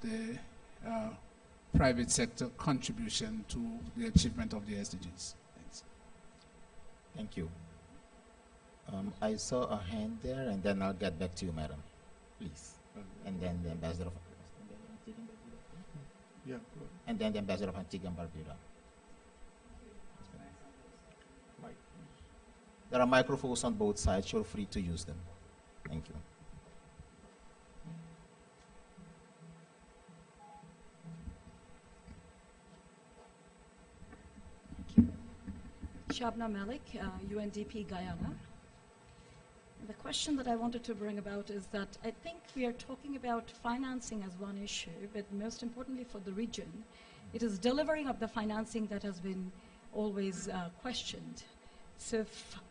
the private sector contribution to the achievement of the SDGs. Thanks. Thank you. I saw a hand there, and then I'll get back to you, madam, please. And then the ambassador of and then the ambassador of Antigua and Barbuda. There are microphones on both sides. You're free to use them. Thank you. Shabna Malik, UNDP Guyana. The question that I wanted to bring about is that I think we are talking about financing as one issue, but most importantly for the region, it is delivering of the financing that has been always questioned. So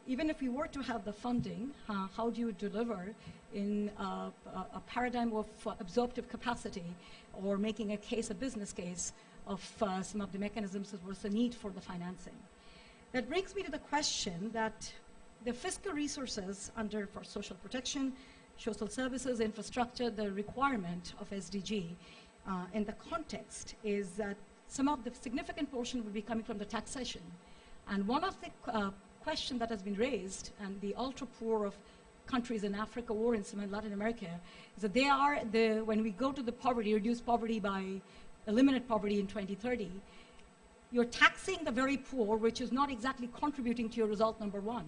even if we were to have the funding, how do you deliver in a paradigm of absorptive capacity, or making a case, a business case, of some of the mechanisms that was the need for the financing? That brings me to the question that the fiscal resources for social protection, social services, infrastructure, the requirement of SDG in the context is that some of the significant portion will be coming from the taxation. And one of the question that has been raised, and the ultra poor of countries in Africa or in some in Latin America, is that they are when we go to the poverty, reduce poverty by eliminate poverty in 2030, you're taxing the very poor, which is not exactly contributing to your result number one.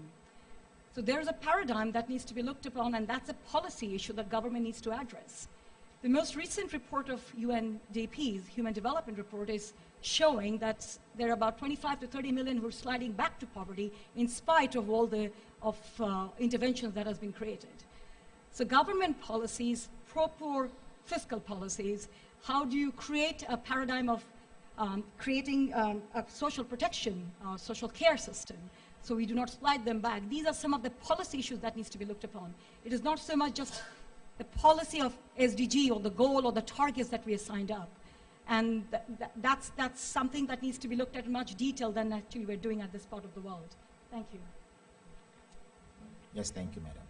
So there's a paradigm that needs to be looked upon, and that's a policy issue that government needs to address. The most recent report of UNDP's Human Development Report is showing that there are about 25 to 30 million who are sliding back to poverty in spite of all the interventions that has been created. So government policies, proper fiscal policies, how do you create a paradigm of creating a social protection, social care system, so we do not slide them back? These are some of the policy issues that needs to be looked upon. It is not so much just the policy of SDG or the goal or the targets that we have signed up. And that's something that needs to be looked at in much detail than actually we're doing at this part of the world. Thank you. Yes, thank you, madam.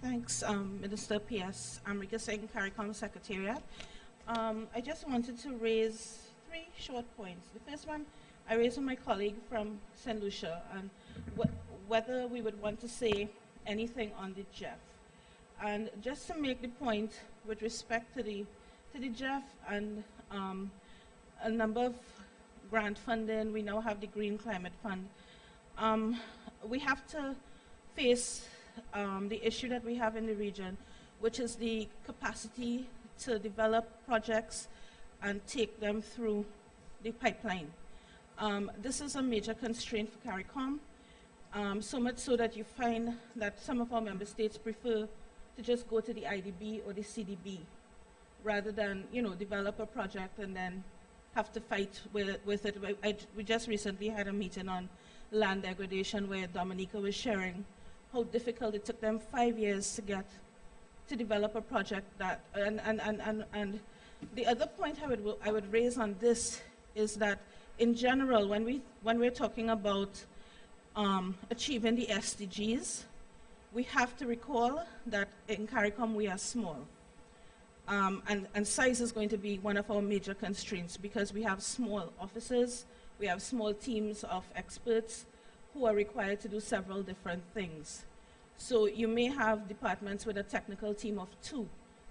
Thanks, Minister P.S. Amrika Singh, CARICOM Secretariat. I just wanted to raise 3 short points. The first one I raised with my colleague from St. Lucia, and whether we would want to say anything on the GEF. And just to make the point with respect to the GEF and a number of grant funding, we now have the Green Climate Fund. We have to face the issue that we have in the region, which is the capacity to develop projects and take them through the pipeline. This is a major constraint for CARICOM, so much so that you find that some of our member states prefer to just go to the IDB or the CDB rather than, develop a project and then have to fight with it. We just recently had a meeting on land degradation where Dominica was sharing how difficult it took them 5 years to get to develop a project that, and the other point I would raise on this is that in general, when we're talking about achieving the SDGs, we have to recall that in CARICOM we are small. And size is going to be one of our major constraints because we have small offices, we have small teams of experts who are required to do several different things. So you may have departments with a technical team of 2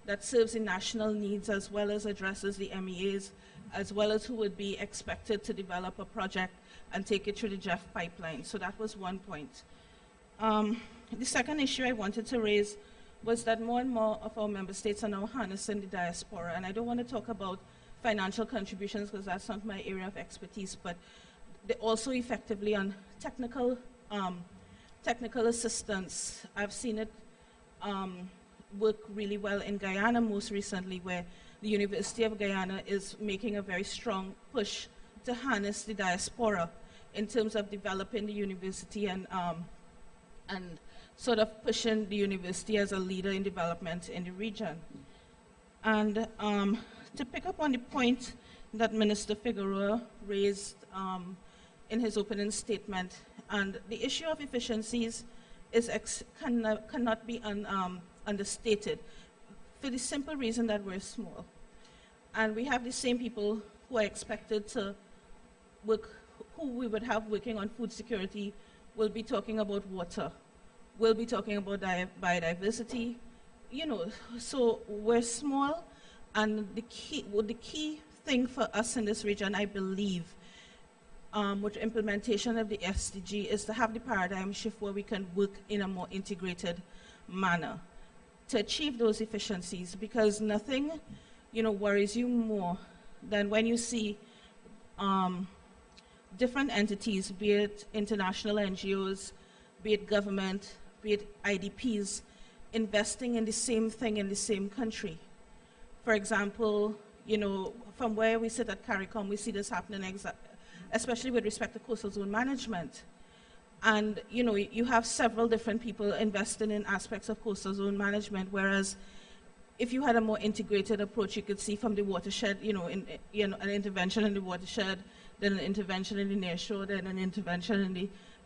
that serves the national needs as well as addresses the MEAs, as well as who would be expected to develop a project and take it through the GEF pipeline. So that was one point. The second issue I wanted to raise was that more and more of our member states are now harnessing the diaspora. And I don't want to talk about financial contributions because that's not my area of expertise, but they're also effectively on technical assistance. I've seen it work really well in Guyana most recently, where the University of Guyana is making a very strong push to harness the diaspora in terms of developing the university and sort of pushing the university as a leader in development in the region. And to pick up on the point that Minister Figueroa raised in his opening statement. And the issue of efficiencies is cannot be understated for the simple reason that we're small. And we have the same people who are expected to work, who we would have working on food security, will be talking about water, will be talking about biodiversity, you know, so we're small, and the key thing for us in this region, I believe, with implementation of the SDG is to have the paradigm shift where we can work in a more integrated manner to achieve those efficiencies, because nothing, you know, worries you more than when you see different entities, be it international NGOs, be it government, be it IDPs, investing in the same thing in the same country. For example, you know, from where we sit at CARICOM, we see this happening, especially with respect to coastal zone management. And, you know, you have several different people investing in aspects of coastal zone management, whereas if you had a more integrated approach, you could see from the watershed, you know, an intervention in the watershed, then an intervention in the nearshore, then an intervention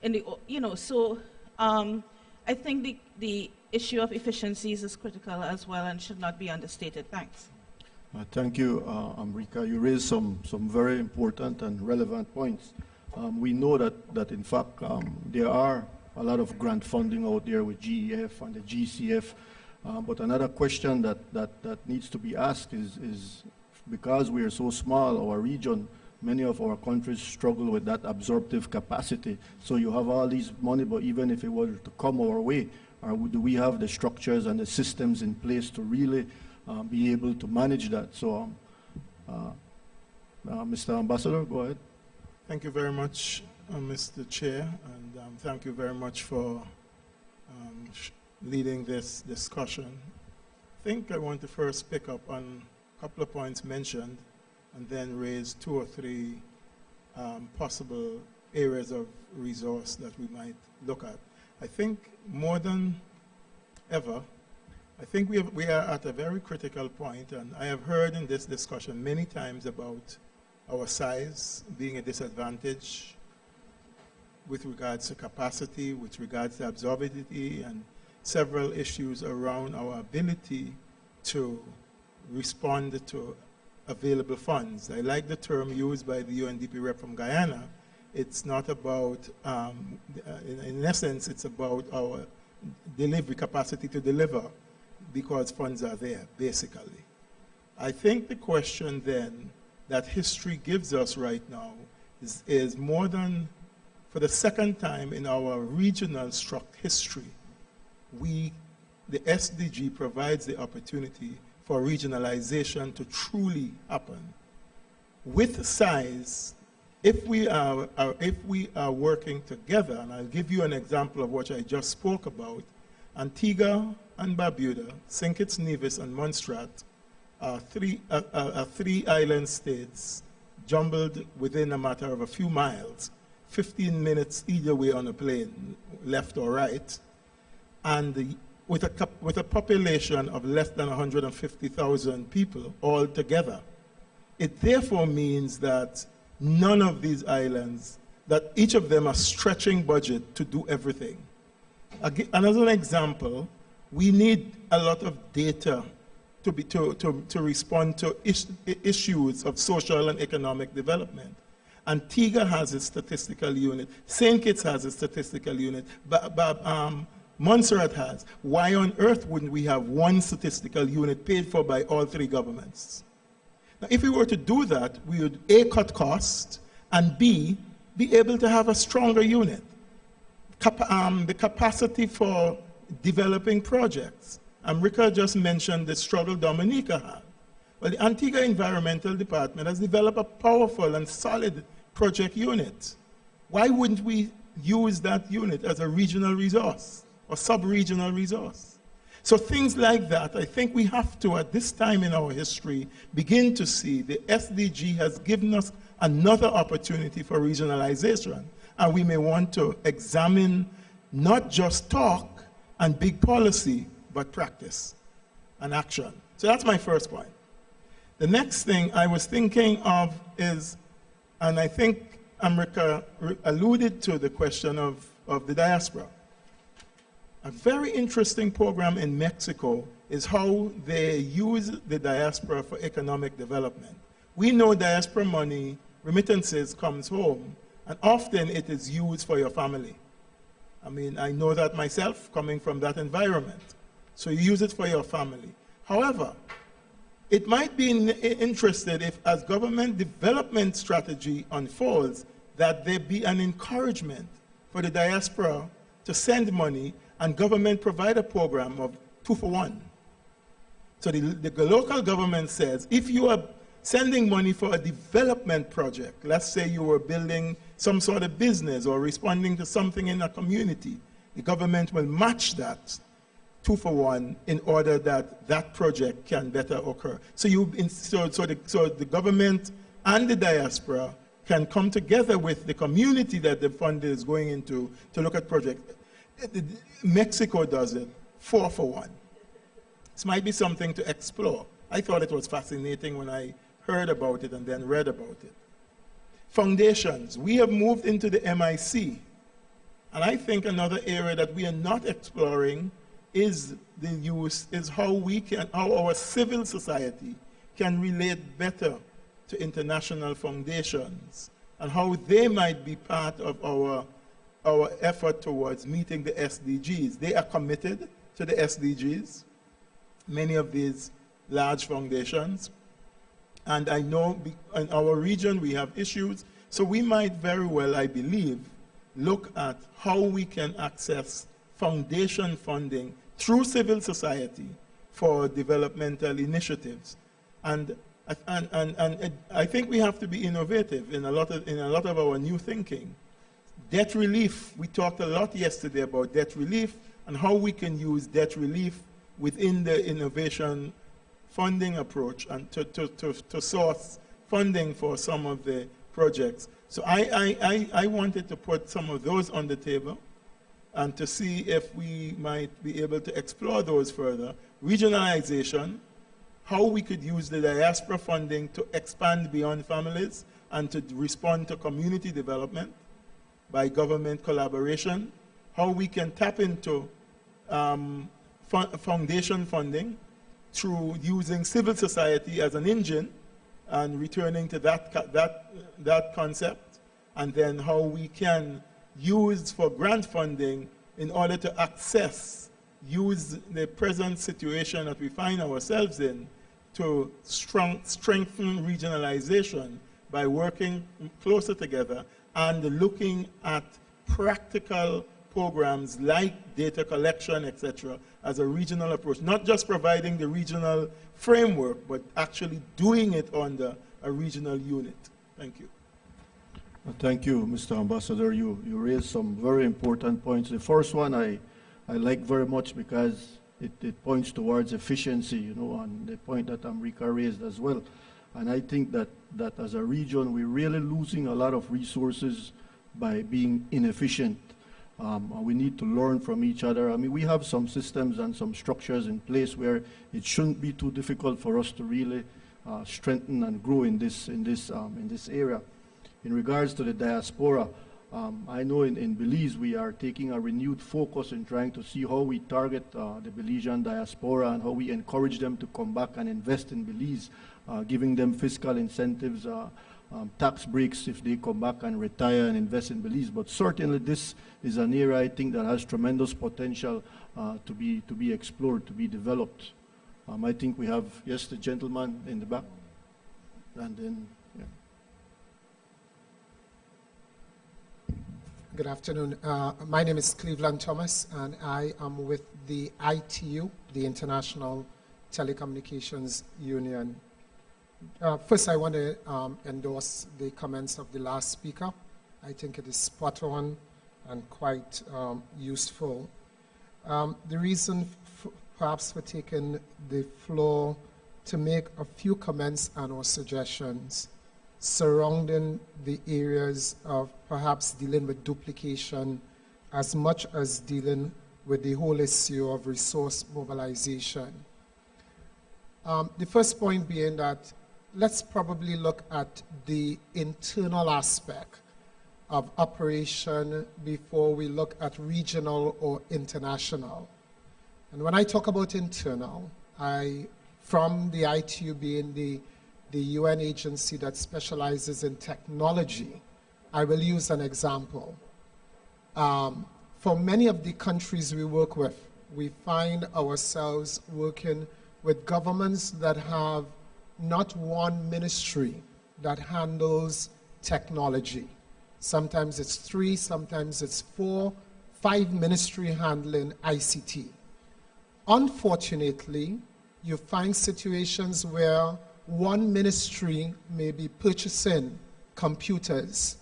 in the you know, so I think the issue of efficiencies is critical as well and should not be understated. Thanks. Thank you, Amrika. You raised some very important and relevant points. We know that in fact, there are a lot of grant funding out there with GEF and the GCF, but another question that needs to be asked is because we are so small, our region, many of our countries struggle with that absorptive capacity. So you have all these money, but even if it were to come our way, do we have the structures and the systems in place to really be able to manage that? So, Mr. Ambassador, go ahead. Thank you very much, Mr. Chair, and thank you very much for leading this discussion. I think I want to first pick up on a couple of points mentioned and then raise 2 or 3 possible areas of resource that we might look at. I think more than ever, I think we are at a very critical point, and I have heard in this discussion many times about our size being a disadvantage with regards to capacity, with regards to absorbability, and several issues around our ability to respond to available funds. I like the term used by the UNDP rep from Guyana. It's not about, in essence, it's about our delivery capacity to deliver because funds are there, basically. I think the question then that history gives us right now is more than, for the second time in our regional history, the SDG provides the opportunity for regionalization to truly happen. With size, if we are working together, and I'll give you an example of what I just spoke about, Antigua and Barbuda, St. Kitts, Nevis, and Montserrat are 3 island states jumbled within a matter of a few miles, 15 minutes either way on a plane, left or right, and with a population of less than 150,000 people altogether. It therefore means that none of these islands, that each of them are stretching budget to do everything. Again, as an example, we need a lot of data to respond to issues of social and economic development. Antigua has a statistical unit. St. Kitts has a statistical unit. Montserrat has. Why on earth wouldn't we have one statistical unit paid for by all 3 governments? Now, if we were to do that, we would A, cut costs, and B, be able to have a stronger unit. The capacity for developing projects. Amrika just mentioned the struggle Dominica had. Well, the Antigua Environmental Department has developed a powerful and solid project unit. Why wouldn't we use that unit as a regional resource or sub-regional resource? So things like that, I think we have to, at this time in our history, begin to see the SDG has given us another opportunity for regionalization. And we may want to examine not just talk and big policy, but practice and action. So that's my first point. The next thing I was thinking of is, and I think Amrika alluded to the question of the diaspora. A very interesting program in Mexico is how they use the diaspora for economic development. We know diaspora money, remittances comes home, and often it is used for your family. I mean, I know that myself, coming from that environment. So you use it for your family. However, it might be interested if, as government development strategy unfolds, that there be an encouragement for the diaspora to send money and government provide a program of 2-for-1. So the local government says, if you are sending money for a development project, let's say you were building some sort of business or responding to something in a community, the government will match that 2-for-1 in order that that project can better occur. So, so the government and the diaspora can come together with the community that the fund is going into to look at projects. Mexico does it 4-for-1. This might be something to explore. I thought it was fascinating when I heard about it and then read about it. Foundations. We have moved into the MIC. And I think another area that we are not exploring is the use, is how our civil society can relate better to international foundations and how they might be part of our effort towards meeting the SDGs. They are committed to the SDGs, many of these large foundations. And I know in our region we have issues, so we might very well, I believe, look at how we can access foundation funding through civil society for developmental initiatives. And I think we have to be innovative in a lot of our new thinking. Debt relief, we talked a lot yesterday about debt relief and how we can use debt relief within the innovation funding approach and to source funding for some of the projects. So I wanted to put some of those on the table and to see if we might be able to explore those further. Regionalization, how we could use the diaspora funding to expand beyond families and to respond to community development by government collaboration, how we can tap into foundation funding through using civil society as an engine and returning to that concept, and then how we can use for grant funding in order to use the present situation that we find ourselves in to strengthen regionalization by working closer together and looking at practical programs like data collection, etc., as a regional approach, not just providing the regional framework, but actually doing it under a regional unit. Thank you. Thank you, Mr. Ambassador. You raised some very important points. The first one I like very much because it points towards efficiency, you know, and the point that Amrika raised as well. And I think that as a region, we're really losing a lot of resources by being inefficient. We need to learn from each other. I mean, we have some systems and some structures in place where it shouldn't be too difficult for us to really strengthen and grow in this area. In regards to the diaspora, I know in Belize we are taking a renewed focus in trying to see how we target the Belizean diaspora and how we encourage them to come back and invest in Belize, giving them fiscal incentives, tax breaks if they come back and retire and invest in Belize. But certainly this is an area I think that has tremendous potential to be explored, to be developed. I think we have, yes, the gentleman in the back, and then, yeah. Good afternoon. My name is Cleveland Thomas, and I am with the ITU, the International Telecommunications Union. First, I want to endorse the comments of the last speaker. I think it is spot on and quite useful. The reason perhaps for taking the floor to make a few comments and or suggestions surrounding the areas of perhaps dealing with duplication as much as dealing with the whole issue of resource mobilization. The first point being that let's probably look at the internal aspect of operation before we look at regional or international. And when I talk about internal, from the ITU being the UN agency that specializes in technology, I will use an example. For many of the countries we work with, we find ourselves working with governments that have not one ministry that handles technology. Sometimes it's 3, sometimes it's 4, 5 ministries handling ICT. Unfortunately, you find situations where one ministry may be purchasing computers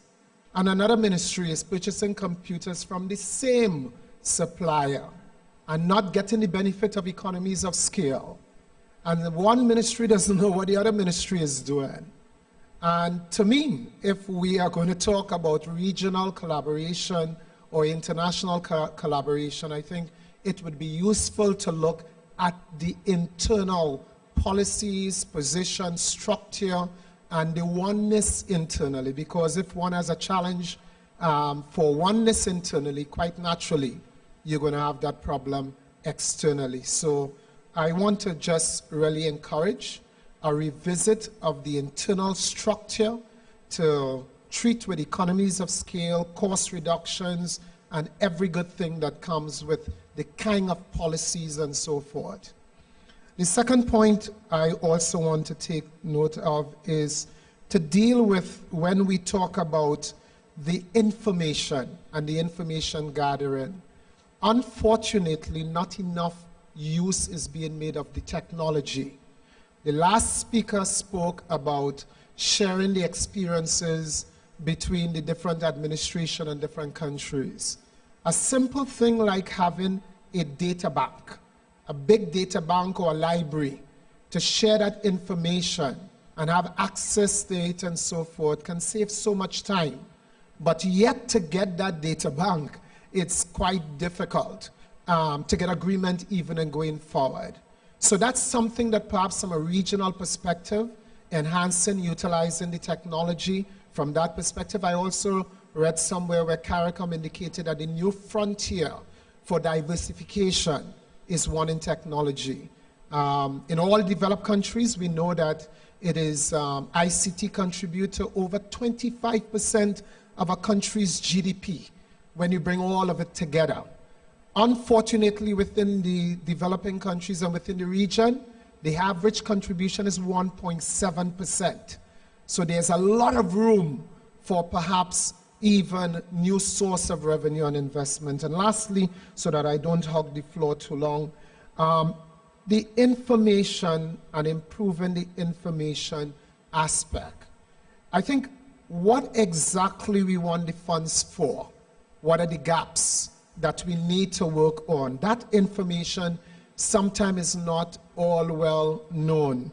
and another ministry is purchasing computers from the same supplier and not getting the benefit of economies of scale. And one ministry doesn't know what the other ministry is doing. And to me, if we are going to talk about regional collaboration or international collaboration, I think it would be useful to look at the internal policies, position, structure, and the oneness internally. Because if one has a challenge for oneness internally, quite naturally, you're going to have that problem externally. So I want to just really encourage a revisit of the internal structure to treat with economies of scale, cost reductions, and every good thing that comes with the kind of policies and so forth. The second point I also want to take note of is to deal with when we talk about the information and the information gathering. Unfortunately, not enough use is being made of the technology. The last speaker spoke about sharing the experiences between the different administration and different countries. A simple thing like having a data bank, a big data bank or a library to share that information and have access to it and so forth can save so much time. But yet to get that data bank, it's quite difficult to get agreement even in going forward. So that's something that perhaps from a regional perspective, enhancing, utilizing the technology from that perspective. I also read somewhere where CARICOM indicated that the new frontier for diversification is one in technology. In all developed countries, we know that it is ICT contribute to over 25% of a country's GDP when you bring all of it together. Unfortunately, within the developing countries and within the region, the average contribution is 1.7%. So there's a lot of room for perhaps even new source of revenue and investment. And lastly, so that I don't hog the floor too long, the information and improving the information aspect. I think what exactly we want the funds for, what are the gaps that we need to work on, that information sometimes is not all well known.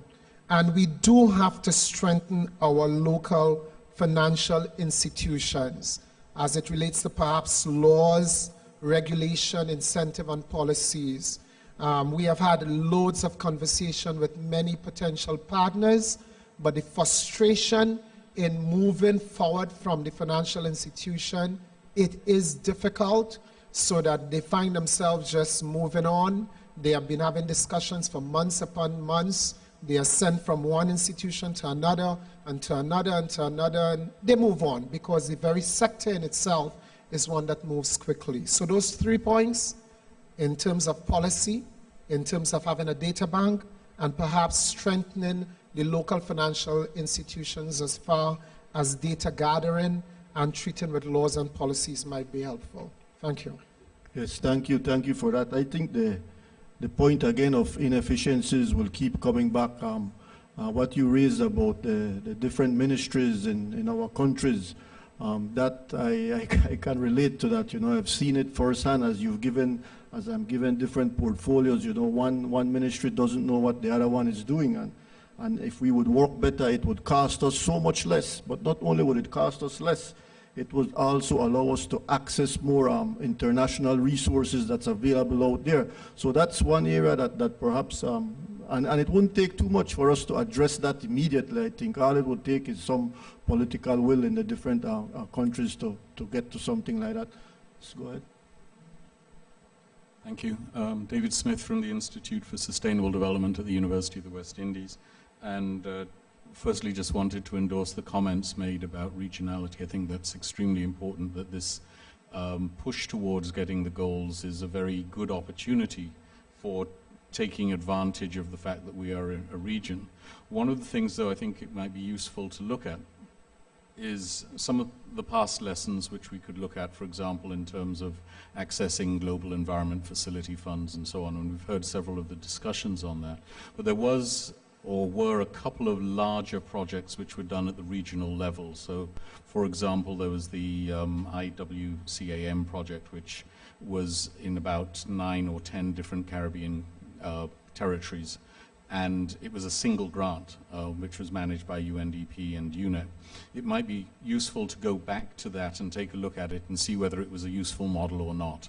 And we do have to strengthen our local financial institutions as it relates to perhaps laws, regulation, incentive, and policies. We have had loads of conversation with many potential partners, but the frustration in moving forward from the financial institution, it is difficult, so that they find themselves just moving on. They have been having discussions for months upon months. They are sent from one institution to another, and to another, and to another, and they move on because the very sector in itself is one that moves quickly. So those 3 points, in terms of policy, in terms of having a data bank, and perhaps strengthening the local financial institutions as far as data gathering and treating with laws and policies might be helpful. Thank you. Yes, thank you for that. I think the point again of inefficiencies will keep coming back. What you raised about the different ministries in our countries, that I can relate to that. You know, I've seen it firsthand as I'm given different portfolios. You know, one ministry doesn't know what the other one is doing, and if we would work better, it would cost us so much less. But not only would it cost us less, it would also allow us to access more international resources that's available out there. So that's one area that perhaps and it wouldn't take too much for us to address that immediately. I think all it would take is some political will in the different countries to get to something like that. Let's go ahead. Thank you. David Smith from the Institute for Sustainable Development at the University of the West Indies. And firstly, just wanted to endorse the comments made about regionality. I think that's extremely important, that this push towards getting the goals is a very good opportunity for taking advantage of the fact that we are a region. One of the things, though, I think it might be useful to look at is some of the past lessons which we could look at, for example, in terms of accessing global environment facility funds and so on, and we've heard several of the discussions on that. But there was or were a couple of larger projects which were done at the regional level. So, for example, there was the IWCAM project, which was in about 9 or 10 different Caribbean territories, and it was a single grant which was managed by UNDP and UNEP. It might be useful to go back to that and take a look at it and see whether it was a useful model or not.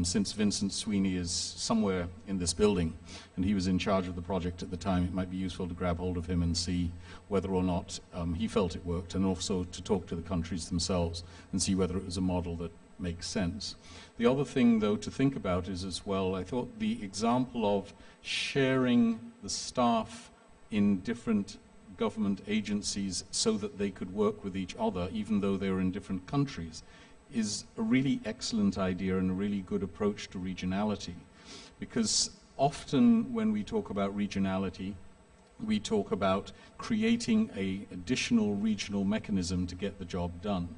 Since Vincent Sweeney is somewhere in this building and he was in charge of the project at the time, it might be useful to grab hold of him and see whether or not he felt it worked, and also to talk to the countries themselves and see whether it was a model that makes sense. The other thing, though, to think about is as well, I thought the example of sharing the staff in different government agencies so that they could work with each other, even though they were in different countries, is a really excellent idea and a really good approach to regionality. Because often when we talk about regionality, we talk about creating an additional regional mechanism to get the job done.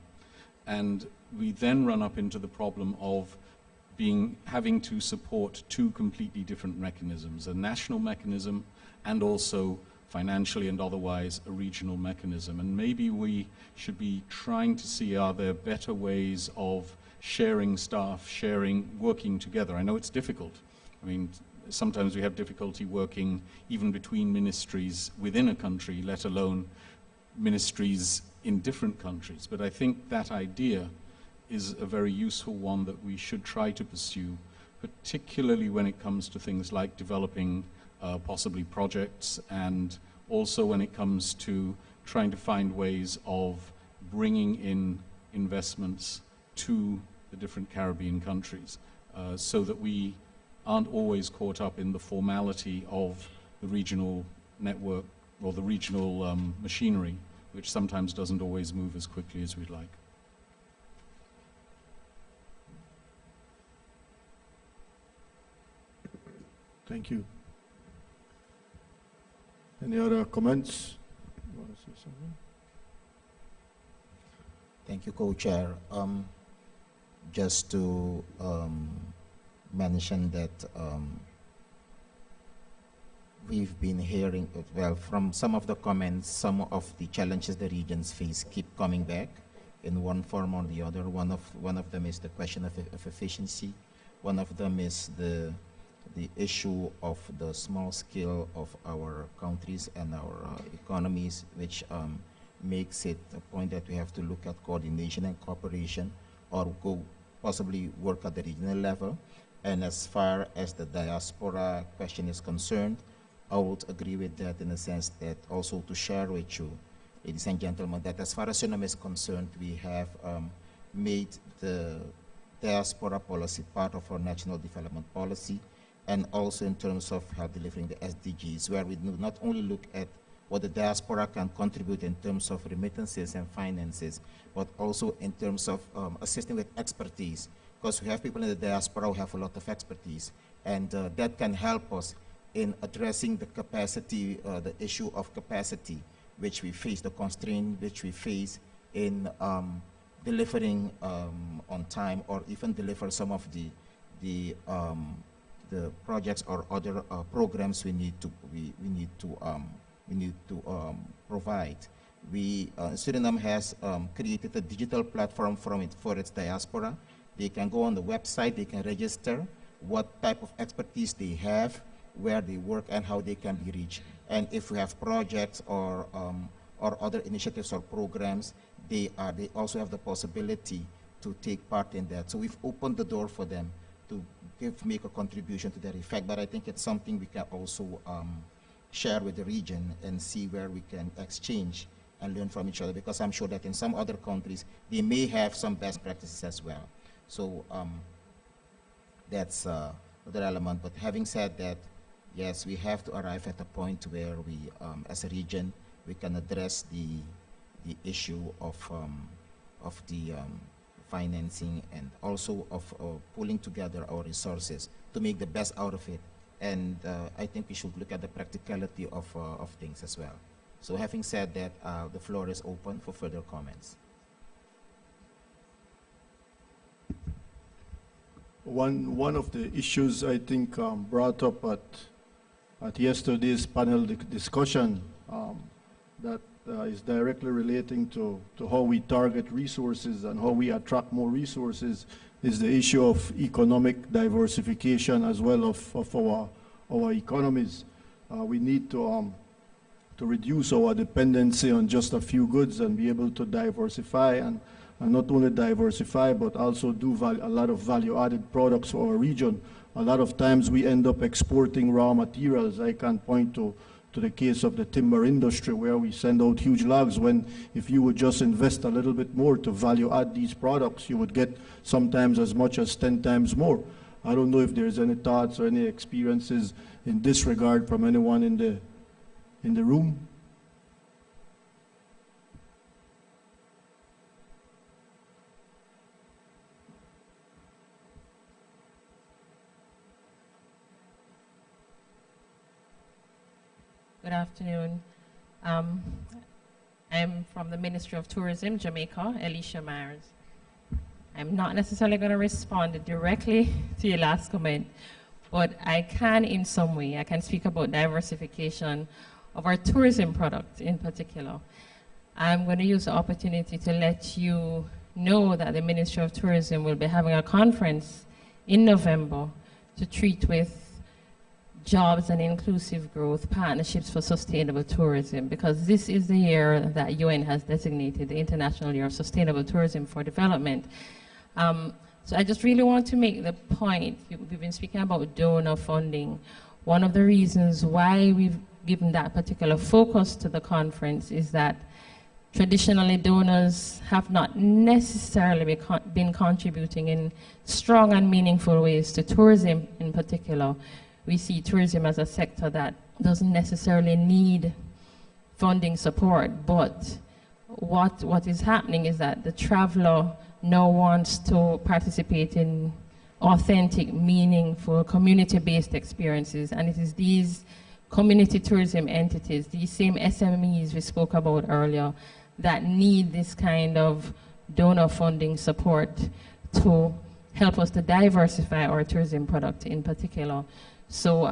And we then run up into the problem of having to support two completely different mechanisms, a national mechanism and also financially and otherwise a regional mechanism. And maybe we should be trying to see, are there better ways of sharing staff, working together? I know it's difficult. I mean, sometimes we have difficulty working even between ministries within a country, let alone ministries in different countries. But I think that idea is a very useful one that we should try to pursue, particularly when it comes to things like developing possibly projects, and also when it comes to trying to find ways of bringing in investments to the different Caribbean countries, so that we aren't always caught up in the formality of the regional network or the regional machinery, which sometimes doesn't always move as quickly as we'd like. Thank you. Any other comments? You want to say something? Thank you, Co-Chair. Just to mention that we've been hearing, well, from some of the comments, some of the challenges the regions face keep coming back in one form or the other. One of them is the question of efficiency. One of them is the issue of the small scale of our countries and our economies, which makes it a point that we have to look at coordination and cooperation, or go possibly work at the regional level. And as far as the diaspora question is concerned, I would agree with that in the sense that also to share with you, ladies and gentlemen, that as far as UNAM is concerned, we have made the diaspora policy part of our national development policy, and also in terms of help delivering the SDGs, where we do not only look at what the diaspora can contribute in terms of remittances and finances, but also in terms of assisting with expertise, because we have people in the diaspora who have a lot of expertise, and that can help us in addressing the capacity, the issue of capacity, which we face, the constraint which we face in delivering on time, or even deliver some of the projects or other programs we need to provide. Suriname has created a digital platform for its diaspora. They can go on the website, they can register what type of expertise they have, where they work, and how they can be reached. And if we have projects or other initiatives or programs, they also have the possibility to take part in that. So we've opened the door for them to make a contribution to that effect. But I think it's something we can also share with the region and see where we can exchange and learn from each other, because I'm sure that in some other countries, they may have some best practices as well. So that's another element. But having said that, yes, we have to arrive at a point where we, as a region, we can address the issue of the financing, and also of pulling together our resources to make the best out of it. And I think we should look at the practicality of things as well. So having said that, the floor is open for further comments. One of the issues I think brought up at yesterday's panel discussion that is directly relating to how we target resources and how we attract more resources is the issue of economic diversification as well of our economies. We need to reduce our dependency on just a few goods and be able to diversify, and not only diversify but also do a lot of value-added products for our region. A lot of times we end up exporting raw materials. I can point to the case of the timber industry, where we send out huge logs, when if you would just invest a little bit more to value add these products, you would get sometimes as much as 10 times more. I don't know if there's any thoughts or any experiences in this regard from anyone in the room. Good afternoon. I'm from the Ministry of Tourism, Jamaica, Alicia Myers. I'm not necessarily going to respond directly to your last comment, but I can in some way. I can speak about diversification of our tourism product in particular. I'm going to use the opportunity to let you know that the Ministry of Tourism will be having a conference in November to treat with jobs and inclusive growth partnerships for sustainable tourism, because this is the year that UN has designated the International Year of Sustainable Tourism for Development. So I just really want to make the point, we've been speaking about donor funding. One of the reasons why we've given that particular focus to the conference is that traditionally donors have not necessarily been contributing in strong and meaningful ways to tourism in particular. We see tourism as a sector that doesn't necessarily need funding support, but what is happening is that the traveler now wants to participate in authentic, meaningful, community-based experiences, and it is these community tourism entities, these same SMEs we spoke about earlier, that need this kind of donor funding support to help us to diversify our tourism product in particular. So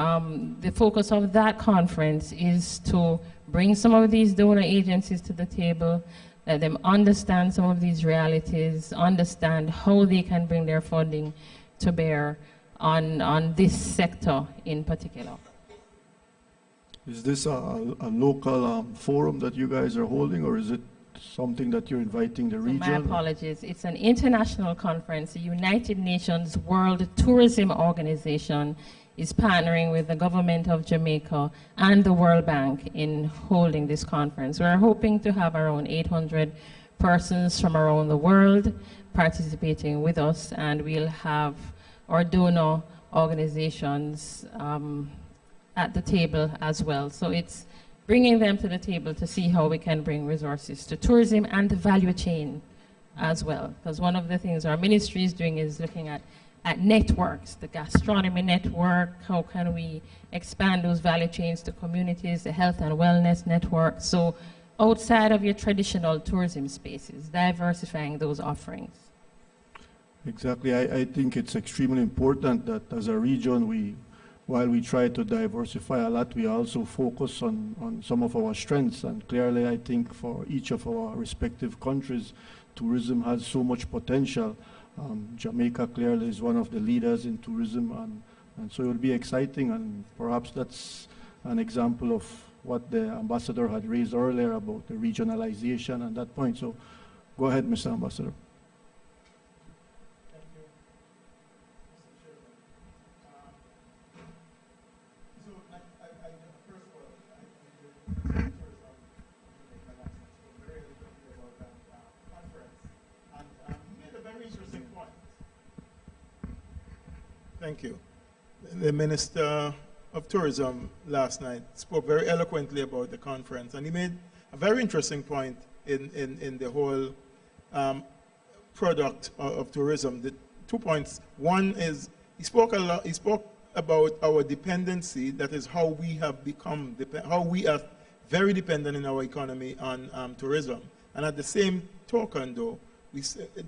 the focus of that conference is to bring some of these donor agencies to the table, let them understand some of these realities, understand how they can bring their funding to bear on this sector in particular. Is this a local forum that you guys are holding, or is it something that you're inviting the region? My apologies. It's an international conference. The United Nations World Tourism Organization is partnering with the government of Jamaica and the World Bank in holding this conference. We're hoping to have around 800 persons from around the world participating with us, and we'll have our donor organizations at the table as well. So it's bringing them to the table to see how we can bring resources to tourism and the value chain as well. Because one of the things our ministry is doing is looking at networks, the gastronomy network, how can we expand those value chains to communities, the health and wellness network. So outside of your traditional tourism spaces, diversifying those offerings. Exactly. I think it's extremely important that as a region, while we try to diversify a lot, we also focus on some of our strengths. And clearly, I think for each of our respective countries, tourism has so much potential. Jamaica clearly is one of the leaders in tourism, and so it will be exciting, and perhaps that's an example of what the ambassador had raised earlier about the regionalization and that point. So go ahead, Mr. Ambassador. Thank you, Mr. Chairman. So first of all, I Thank you. The Minister of Tourism last night spoke very eloquently about the conference, and he made a very interesting point in the whole product of tourism. The 2 points. One is he spoke about our dependency, that is how we have become, how we are very dependent in our economy on tourism. And at the same token, though,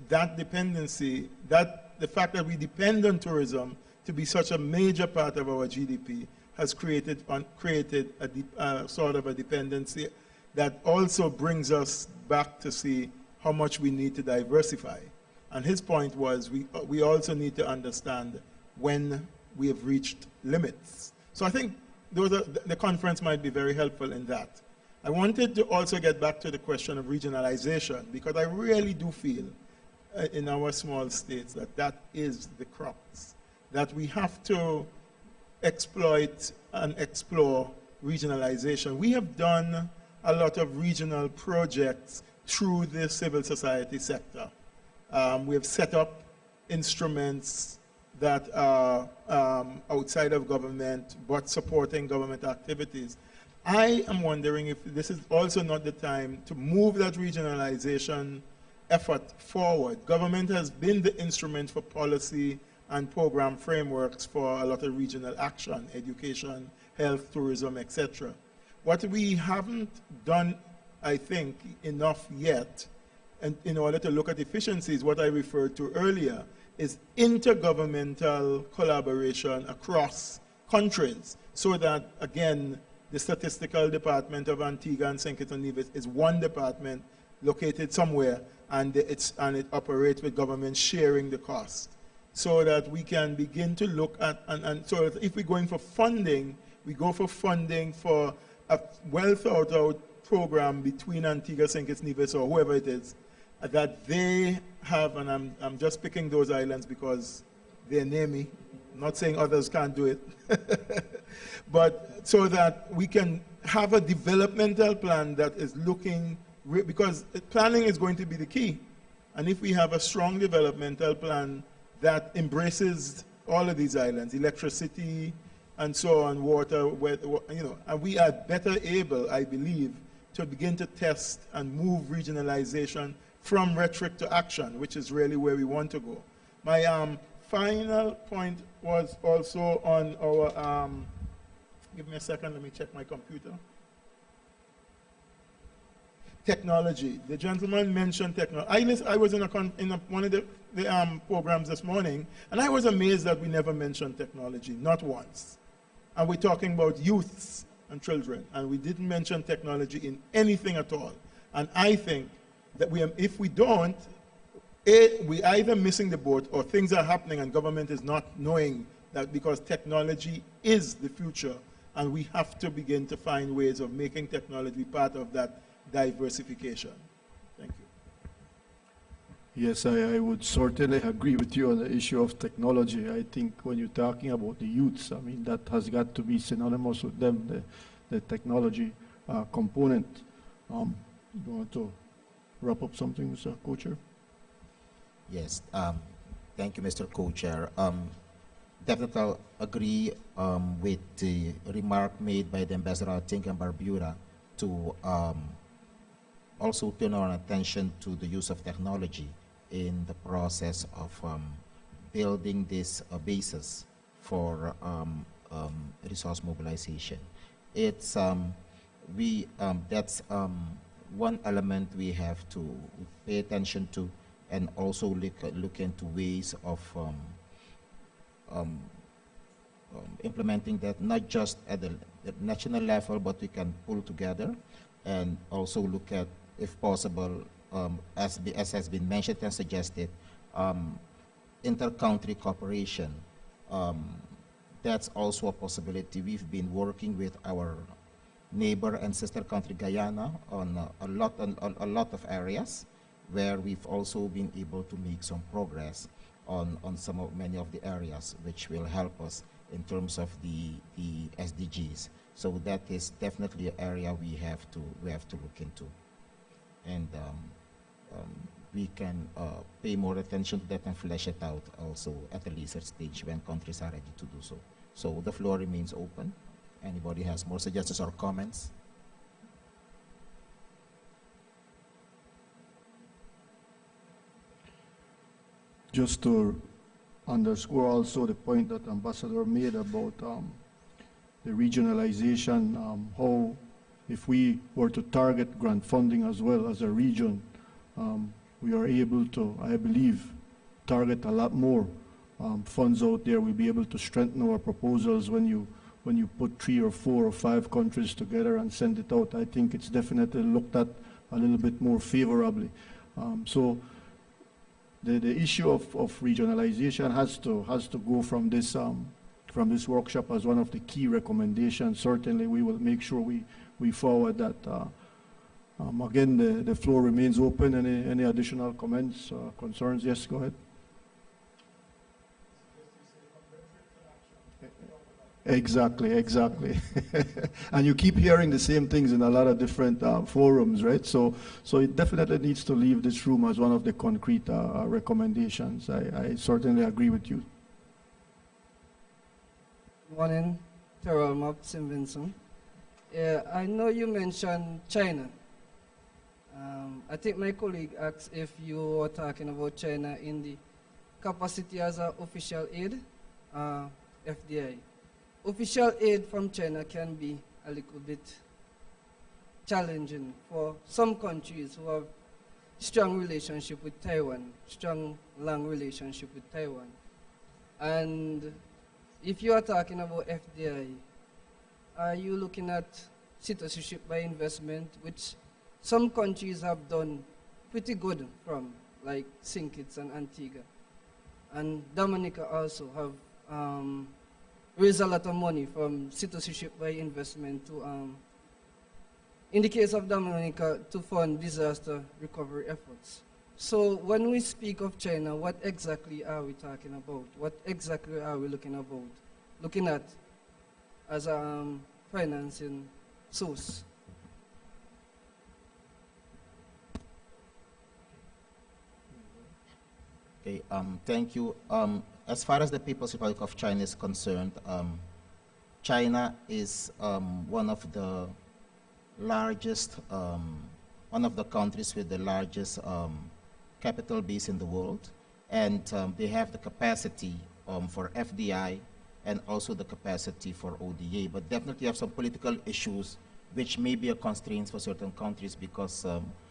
that dependency, the fact that we depend on tourism to be such a major part of our GDP has created a sort of a dependency that also brings us back to see how much we need to diversify. And his point was we also need to understand when we have reached limits. So I think the conference might be very helpful in that. I wanted to also get back to the question of regionalization, because I really do feel in our small states that is the crux, that we have to exploit and explore regionalization. We have done a lot of regional projects through the civil society sector. We have set up instruments that are outside of government but supporting government activities. I am wondering if this is also not the time to move that regionalization effort forward. Government has been the instrument for policy and program frameworks for a lot of regional action, education, health, tourism, etc. What we haven't done, I think, enough yet, and in order to look at efficiencies, what I referred to earlier, is intergovernmental collaboration across countries, so that, again, the statistical department of Antigua and St. Kitts and Nevis is one department located somewhere, and it operates with government sharing the cost, so that we can begin to look at, and so if we're going for funding, we go for funding for a well thought out program between Antigua, St. Kitts, Nevis, or whoever it is, that they have, and I'm just picking those islands because they're near me. I'm not saying others can't do it. But so that we can have a developmental plan that is looking, because planning is going to be the key. And if we have a strong developmental plan that embraces all of these islands, electricity and so on, water, and we are better able, I believe, to begin to test and move regionalization from rhetoric to action, which is really where we want to go. My final point was also on our, give me a second, let me check my computer. Technology. The gentleman mentioned technology. I was in one of the programs this morning, and I was amazed that we never mentioned technology, not once. And we're talking about youths and children, and we didn't mention technology in anything at all. And I think that if we don't, we're either missing the boat or things are happening and government is not knowing that, because technology is the future, and we have to begin to find ways of making technology part of that diversification. Thank you. Yes, I would certainly agree with you on the issue of technology. I think when you're talking about the youths, I mean, that has got to be synonymous with them, the technology component. You want to wrap up something, Mr. Co-Chair? Yes, thank you, Mr. Co-Chair. Definitely I'll agree with the remark made by the Ambassador, I think, in Barbuda, to also turn our attention to the use of technology in the process of building this basis for resource mobilization. It's that's one element we have to pay attention to, and also look into ways of implementing that, not just at the national level, but we can pull together and also look at, if possible, as has been mentioned and suggested, inter-country cooperation. That's also a possibility. We've been working with our neighbor and sister country Guyana on a lot of areas where we've also been able to make some progress on many of the areas, which will help us in terms of the SDGs. So that is definitely an area we have to look into. And we can pay more attention to that and flesh it out also at a later stage when countries are ready to do so. So the floor remains open. Anybody has more suggestions or comments? Just to underscore also the point that Ambassador made about the regionalization, how if we were to target grant funding as well as a region, we are able to, I believe, target a lot more funds out there. We'll be able to strengthen our proposals when you put 3 or 4 or 5 countries together and send it out. I think it's definitely looked at a little bit more favorably. So the issue of regionalization has to go from this workshop as one of the key recommendations. Certainly, we will make sure we forward that. Again, the floor remains open. Any additional comments, concerns? Yes, go ahead. Exactly. And you keep hearing the same things in a lot of different forums, right? So it definitely needs to leave this room as one of the concrete recommendations. I certainly agree with you. Morning, Terrell Map, St. Vincent. Yeah, I know you mentioned China. I think my colleague asked if you were talking about China in the capacity as an official aid, FDI. Official aid from China can be a little bit challenging for some countries who have strong relationship with Taiwan, strong long relationship with Taiwan. And if you are talking about FDI, are you looking at citizenship by investment, which some countries have done pretty good from, like St. Kitts and Antigua. And Dominica also have raised a lot of money from citizenship by investment to, in the case of Dominica, to fund disaster recovery efforts. So when we speak of China, what exactly are we talking about? What exactly are we looking at as a financing source? Okay, thank you. As far as the People's Republic of China is concerned, China is one of the largest, one of the countries with the largest capital base in the world, and they have the capacity for FDI and also the capacity for ODA, but definitely have some political issues which may be a constraint for certain countries because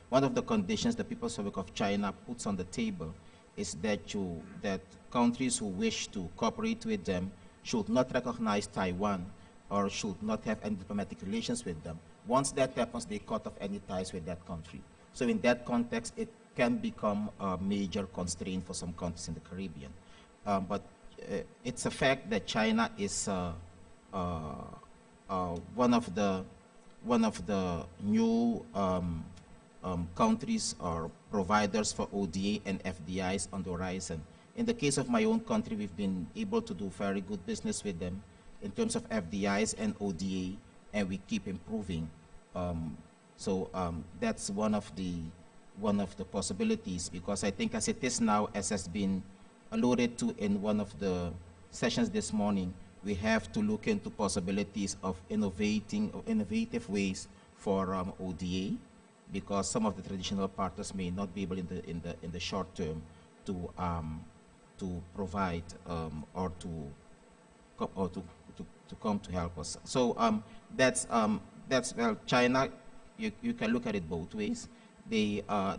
one of the conditions the People's Republic of China puts on the table is that countries who wish to cooperate with them should not recognize Taiwan or should not have any diplomatic relations with them. Once that happens, they cut off any ties with that country. So in that context, it can become a major constraint for some countries in the Caribbean. But it's a fact that China is one of the new countries or providers for ODA and FDIs on the horizon. In the case of my own country, we've been able to do very good business with them in terms of FDIs and ODA, and we keep improving. That's one of the possibilities, because I think as it is now, as has been alluded to in one of the sessions this morning, we have to look into possibilities of innovative ways for ODA, because some of the traditional partners may not be able in the short term to provide or to come to help us. So that's well, China. You can look at it both ways. They are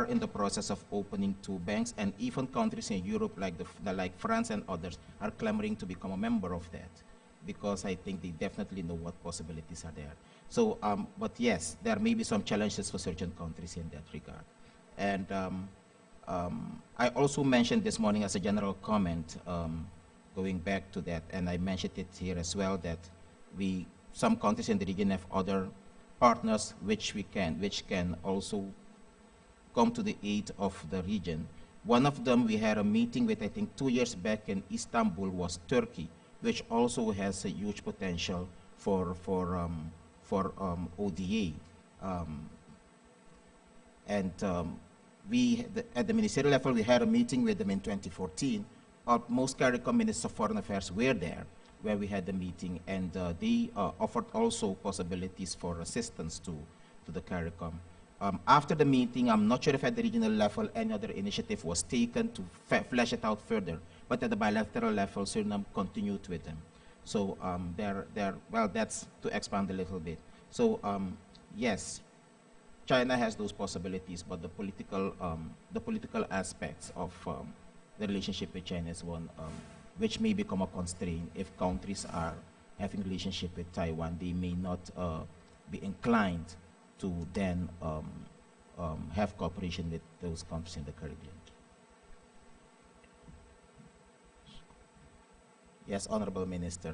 in the process of opening 2 banks, and even countries in Europe like France and others are clamoring to become a member of that, because I think they definitely know what possibilities are there. So, but yes, there may be some challenges for certain countries in that regard. And I also mentioned this morning as a general comment, going back to that, and I mentioned it here as well, that some countries in the region have other partners which can also come to the aid of the region. One of them we had a meeting with, I think 2 years back in Istanbul, was Turkey, which also has a huge potential for ODA. at the ministerial level, we had a meeting with them in 2014. Most CARICOM ministers of foreign affairs were there, where we had the meeting, and they offered also possibilities for assistance to the CARICOM. After the meeting, I'm not sure if at the regional level any other initiative was taken to flesh it out further, but at the bilateral level, Suriname continued with them. So well, that's to expand a little bit. So yes, China has those possibilities, but the political aspects of the relationship with China is one which may become a constraint if countries are having a relationship with Taiwan. They may not be inclined to then have cooperation with those countries in the Caribbean. Yes, Honorable Minister.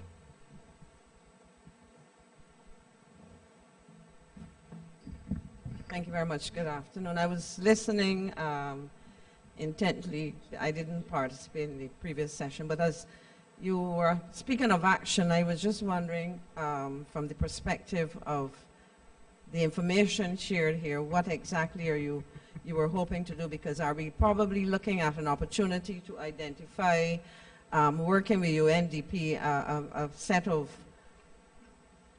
Thank you very much. Good afternoon. I was listening intently. I didn't participate in the previous session, but as you were speaking of action, I was just wondering from the perspective of the information shared here, what exactly are you were hoping to do? Because are we probably looking at an opportunity to identify, working with UNDP, a set of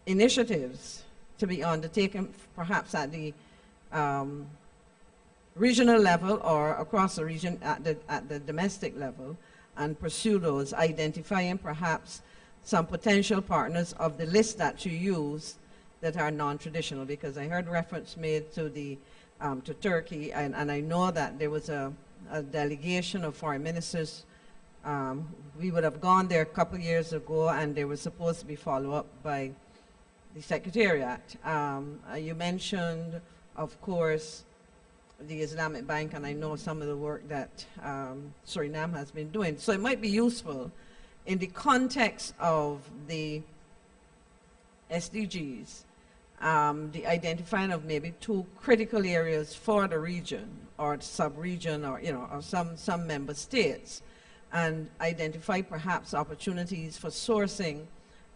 initiatives to be undertaken perhaps at the regional level or across the region at the domestic level, and pursue those, identifying perhaps some potential partners of the list that you use that are non-traditional, because I heard reference made to the to Turkey, and I know that there was a delegation of foreign ministers. We would have gone there a couple years ago, and there was supposed to be follow-up by the Secretariat. You mentioned, of course, the Islamic Bank, and I know some of the work that Suriname has been doing. So it might be useful in the context of the SDGs, the identifying of maybe 2 critical areas for the region or sub-region, or or some member states, and identify perhaps opportunities for sourcing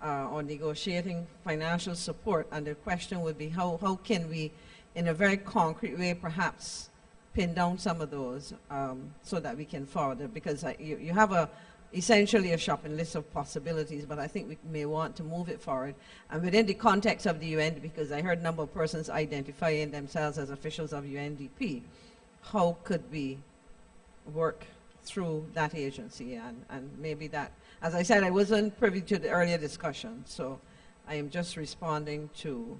or negotiating financial support. And the question would be, how can we, in a very concrete way, perhaps pin down some of those so that we can forward it? Because you have essentially a shopping list of possibilities, but I think we may want to move it forward. And within the context of the UN, because I heard a number of persons identifying themselves as officials of UNDP, how could we work through that agency? And maybe that, as I said, I wasn't privy to the earlier discussion, so I am just responding to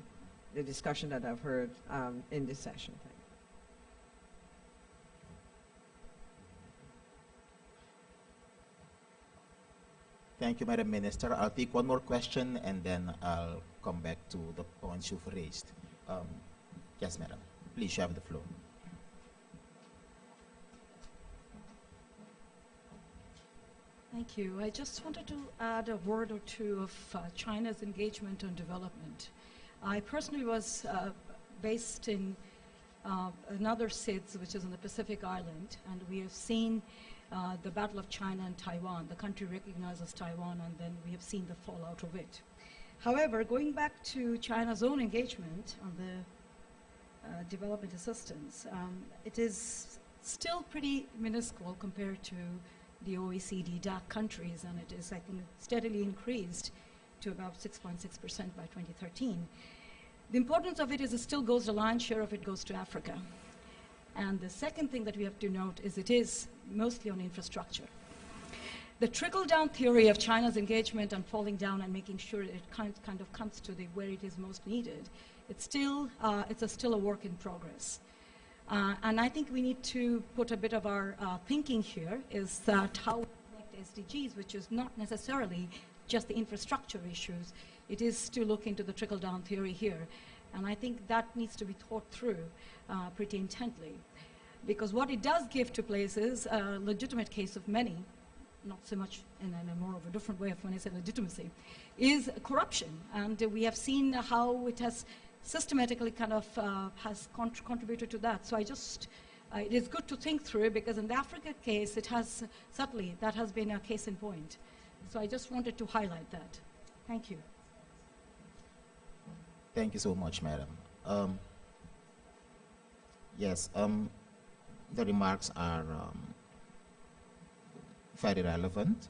the discussion that I've heard in this session. Thank you, Madam Minister. I'll take one more question, and then I'll come back to the points you've raised. Yes, Madam. Please, you have the floor. Thank you. I just wanted to add a word or two of China's engagement on development. I personally was based in another SIDS, which is on the Pacific Island, and we have seen the Battle of China and Taiwan. The country recognizes Taiwan, and then we have seen the fallout of it. However, going back to China's own engagement on the development assistance, it is still pretty minuscule compared to the OECD DAC countries, and it is, I think, steadily increased to about 6.6% by 2013. The importance of it is it still goes, the lion's share of it goes to Africa. And the second thing that we have to note is it is mostly on infrastructure. The trickle-down theory of China's engagement and falling down and making sure it kind of comes to where it is most needed, it's still a work in progress. And I think we need to put a bit of our thinking here is that how we connect SDGs, which is not necessarily just the infrastructure issues, it is to look into the trickle-down theory here. And I think that needs to be thought through pretty intently. Because what it does give to places, a legitimate case of many, not so much in a more of a different way of when I say legitimacy, is corruption. And we have seen how it has systematically kind of has contributed to that. So I just, it is good to think through, because in the Africa case, it has, certainly, that has been a case in point. So I just wanted to highlight that. Thank you. Thank you so much, Madam. Yes, the remarks are very relevant.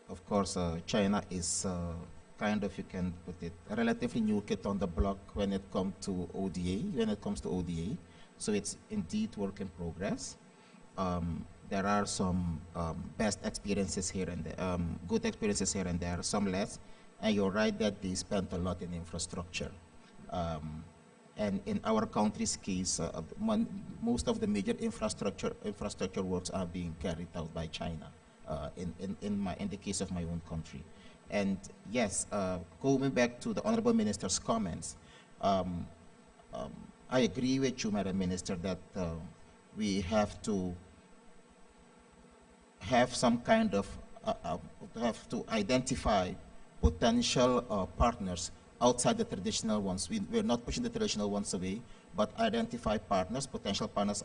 Of course, China is kind of, you can put it, a relatively new kid on the block when it comes to ODA, So it's indeed work in progress. There are some best experiences here and there, good experiences here and there, some less. And you're right that they spent a lot in infrastructure. And in our country's case, most of the major infrastructure works are being carried out by China. In the case of my own country. And yes, going back to the Honorable Minister's comments, I agree with you, Madam Minister, that we have to have some kind of, have to identify potential partners outside the traditional ones. We're not pushing the traditional ones away, but identify partners, potential partners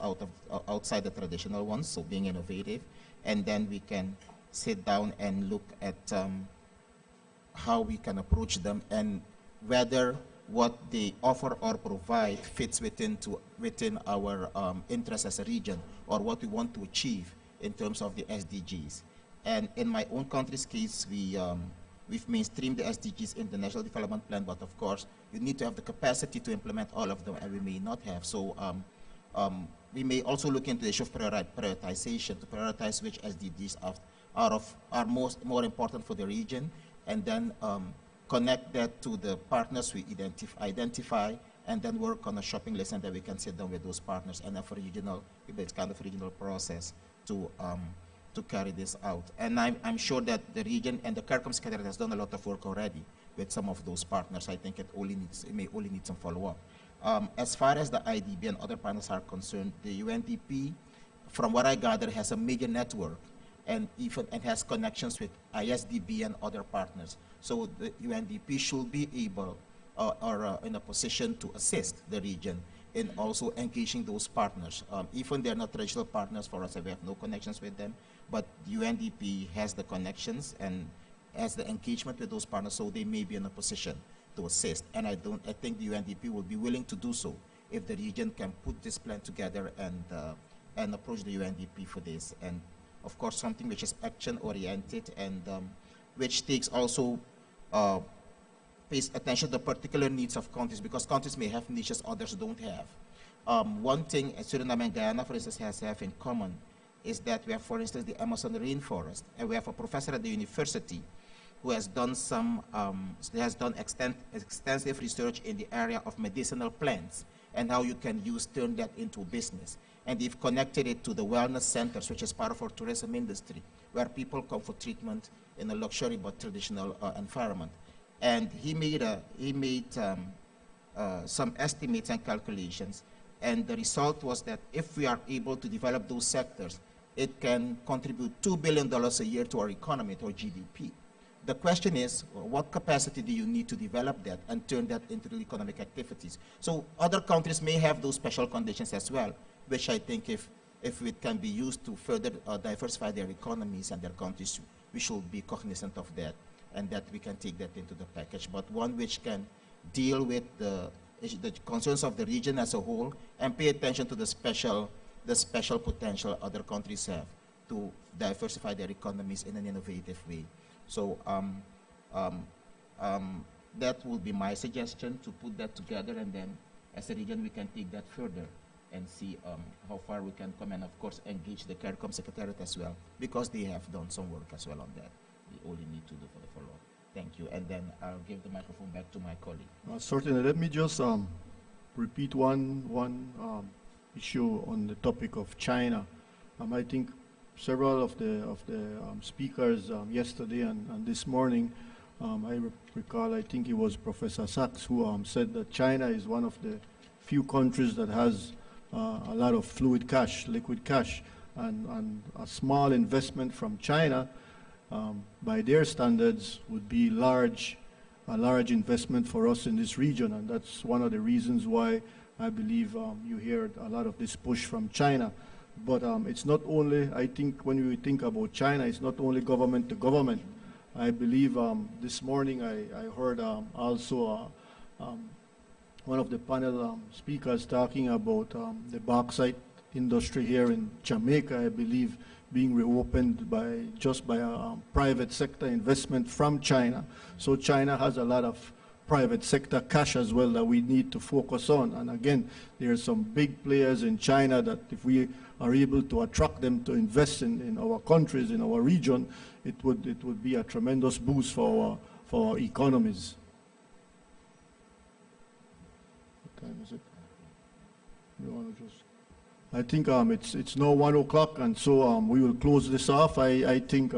outside the traditional ones, so being innovative. And then we can sit down and look at how we can approach them and whether what they offer or provide fits within our interests as a region or what we want to achieve in terms of the SDGs. And in my own country's case, we've mainstreamed the SDGs in the National Development Plan, but of course, you need to have the capacity to implement all of them, and we may not have. So we may also look into the issue of prioritization to prioritize which SDGs are more important for the region, and then connect that to the partners we identify, and then work on a shopping list, and then we can sit down with those partners and have a regional, it's kind of regional process to carry this out. And I'm sure that the region and the CARICOM Secretariat has done a lot of work already with some of those partners. I think it may only need some follow-up. As far as the IDB and other partners are concerned, the UNDP, from what I gather, has a major network and has connections with ISDB and other partners. So the UNDP should be able or in a position to assist the region in also engaging those partners. Even they're not traditional partners for us, we have no connections with them, but UNDP has the connections and has the engagement with those partners, so they may be in a position to assist. And I think the UNDP will be willing to do so if the region can put this plan together and approach the UNDP for this. And of course, something which is action-oriented and which takes also pays attention to the particular needs of countries, because countries may have niches others don't have. One thing Suriname and Guyana, for instance, have in common is that we have, for instance, the Amazon rainforest, and we have a professor at the university who has done extensive research in the area of medicinal plants and how you can turn that into business. And they've connected it to the wellness centers, which is part of our tourism industry, where people come for treatment in a luxury but traditional environment. And he made some estimates and calculations, and the result was that if we are able to develop those sectors, it can contribute $2 billion a year to our economy, to our GDP. The question is, what capacity do you need to develop that and turn that into economic activities? So other countries may have those special conditions as well, which I think if it can be used to further diversify their economies and their countries, we should be cognizant of that, and that we can take that into the package, but one which can deal with the concerns of the region as a whole and pay attention to the special potential other countries have to diversify their economies in an innovative way. So that would be my suggestion, to put that together, and then as a region we can take that further and see how far we can come, and of course engage the CARICOM Secretariat as well, because they have done some work as well on that. We only need to do for the follow-up. Thank you. And then I'll give the microphone back to my colleague. Certainly. Let me just repeat one issue on the topic of China. I think several of the speakers yesterday and this morning, I recall, I think it was Professor Sachs who said that China is one of the few countries that has a lot of fluid cash, liquid cash, and a small investment from China by their standards would be a large investment for us in this region, and that's one of the reasons why I believe you hear a lot of this push from China. But it's not only, I think when we think about China, it's not only government to government. I believe this morning I heard also one of the panel speakers talking about the bauxite industry here in Jamaica, I believe, being reopened by private sector investment from China. So China has a lot of private sector cash as well that we need to focus on. And again, there are some big players in China that if we are able to attract them to invest in our countries, in our region, it would be a tremendous boost for our economies. What time is it? You want to just? I think it's now 1 o'clock, and so we will close this off. I think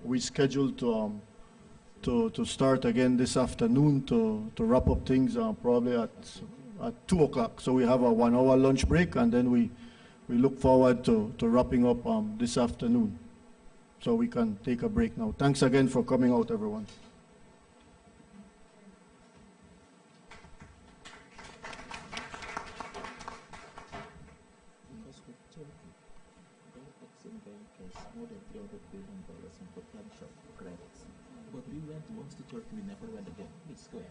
we scheduled to start again this afternoon to wrap up things probably at 2 o'clock. So we have a 1 hour lunch break, and then we look forward to wrapping up this afternoon. So we can take a break now. Thanks again for coming out, everyone. But we went once to Turkey, we never went again. Please go ahead.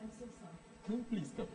I'm so sorry. No, please come.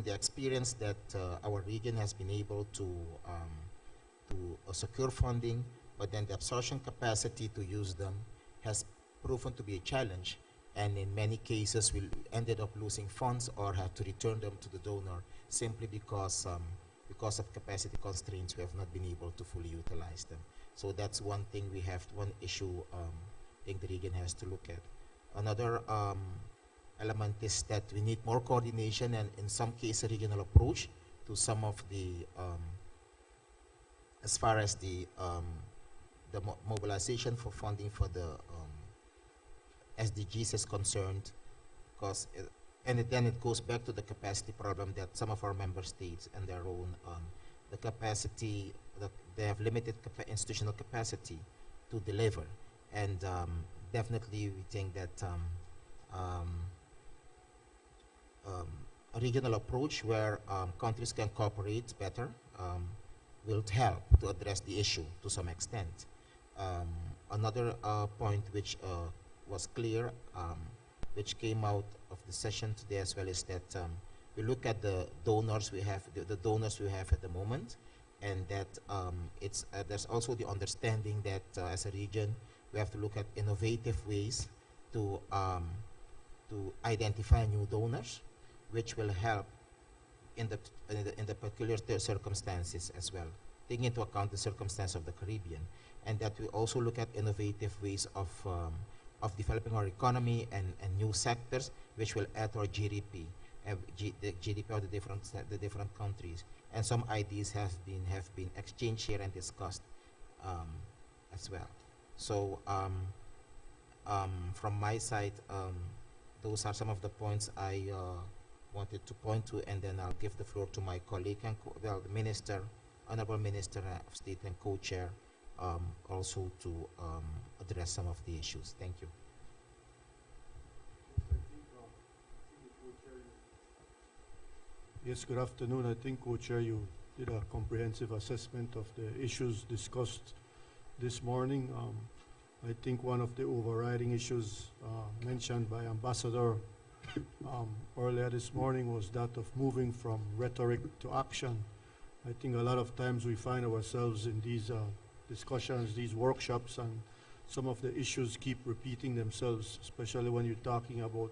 the experience that our region has been able to secure funding, but then the absorption capacity to use them has proven to be a challenge, and in many cases we ended up losing funds or have to return them to the donor simply because of capacity constraints. We have not been able to fully utilize them. So that's one thing one issue I think the region has to look at. Another element is that we need more coordination and in some cases a regional approach to some of the as far as the mobilization for funding for the SDGs is concerned, because then it goes back to the capacity problem that some of our member states and their own the capacity that they have limited institutional capacity to deliver, and definitely we think that a regional approach where countries can cooperate better will help to address the issue to some extent. Another point which was clear, which came out of the session today as well, is that we look at the donors we have, the donors we have at the moment, and that there's also the understanding that as a region we have to look at innovative ways to identify new donors, which will help in the peculiar circumstances as well, taking into account the circumstance of the Caribbean, and that we also look at innovative ways of developing our economy and new sectors which will add to our GDP, the GDP of the different countries. And some ideas have been exchanged here and discussed as well. So from my side, those are some of the points I wanted to point to, and then I'll give the floor to my colleague and the Minister, Honorable Minister of State and Co-Chair, also to address some of the issues. Thank you. Yes, good afternoon. I think, Co-Chair, you did a comprehensive assessment of the issues discussed this morning. I think one of the overriding issues mentioned by Ambassador earlier this morning was that of moving from rhetoric to action. I think a lot of times we find ourselves in these discussions, these workshops, and some of the issues keep repeating themselves, especially when you're talking about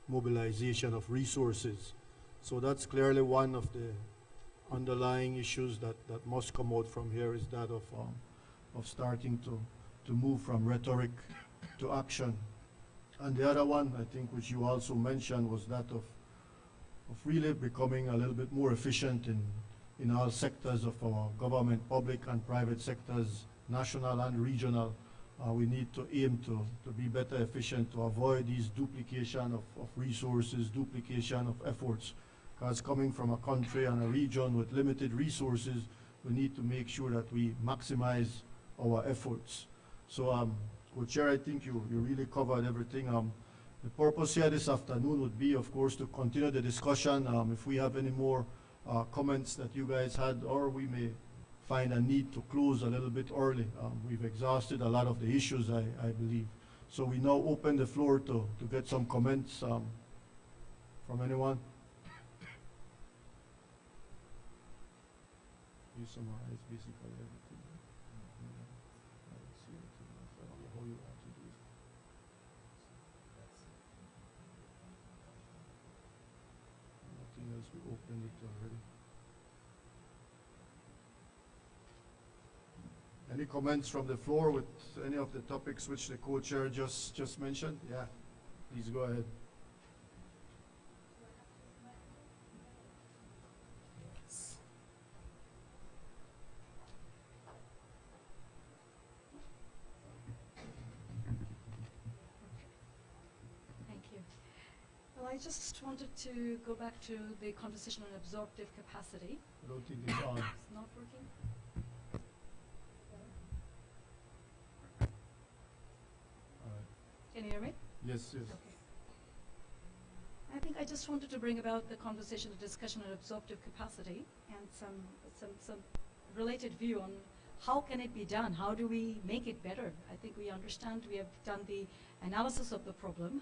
mobilization of resources. So that's clearly one of the underlying issues that must come out from here, is that of starting to move from rhetoric to action. And the other one, I think, which you also mentioned, was that of really becoming a little bit more efficient in all sectors of our government, public and private sectors, national and regional. We need to aim to be better efficient, to avoid these duplication of resources, duplication of efforts. Because coming from a country and a region with limited resources, we need to make sure that we maximize our efforts. So, Co-Chair, I think you really covered everything. The purpose here this afternoon would be, of course, to continue the discussion. If we have any more comments that you guys had, or we may find a need to close a little bit early. We've exhausted a lot of the issues, I believe. So we now open the floor to get some comments from anyone. You summarize basically everything. How you want to do it. Nothing else, we opened it already. Any comments from the floor with any of the topics which the Co-Chair just mentioned? Yeah, please go ahead. I just wanted to go back to the conversation on absorptive capacity. I don't think it's on. It's not working? Can you hear me? Yes, yes. Okay. I think I just wanted to bring about the conversation, the discussion on absorptive capacity, and some related view on how can it be done? How do we make it better? I think we understand, we have done the analysis of the problem.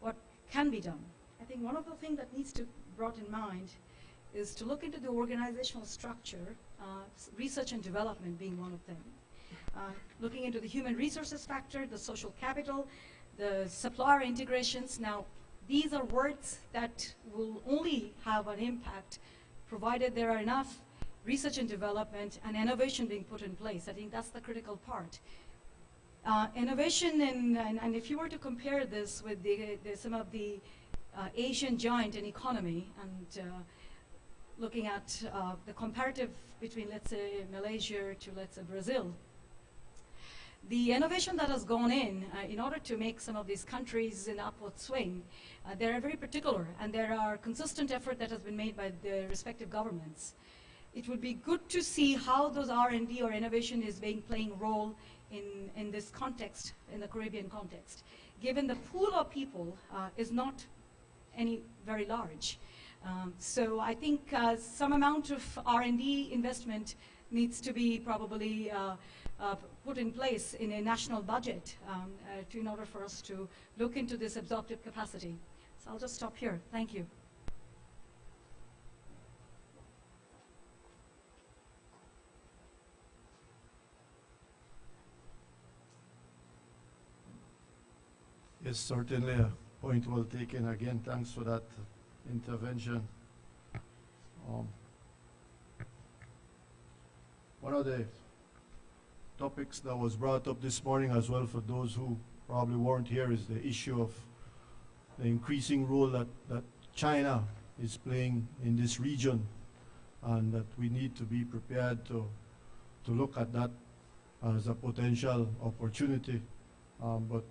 What can be done? I think one of the things that needs to be brought in mind is to look into the organizational structure, research and development being one of them. Looking into the human resources factor, the social capital, the supplier integrations. Now, these are words that will only have an impact provided there are enough research and development and innovation being put in place. I think that's the critical part. Innovation, and if you were to compare this with some of the Asian giant in economy, and looking at the comparative between, let's say, Malaysia to, let's say, Brazil, the innovation that has gone in order to make some of these countries in upward swing, they are very particular, and there are consistent effort that has been made by the respective governments. It would be good to see how those R&D or innovation is playing a role in this context, in the Caribbean context, given the pool of people is not any very large. So I think some amount of R&D investment needs to be probably put in place in a national budget in order for us to look into this absorptive capacity. So I'll just stop here. Thank you. Yes, certainly a point well taken. Again, thanks for that intervention. One of the topics that was brought up this morning as well, for those who probably weren't here, is the issue of the increasing role that China is playing in this region, and that we need to be prepared to look at that as a potential opportunity. But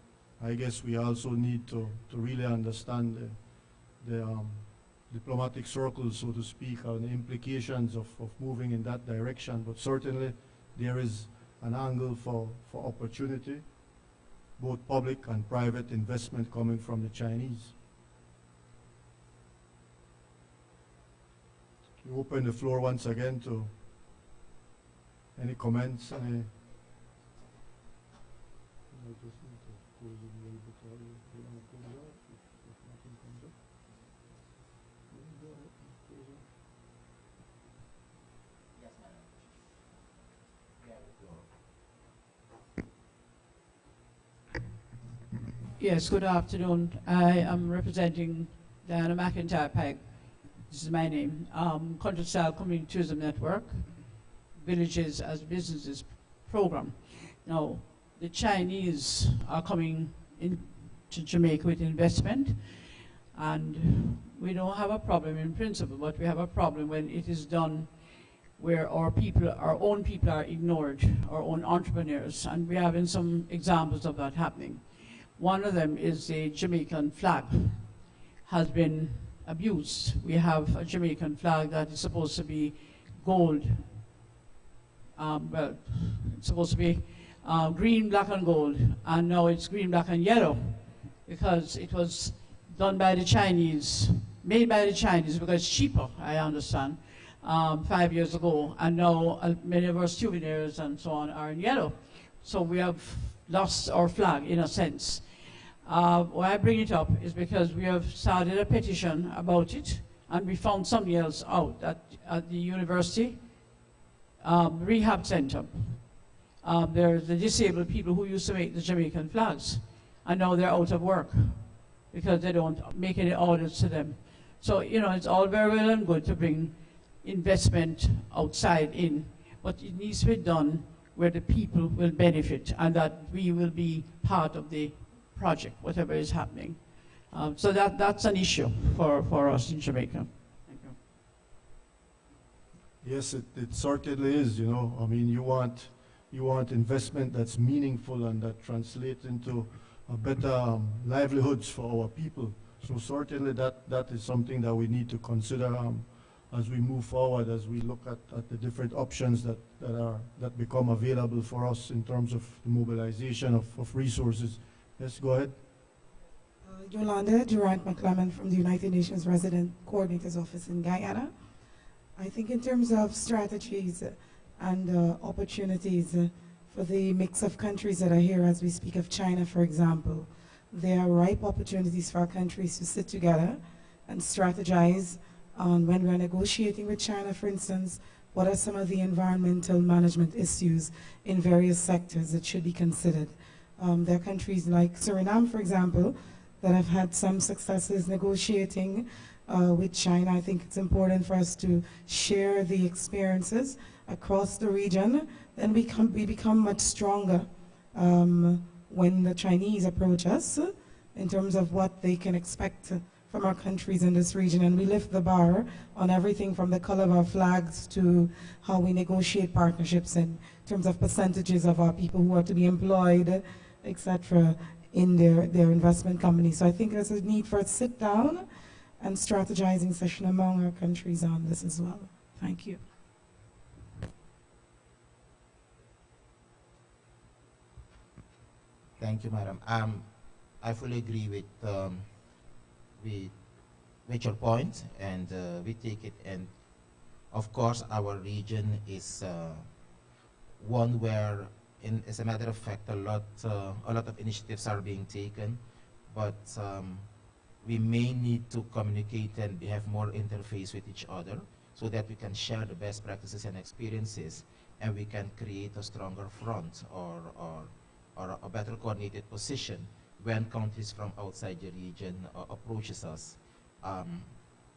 I guess we also need to really understand the diplomatic circles, so to speak, and the implications of moving in that direction. But certainly there is an angle for opportunity, both public and private investment coming from the Chinese. We open the floor once again to any comments. Yes, good afternoon. I am representing Diana McIntyre Pike. This is my name. Countryside Community Tourism Network, Villages as Businesses program. Now, the Chinese are coming into Jamaica with investment, and we don't have a problem in principle, but we have a problem when it is done where our own people are ignored, our own entrepreneurs, and we're having some examples of that happening. One of them is the Jamaican flag has been abused. We have a Jamaican flag that is supposed to be gold. Well, it's supposed to be green, black, and gold, and now it's green, black, and yellow because it was done by the Chinese, made by the Chinese because it's cheaper, I understand, 5 years ago, and now many of our souvenirs and so on are in yellow. So we have lost our flag in a sense. Why I bring it up is because we have started a petition about it, and we found something else out at the university rehab center. There's the disabled people who used to make the Jamaican flags, and now they're out of work because they don't make any orders to them. So, you know, it's all very well and good to bring investment outside in, but it needs to be done where the people will benefit and that we will be part of the project, whatever is happening. So that's an issue for us in Jamaica. Thank you. Yes, it certainly is, you know. I mean, you want investment that's meaningful and that translates into better livelihoods for our people. So certainly that is something that we need to consider as we move forward, as we look at the different options that become available for us in terms of the mobilization of resources. Yes, go ahead. Yolanda Durant McClellan from the United Nations Resident Coordinator's Office in Guyana. I think in terms of strategies and opportunities for the mix of countries that are here, as we speak of China, for example, there are ripe opportunities for our countries to sit together and strategize when we're negotiating with China, for instance, what are some of the environmental management issues in various sectors that should be considered? There are countries like Suriname, for example, that have had some successes negotiating with China. I think it's important for us to share the experiences across the region. Then we become much stronger when the Chinese approach us in terms of what they can expect from our countries in this region. And we lift the bar on everything from the color of our flags to how we negotiate partnerships in terms of percentages of our people who are to be employed, etc., in their investment companies. So I think there's a need for a sit down and strategizing session among our countries on this as well. Thank you. Thank you, Madam. I fully agree with your point, and we take it. And of course, our region is one where, as a matter of fact, a lot of initiatives are being taken, but we may need to communicate and have more interface with each other so that we can share the best practices and experiences, and we can create a stronger front or a better coordinated position when countries from outside the region approaches us.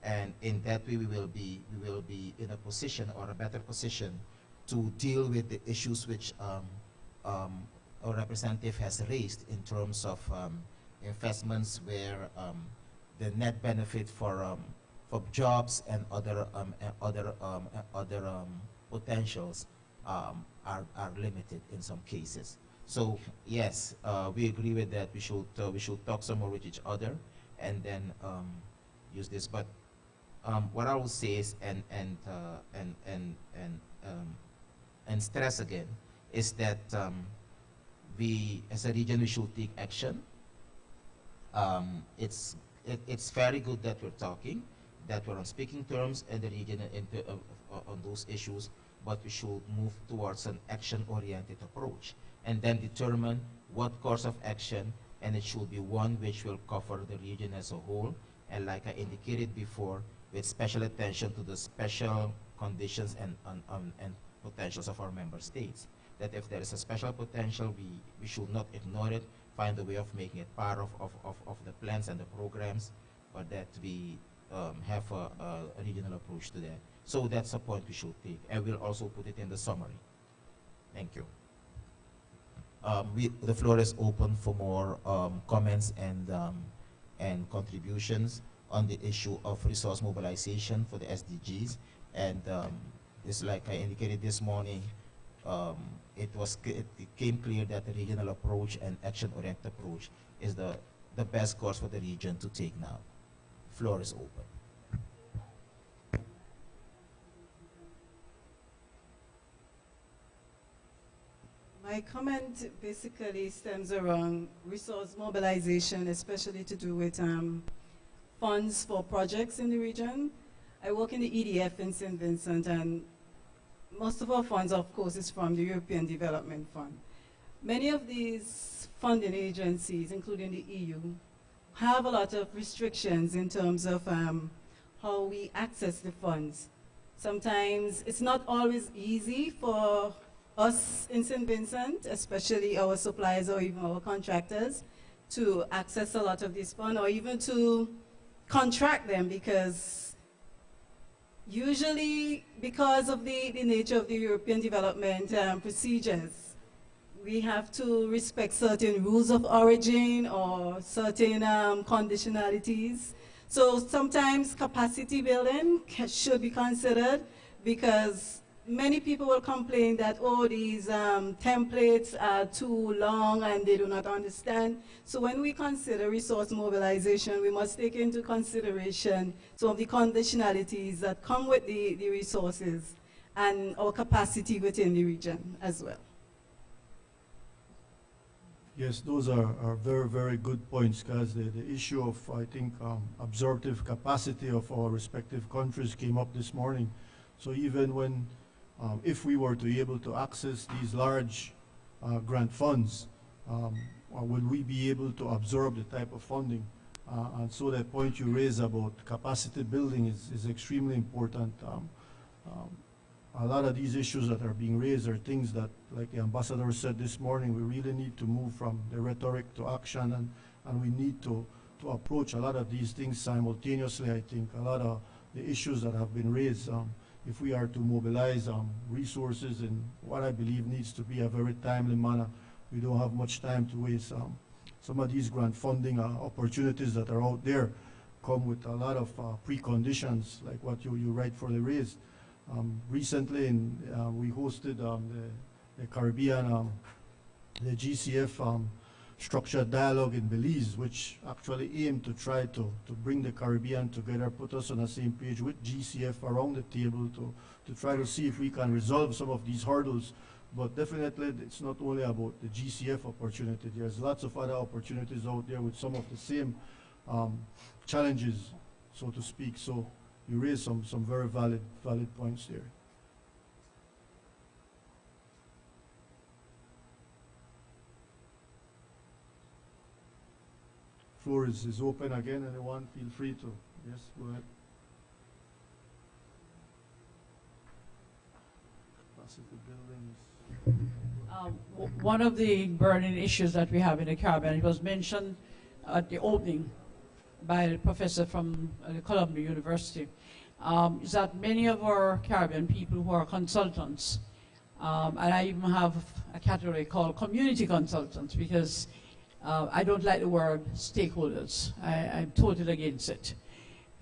And in that way, we will be in a position, or a better position, to deal with the issues which our representative has raised in terms of investments where the net benefit for jobs and other potentials are limited in some cases. So yes, we agree with that. We should talk some more with each other, and then use this. But what I will say is, and stress again, is that we, as a region, we should take action. It's very good that we're talking, that we're on speaking terms in the region on those issues, but we should move towards an action-oriented approach, and then determine what course of action, and it should be one which will cover the region as a whole, and like I indicated before, with special attention to the special conditions and potentials of our member states. That if there is a special potential, we should not ignore it, find a way of making it part of the plans and the programs, but that we have a regional approach to that. So that's a point we should take, and we'll also put it in the summary. Thank you. The floor is open for more comments and contributions on the issue of resource mobilization for the SDGs. And it's like I indicated this morning, it became clear that the regional approach and action-oriented approach is the best course for the region to take now. Floor is open. My comment basically stems around resource mobilization, especially to do with funds for projects in the region. I work in the EDF in St. Vincent, and most of our funds, of course, is from the European Development Fund. Many of these funding agencies, including the EU, have a lot of restrictions in terms of how we access the funds. Sometimes it's not always easy for us in St. Vincent, especially our suppliers or even our contractors, to access a lot of this fund, or even to contract them, because usually because of the nature of the European development procedures, we have to respect certain rules of origin or certain conditionalities. So sometimes capacity building should be considered, because many people will complain that, oh, these templates are too long and they do not understand. So when we consider resource mobilization, we must take into consideration some of the conditionalities that come with the resources and our capacity within the region as well. Yes, those are very, very good points, because the issue of, I think, absorptive capacity of our respective countries came up this morning. So even when if we were to be able to access these large grant funds, will we be able to absorb the type of funding And so the point you raise about capacity building is extremely important. A lot of these issues that are being raised are things that, like the ambassador said this morning, we really need to move from the rhetoric to action, and we need to approach a lot of these things simultaneously. I think a lot of the issues that have been raised, if we are to mobilize resources in what I believe needs to be a very timely manner, we don't have much time to waste. Some of these grant funding opportunities that are out there come with a lot of preconditions, like what you rightfully raised. Recently, we hosted the Caribbean, the GCF structured dialogue in Belize, which actually aimed to try to bring the Caribbean together, put us on the same page with GCF around the table to try to see if we can resolve some of these hurdles. But definitely, it's not only about the GCF opportunity. There's lots of other opportunities out there with some of the same challenges, so to speak. So you raised some very valid points there. Floor is open again. Anyone, feel free to. Yes, go ahead. Capacity building is. One of the burning issues that we have in the Caribbean, it was mentioned at the opening by a professor from Columbia University, is that many of our Caribbean people who are consultants, and I even have a category called community consultants, because I don't like the word stakeholders. I'm totally against it.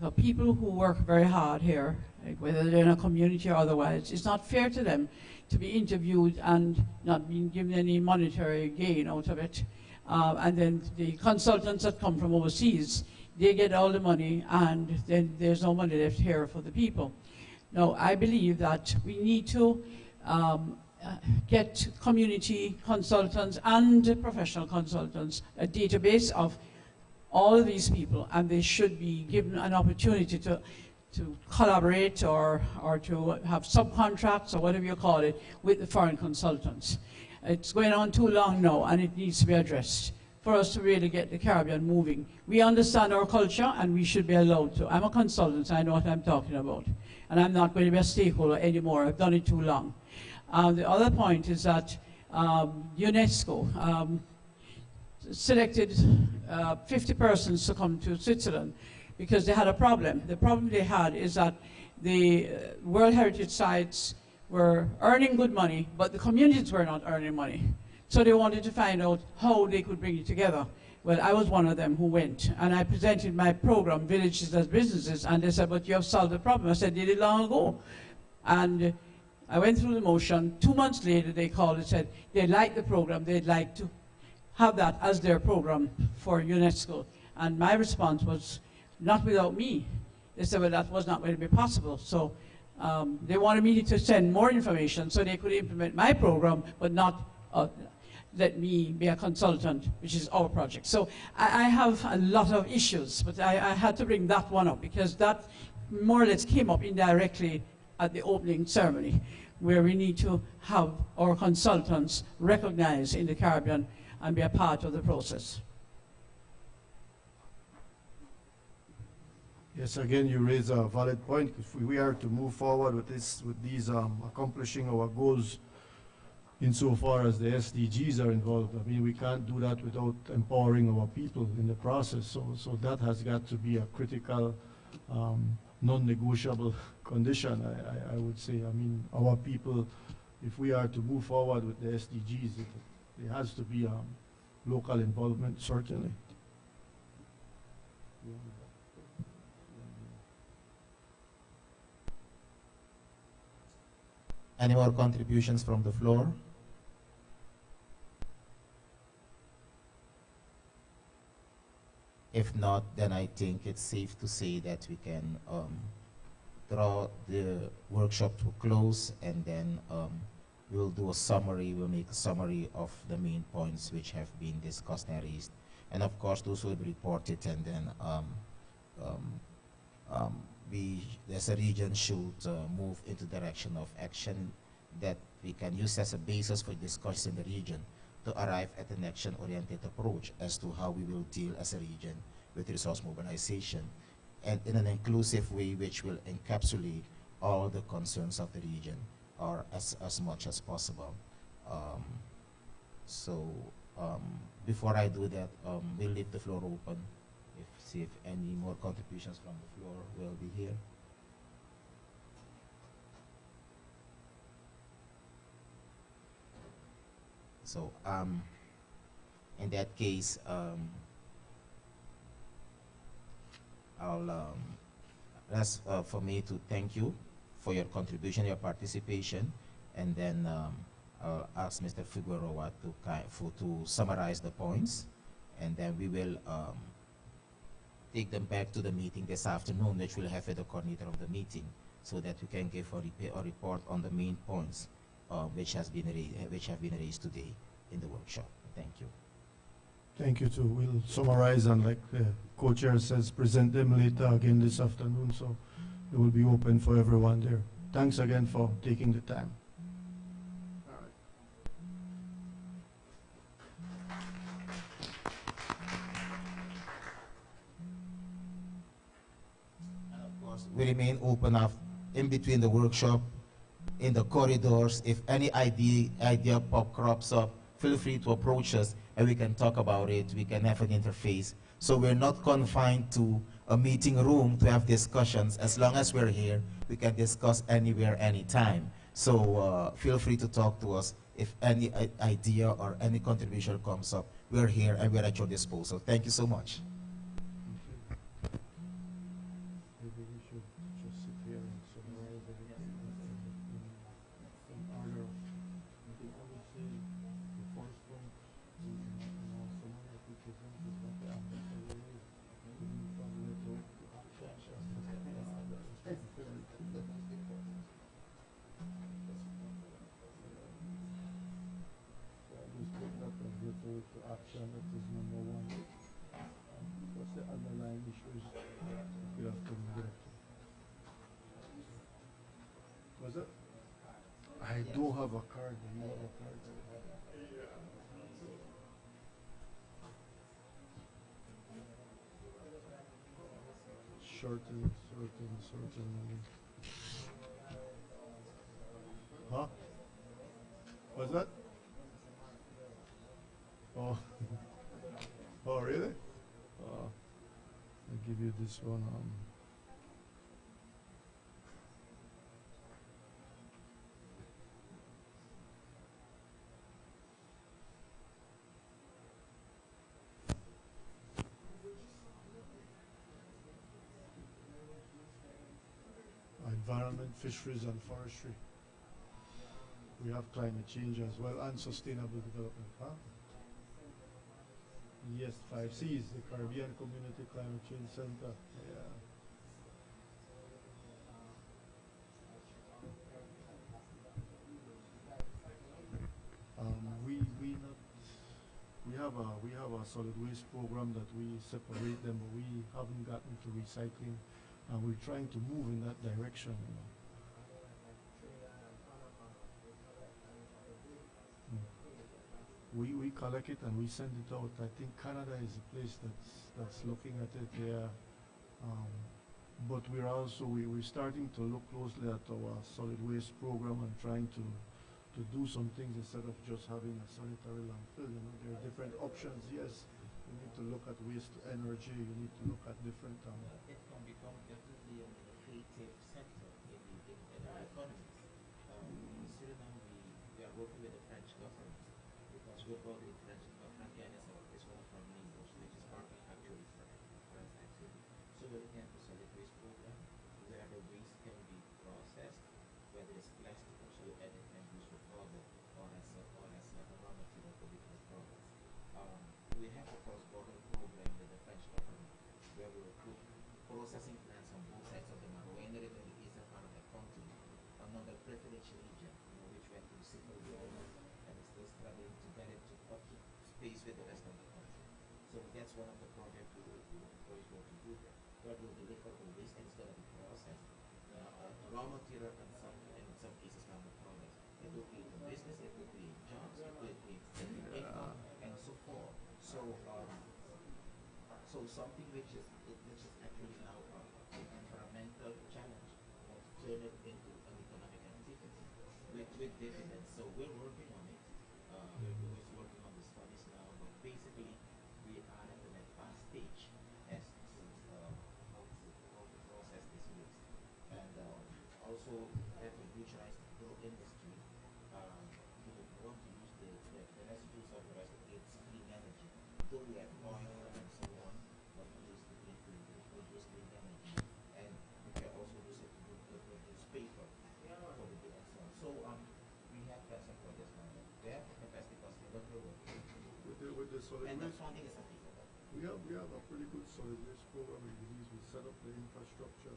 The people who work very hard here, whether they're in a community or otherwise, it's not fair to them to be interviewed and not being given any monetary gain out of it. And then the consultants that come from overseas, they get all the money, and then there's no money left here for the people. Now, I believe that we need to get community consultants and professional consultants, a database of all of these people, and they should be given an opportunity to collaborate or to have subcontracts or whatever you call it with the foreign consultants. It's going on too long now, and it needs to be addressed for us to really get the Caribbean moving. We understand our culture, and we should be allowed to. I'm a consultant, so I know what I'm talking about. And I'm not going to be a stakeholder anymore. I've done it too long. The other point is that UNESCO selected 50 persons to come to Switzerland because they had a problem. The problem they had is that the World Heritage Sites were earning good money, but the communities were not earning money. So they wanted to find out how they could bring it together. Well, I was one of them who went, and I presented my program, Villages as Businesses, and they said, but you have solved the problem. I said, did it long ago. And I went through the motion. 2 months later, they called and said they liked the program. They'd like to have that as their program for UNESCO. And my response was, not without me. They said, well, that was not going to be possible. So they wanted me to send more information so they could implement my program, but not let me be a consultant, which is our project. So I have a lot of issues, but I had to bring that one up because that more or less came up indirectly at the opening ceremony, where we need to have our consultants recognized in the Caribbean and be a part of the process. Yes, again, you raise a valid point. If we are to move forward with these accomplishing our goals insofar as the SDGs are involved, I mean, we can't do that without empowering our people in the process. So that has got to be a critical, non-negotiable condition, I would say. I mean, our people, if we are to move forward with the SDGs, there has to be local involvement, certainly. Any more contributions from the floor? If not, then I think it's safe to say that we can draw the workshop to a close, and then we'll do a summary. We'll make a summary of the main points which have been discussed and raised. And of course, those will be reported, and then we, as a region, should move into the direction of action that we can use as a basis for discussion in the region to arrive at an action-oriented approach as to how we will deal as a region with resource mobilization, and in an inclusive way which will encapsulate all the concerns of the region, or as much as possible. Um, so before I do that, we'll leave the floor open, see if any more contributions from the floor will be here. So in that case, that's for me to thank you for your contribution, your participation, and then I'll ask Mr. Figueroa to summarize the points, and then we will take them back to the meeting this afternoon, which we'll have with the coordinator of the meeting, so that we can give a report on the main points which have been raised today in the workshop. Thank you. Thank you too. We'll summarize and, like co-chair says, present them later again this afternoon, so it will be open for everyone there. Thanks again for taking the time. And of course, we remain open in between the workshop, in the corridors. If any idea crops up, feel free to approach us and we can talk about it. We can have an interface. So we're not confined to a meeting room to have discussions. As long as we're here, we can discuss anywhere, anytime. So feel free to talk to us if any idea or any contribution comes up. We're here and we're at your disposal. Thank you so much. Maybe we should just sit here and summarize everything in order. I would say the first one, some of what we present is what the applicant will raise. We move from letter to action. So I just put that as letter to action, that is number one. What's the underlying issues we have to get to? Was it? I don't have a card. Do you have a card? Shorten. Huh? Was that? Oh. Oh, really? I'll give you this one. Environment, fisheries, and forestry. We have climate change as well, and sustainable development. Huh? Yes, 5Cs, the Caribbean Community Climate Change Center. Yeah. We have a solid waste program that we separate them, but we haven't gotten to recycling, and we're trying to move in that direction. You know. We collect it and we send it out. I think Canada is a place that's looking at it there. But we're starting to look closely at our solid waste program and trying to do some things instead of just having a sanitary landfill. You know, there are different options. Yes, you need to look at waste to energy. You need to look at different. It can become definitely an innovative sector in our economy. In Suriname, we are working with the French government because we're both in French. Guyana is one of our neighbors, which is partly actually French activity. So we're looking at the solid waste program where the waste can be processed, whether it's plastic or so, and it can be used for product or as a raw material for different products. We have a cross-border program with the French government where we recruit processing plants on both sides of the Maroena River in the eastern part of the country, another privileged region, which went through civil war and is still struggling to get into space with the rest of the country. So that's one of the projects we will to do there. Where we'll deliver the waste and it's going to be processed, raw material and in some cases now the products. It will create a business, it will create jobs, it will create income, and so forth. So something which is actually now an environmental challenge, want to turn it into an economic activity with dividends. So we're working on it. We're just working on the studies now, but basically we are at an advanced stage as to how to process this waste. And also have a huge rise to grow industry. We want to use the residues of the rest of it, clean energy. Though we have oil and so on, but we use the green to produce clean energy. And we can also use it to produce paper for the day and so on. So we have some projects now. We have a capacity costing, but we're working. With the solid And the waste, funding is available. we have a pretty good solid waste program in Belize. We set up the infrastructure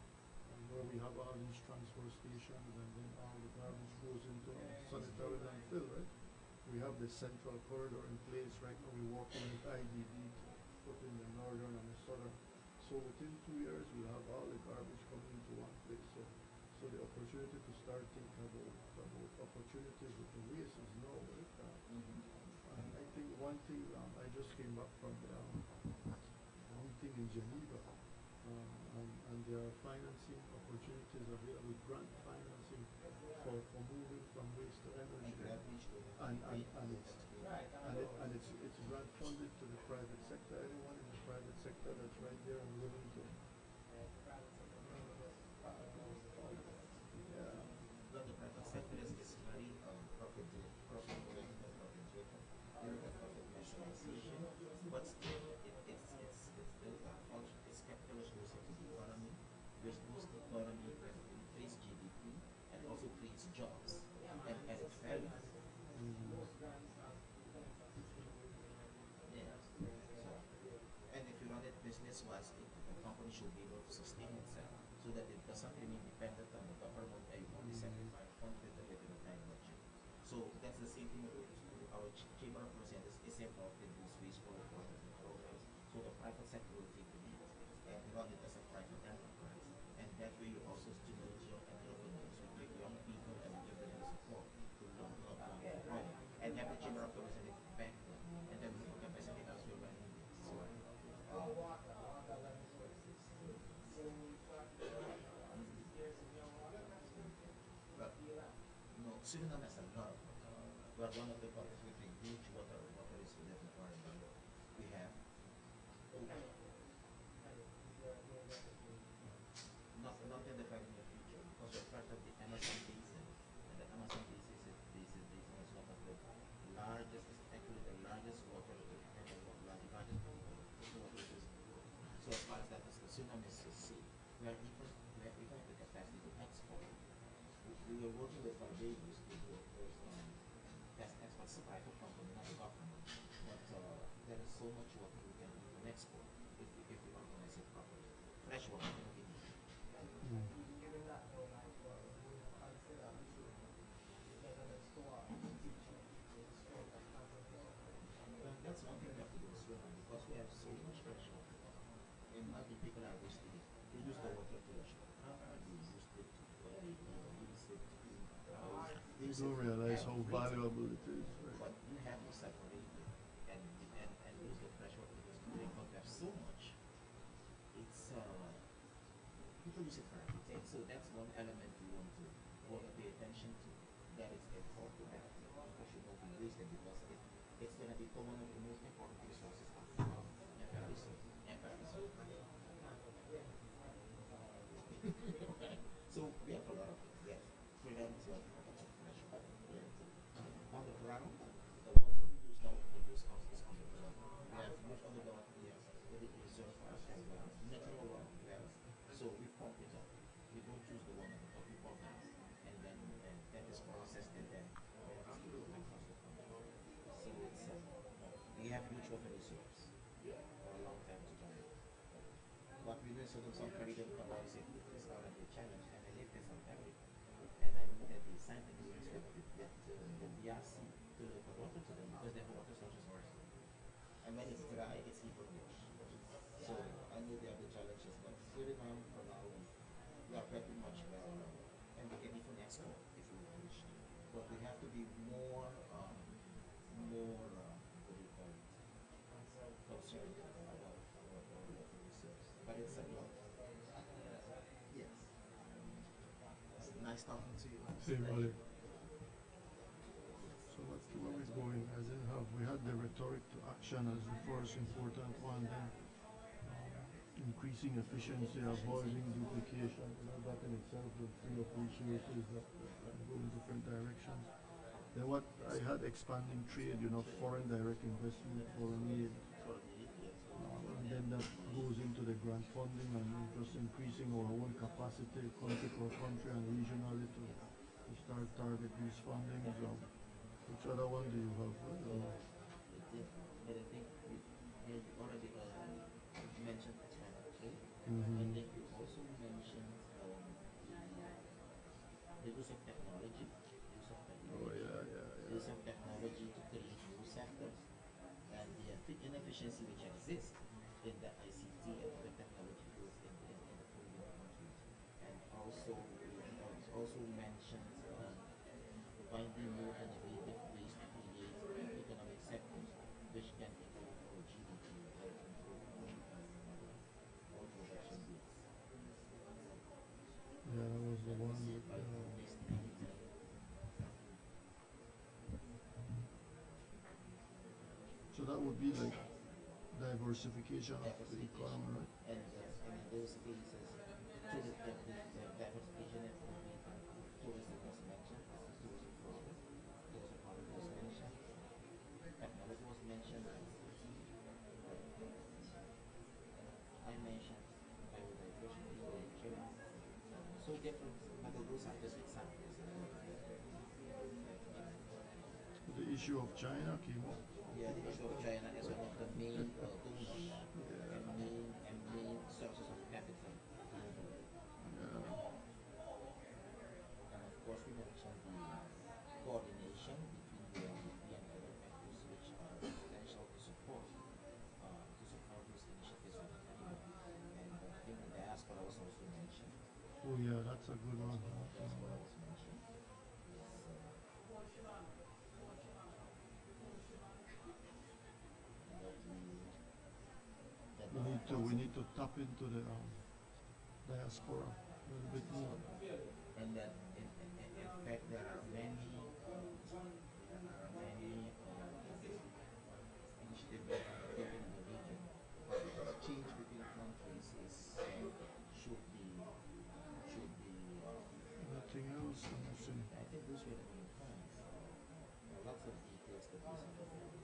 where we have all these transfer stations, and then all the garbage goes into a sanitary landfill, right? We have the central corridor in place right now. We're working with IDB to put in the northern and the southern. So within 2 years, we'll have all the garbage coming into one place. So the opportunity to start thinking about opportunities with the waste is now, right? And I think one thing, I just came back from the meeting in Geneva, and there are financing opportunities available, grant financing for moving from waste to energy. And it's grant funded to the private sector. Anyone in the private sector that's right there and willing to. But the private sector is very profit-oriented, profit-driven. There is a profit nationalization, but still it's built up. Its capital which goes into the economy, which boosts the economy, increase GDP, and also creates jobs and added value. Yeah. So, and if you run it business-wise, the company should be able to sustain itself so that it doesn't remain dependent on the government and only 75 funded within a time budget. So that's the same thing with our Chamber of Commerce is involved in these wastewater processing programs. So the private sector will take the lead and run it as a private enterprise. And that way you also stimulate young entrepreneurs, you give young people and give them the support to learn how to run it. And have the Chamber of Commerce back them. And then with the capacity as we're running it. So but no, Suriname has a lot of water. We are one of the countries with a huge water resource requirement. We have not in the very near future because we're part of the Amazon basin, and the Amazon basin is one of the largest, is actually the largest water, largest water system. So as far as that is concerned, Suriname is safe. We have even the capacity to export. We were working with Barbados to do a first test export supply for company, not the government. But there is so much water we can export if we organize it properly. Fresh water cannot be needed. That's one thing we have to do in Suriname because we have so much fresh water. And I think people are wasting it. They use the water to wash their car, they use it to use it to clean the house. You don't realize how valuable it is. Right? But you have to separate it and use the fresh water because we have so much. It's people use it for everything. So that's one element we want to pay attention to. That is important. People should not be wasted because it's going to become one of the most important resources of So we have a lot of it. We have freelance water, fresh water. On the ground, the water we use now to produce house is on the ground. We have huge underground reservoirs and wells, natural wells. So we pump it up. We don't use the one on the top, we pump it up. And then that is processed and then distributed across the country. So it's we have huge water reserves for a long time to come. What we do is sort of some Caribbean countries is already a challenge, and I live in South Africa. And I know that they signed agreements with the DRC to deliver water to them because their water sources are so. And when it's dry, it's even worse. So I know they have the challenges, but Suriname for now we are pretty much well, and we can even export if we wish to. But we have to be more what do you call it, concerned about our Say, Valerie. So where we going? As in, we had the rhetoric to action as the first important one, then increasing efficiency, avoiding duplication. That in itself will free up resources that go in different directions. Then what I had expanding trade, foreign direct investment, foreign aid. And then that goes into the grant funding and just increasing our own capacity, country per country and regionally to start target these fundings. Which other one do you have? But I think you already mentioned expanded trade. I think you also mentioned the use of technology. Use of technology to create new sectors, and the inefficiency which exists in the ICT and other technology fields in the Caribbean countries. And also, it also mentioned finding new innovative ways to create economic sectors which can improve our GDP and improve our production goods. Yeah, that was the one. So that would be like diversification of the economy, right? And in those cases, the diversification and tourism was mentioned, tourism was mentioned, technology was mentioned, I mentioned biodiversity, nature, so different, but those are just examples. The issue of China came up. Yeah, the issue of China is one of the main donors and main sources of capital. And of course, we mentioned the coordination between UNDP and other members, which are essential to support those initiatives of the Caribbean. And I think the diaspora was also mentioned. Oh yeah, that's a good one. Diaspora was mentioned. We need to tap into the diaspora a little bit more. And then, in fact, there are many initiatives that are taken in the region. Exchange between countries should be. Nothing else. I think those were the main points. Lots of details that we see.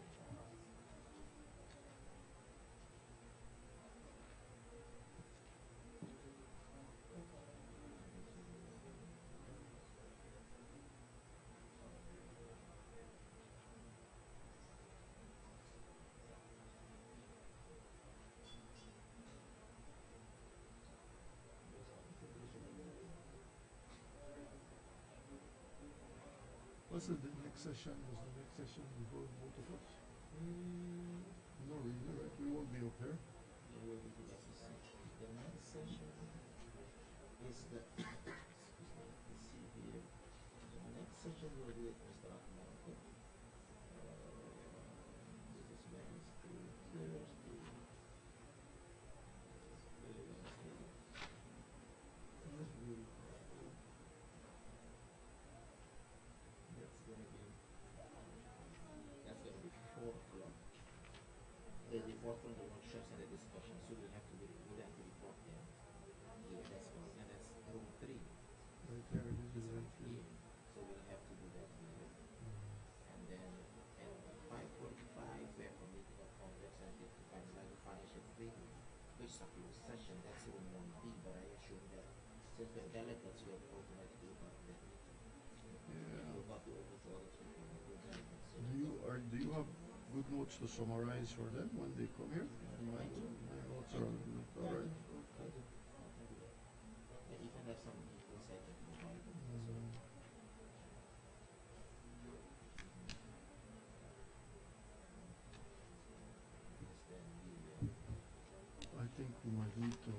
What's the next session? Was the next session before both of us? No, really, right? We won't be up here. The next session is the next session will be with Mr. Akmarko. This is Wednesday, Thursday. That's going to be 4 o'clock. The report from the workshops and the discussion, so we have to report there. Yeah, that's one, and that's room 3. Right there, this is room 3. So we have to do that here. And then at 5:45 we have a meeting of complex and finalize the financial framework, which is a closed session. That's room 1B, but I assume that since we're delegates, we have automatically got that meeting. Yeah. We'll not do it with all the people. Do you have good notes to summarize for them when they come here? My notes are all right. Yeah, even have some details I can provide them as well. I think we might need to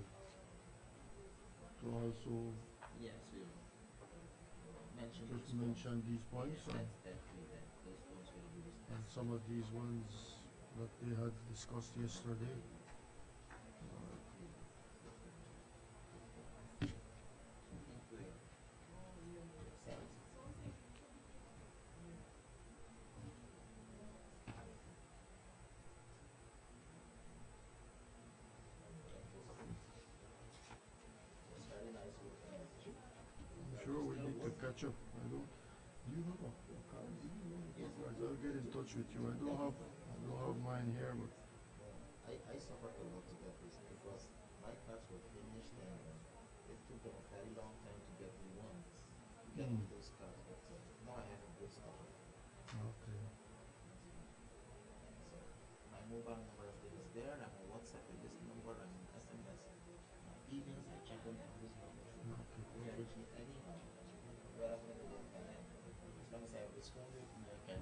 also Yes, we will mention these points. Yes, those points will be discussed. And some of these ones that they had discussed yesterday. catch up. I don't. Do you have a card? Yes. I'll get in touch with you. I don't have mine here, but I suffered a lot to get this because my cards were finished and it took them a very long time to get me ones. To get me those cards, but now I have a good start. okay. So my mobile number is there. I'm on WhatsApp with this number. I'm on SMS. My emails I check them on this number. Okay. You can reach me anytime, wherever in the world I am. As long as I have responded, I can.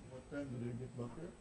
What time do they get back here?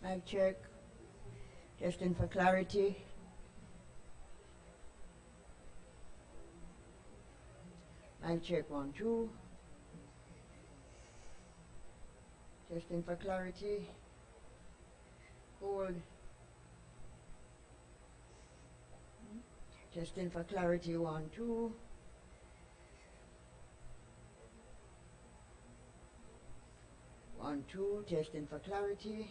Mic check. Testing for clarity. Mic check 1, 2. Testing for clarity. Hold. Testing for clarity 1, 2. 1, 2. Testing for clarity.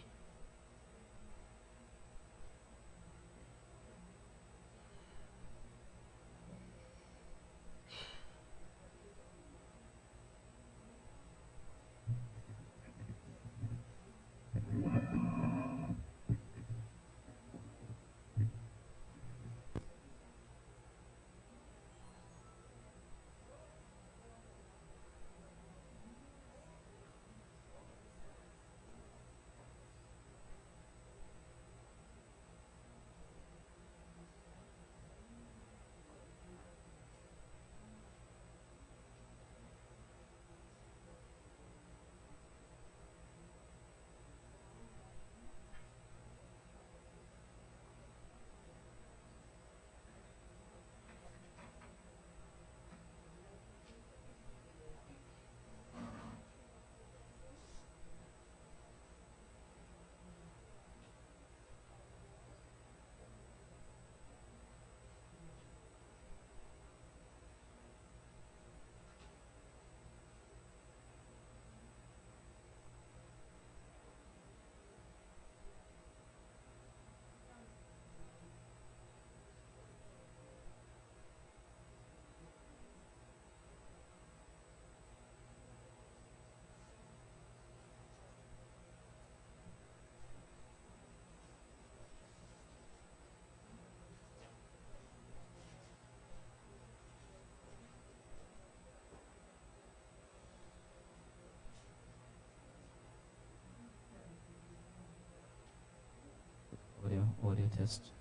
audio test.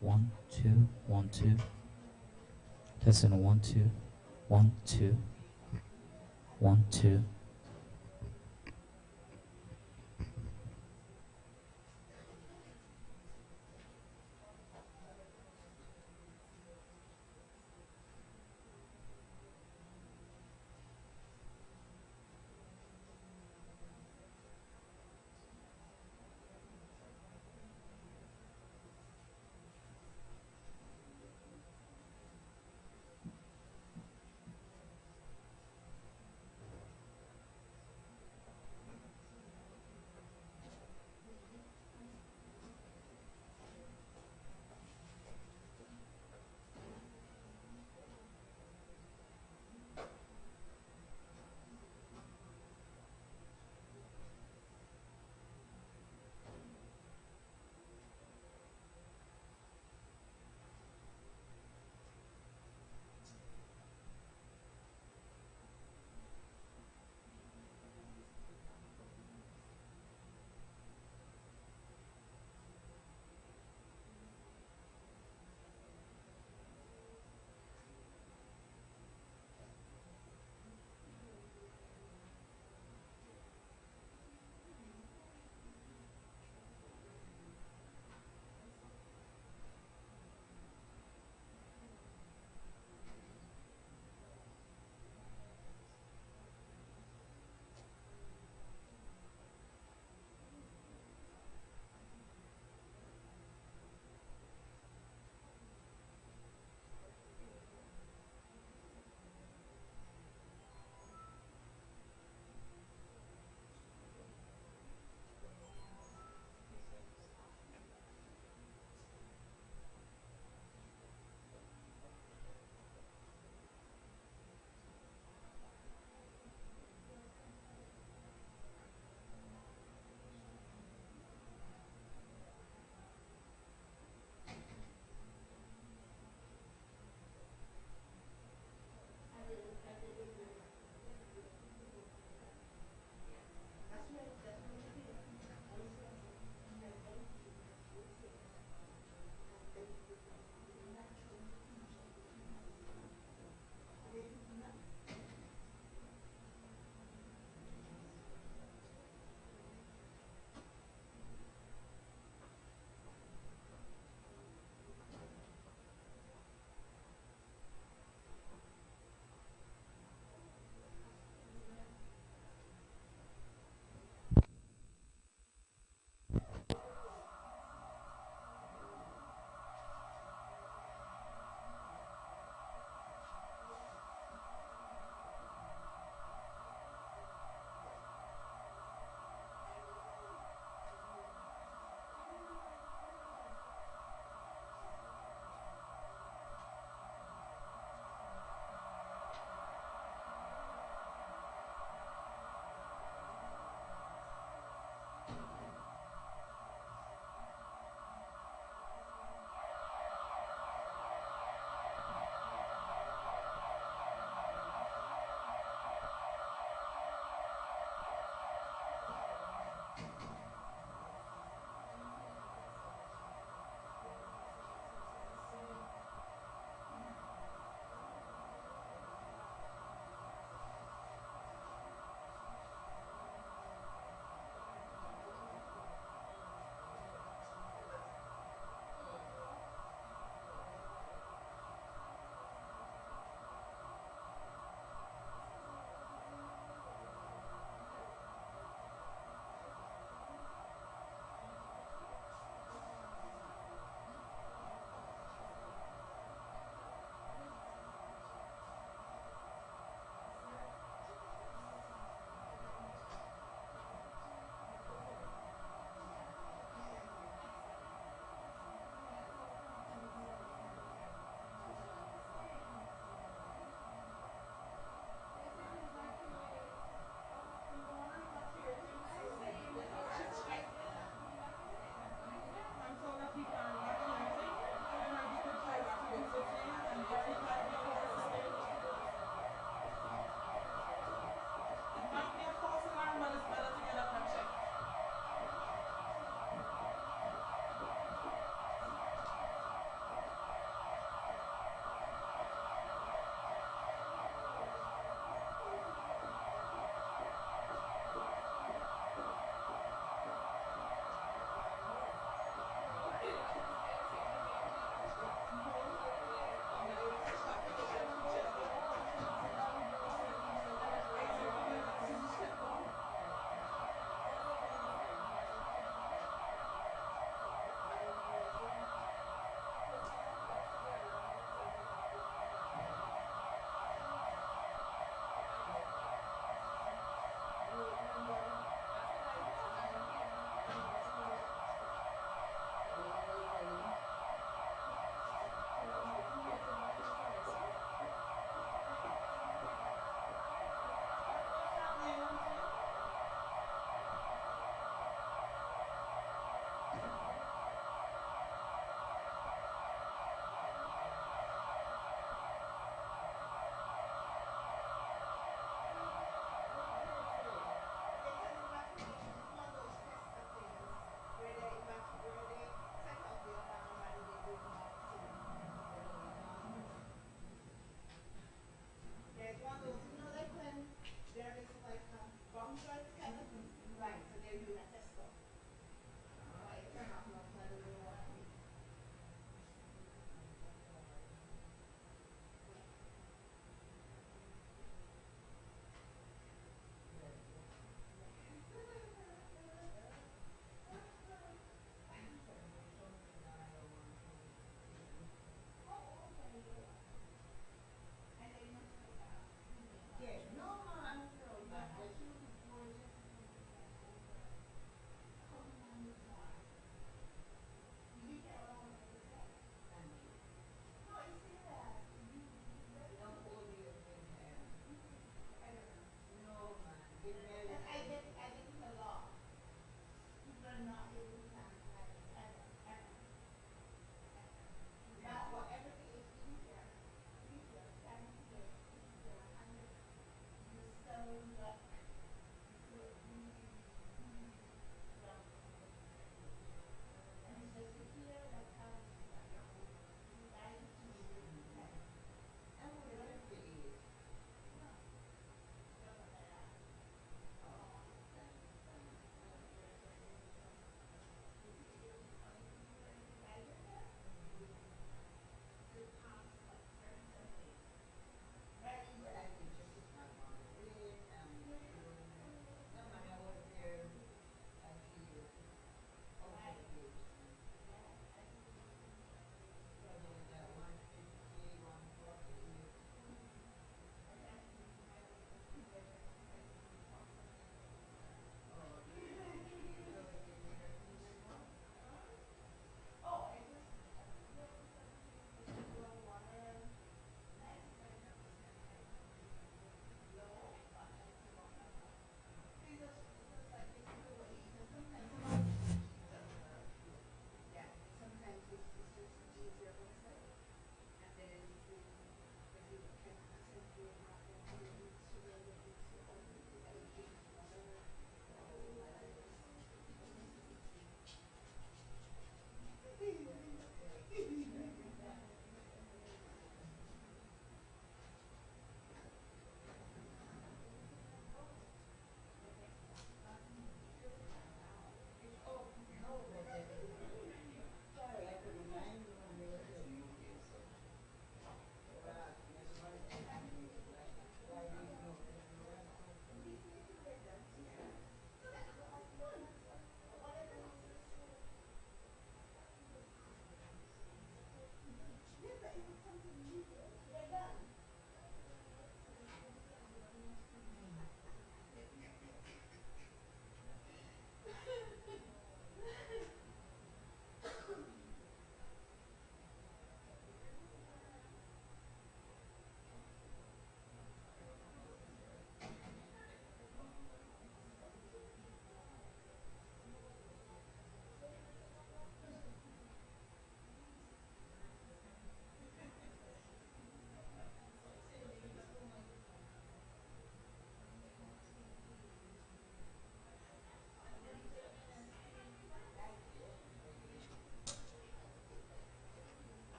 1, 2, 1, 2. Testing 1, 2, 1, 2, 1, 2.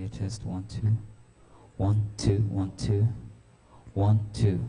Audio test 1 2. 1 2 1 2. 1 2.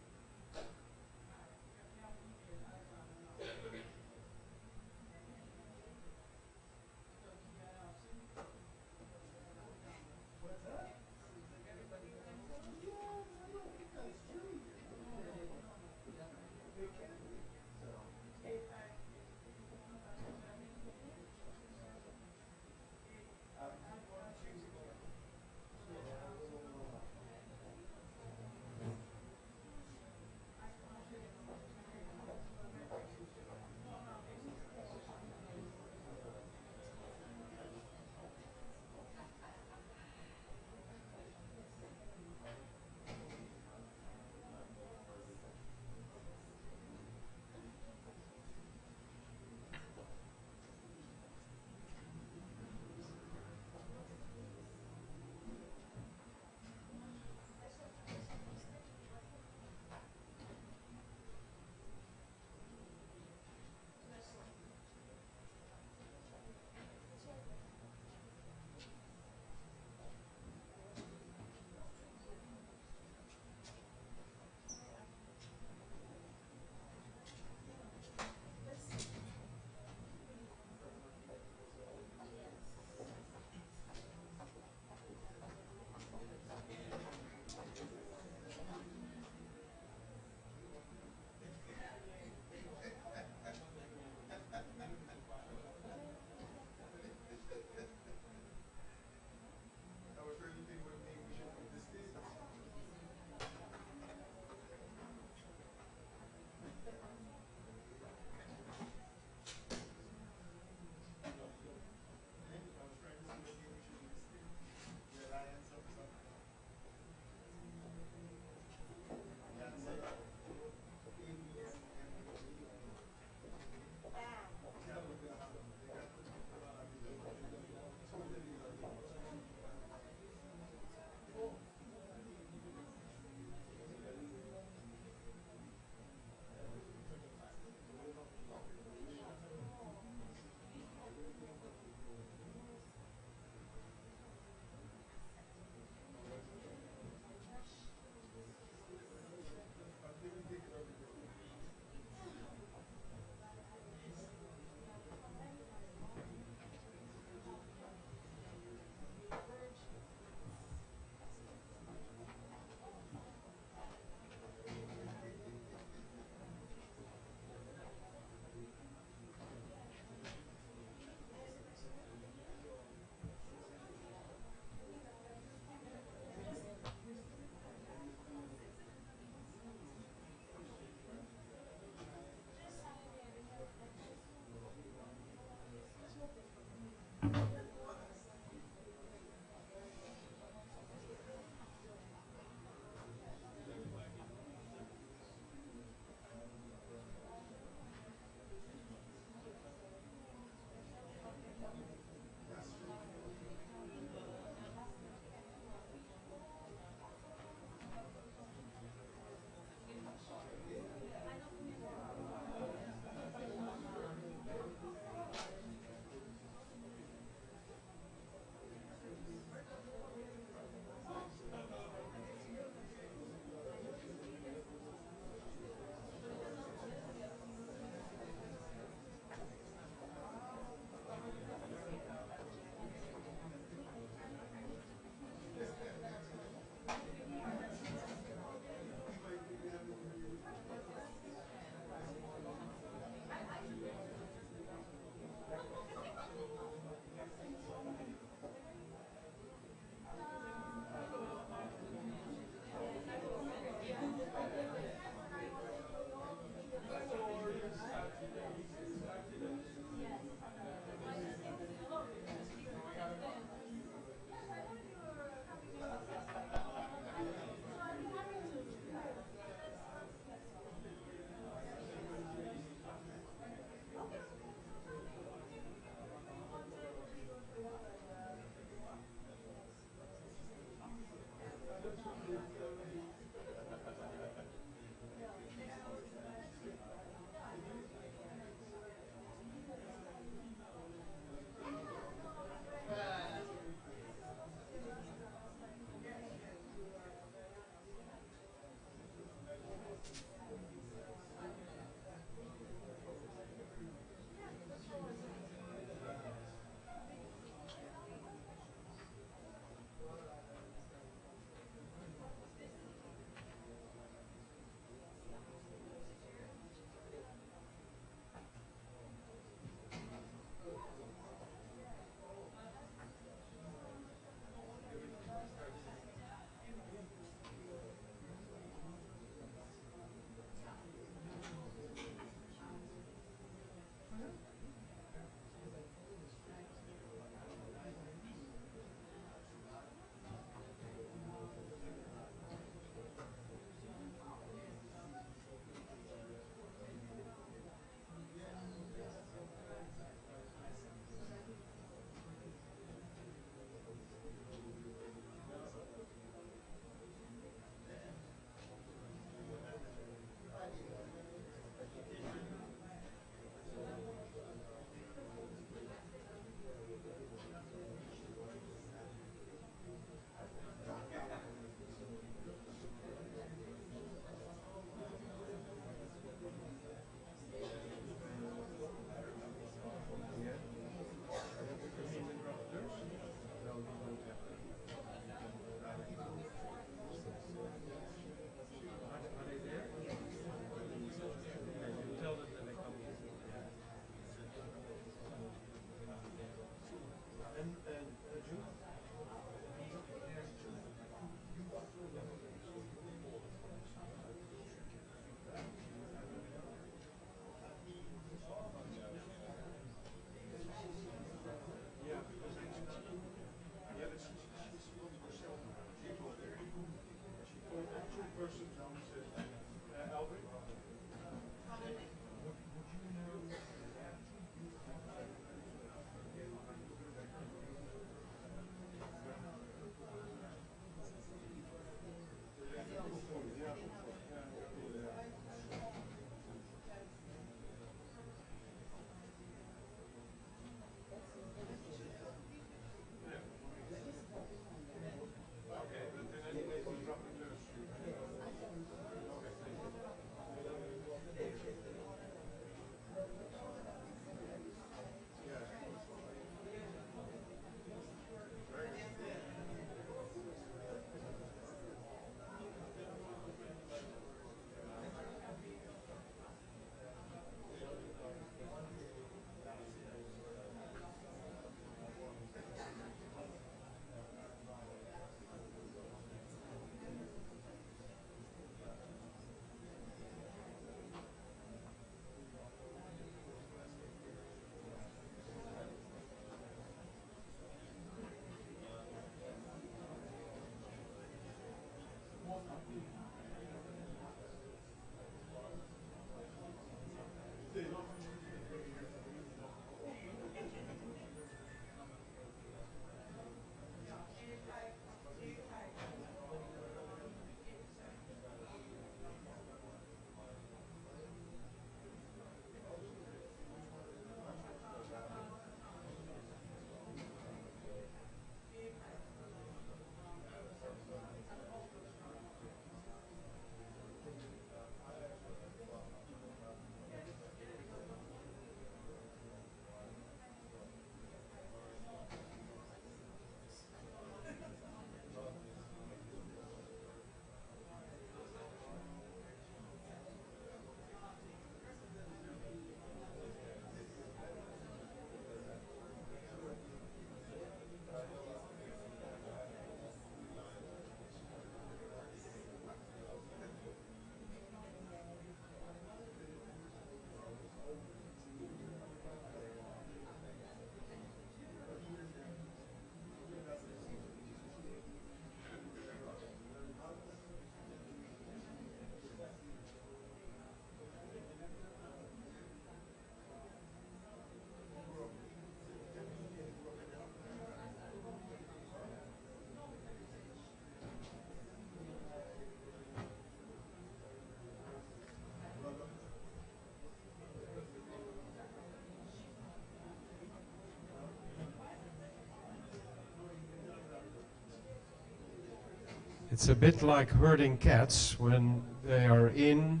It's a bit like herding cats when they are in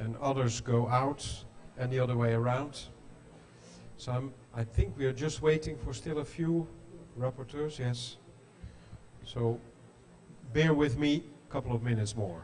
and others go out and the other way around. So I think we are just waiting for still a few rapporteurs, yes. So bear with me a couple of minutes more.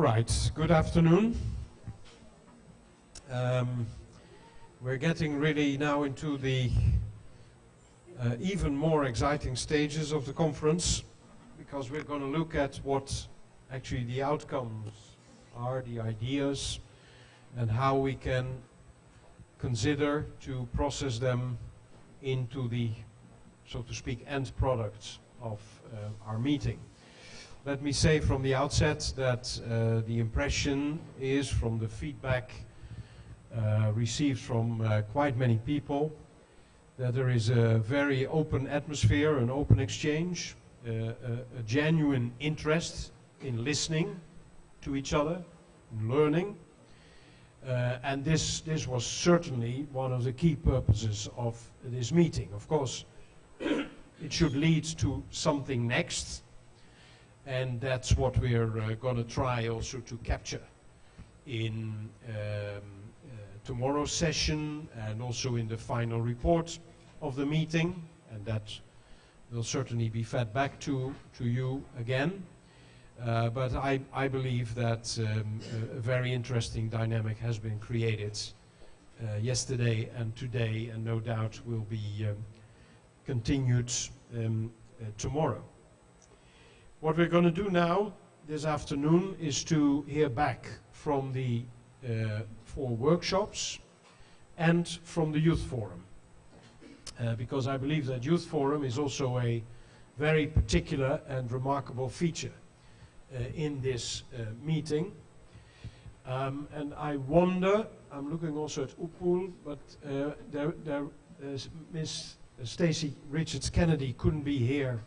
right, good afternoon. We're getting really now into the even more exciting stages of the conference, because we're going to look at what actually the outcomes are, the ideas, and how we can consider to process them into the, so to speak, end products of our meeting. Let me say from the outset that the impression is, from the feedback received from quite many people, that there is a very open atmosphere, an open exchange, a genuine interest in listening to each other, in learning. And this was certainly one of the key purposes of this meeting. Of course, it should lead to something next, and that's what we're going to try also to capture in tomorrow's session and also in the final report of the meeting, and that will certainly be fed back to you again. But I believe that a very interesting dynamic has been created yesterday and today, and no doubt will be continued tomorrow. What we're going to do now this afternoon is to hear back from the 4 workshops and from the Youth Forum. Because I believe that Youth Forum is also a very particular and remarkable feature in this meeting. And I wonder, I'm looking also at Upul, but Miss Stacey Richards-Kennedy couldn't be here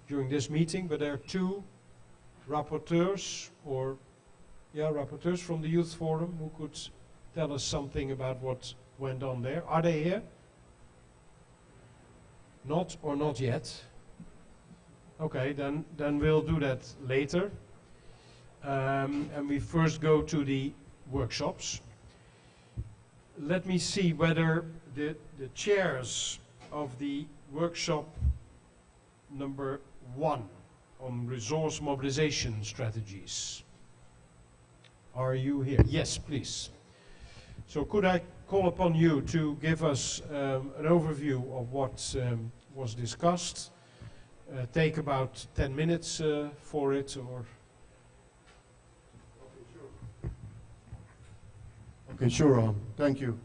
during this meeting, but there are 2 rapporteurs, rapporteurs from the Youth Forum who could tell us something about what went on there. Are they here? Not or not yet? Okay, then we'll do that later. And we first go to the workshops. Let me see whether the chairs of the workshop number 1 on resource mobilization strategies. Are you here? Yes, please. So could I call upon you to give us an overview of what was discussed? Take about 10 minutes for it, or... Okay, sure. Thank you.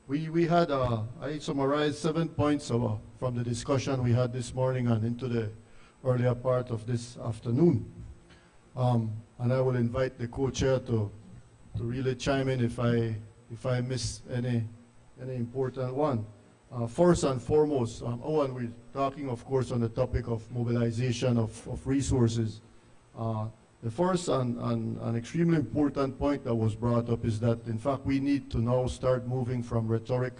We had, I summarized 7 points from the discussion we had this morning and into the earlier part of this afternoon. And I will invite the co-chair to really chime in if I miss any important one. First and foremost, and we're talking, of course, on the topic of mobilization of resources. The first and extremely important point that was brought up is that, in fact, we need to now start moving from rhetoric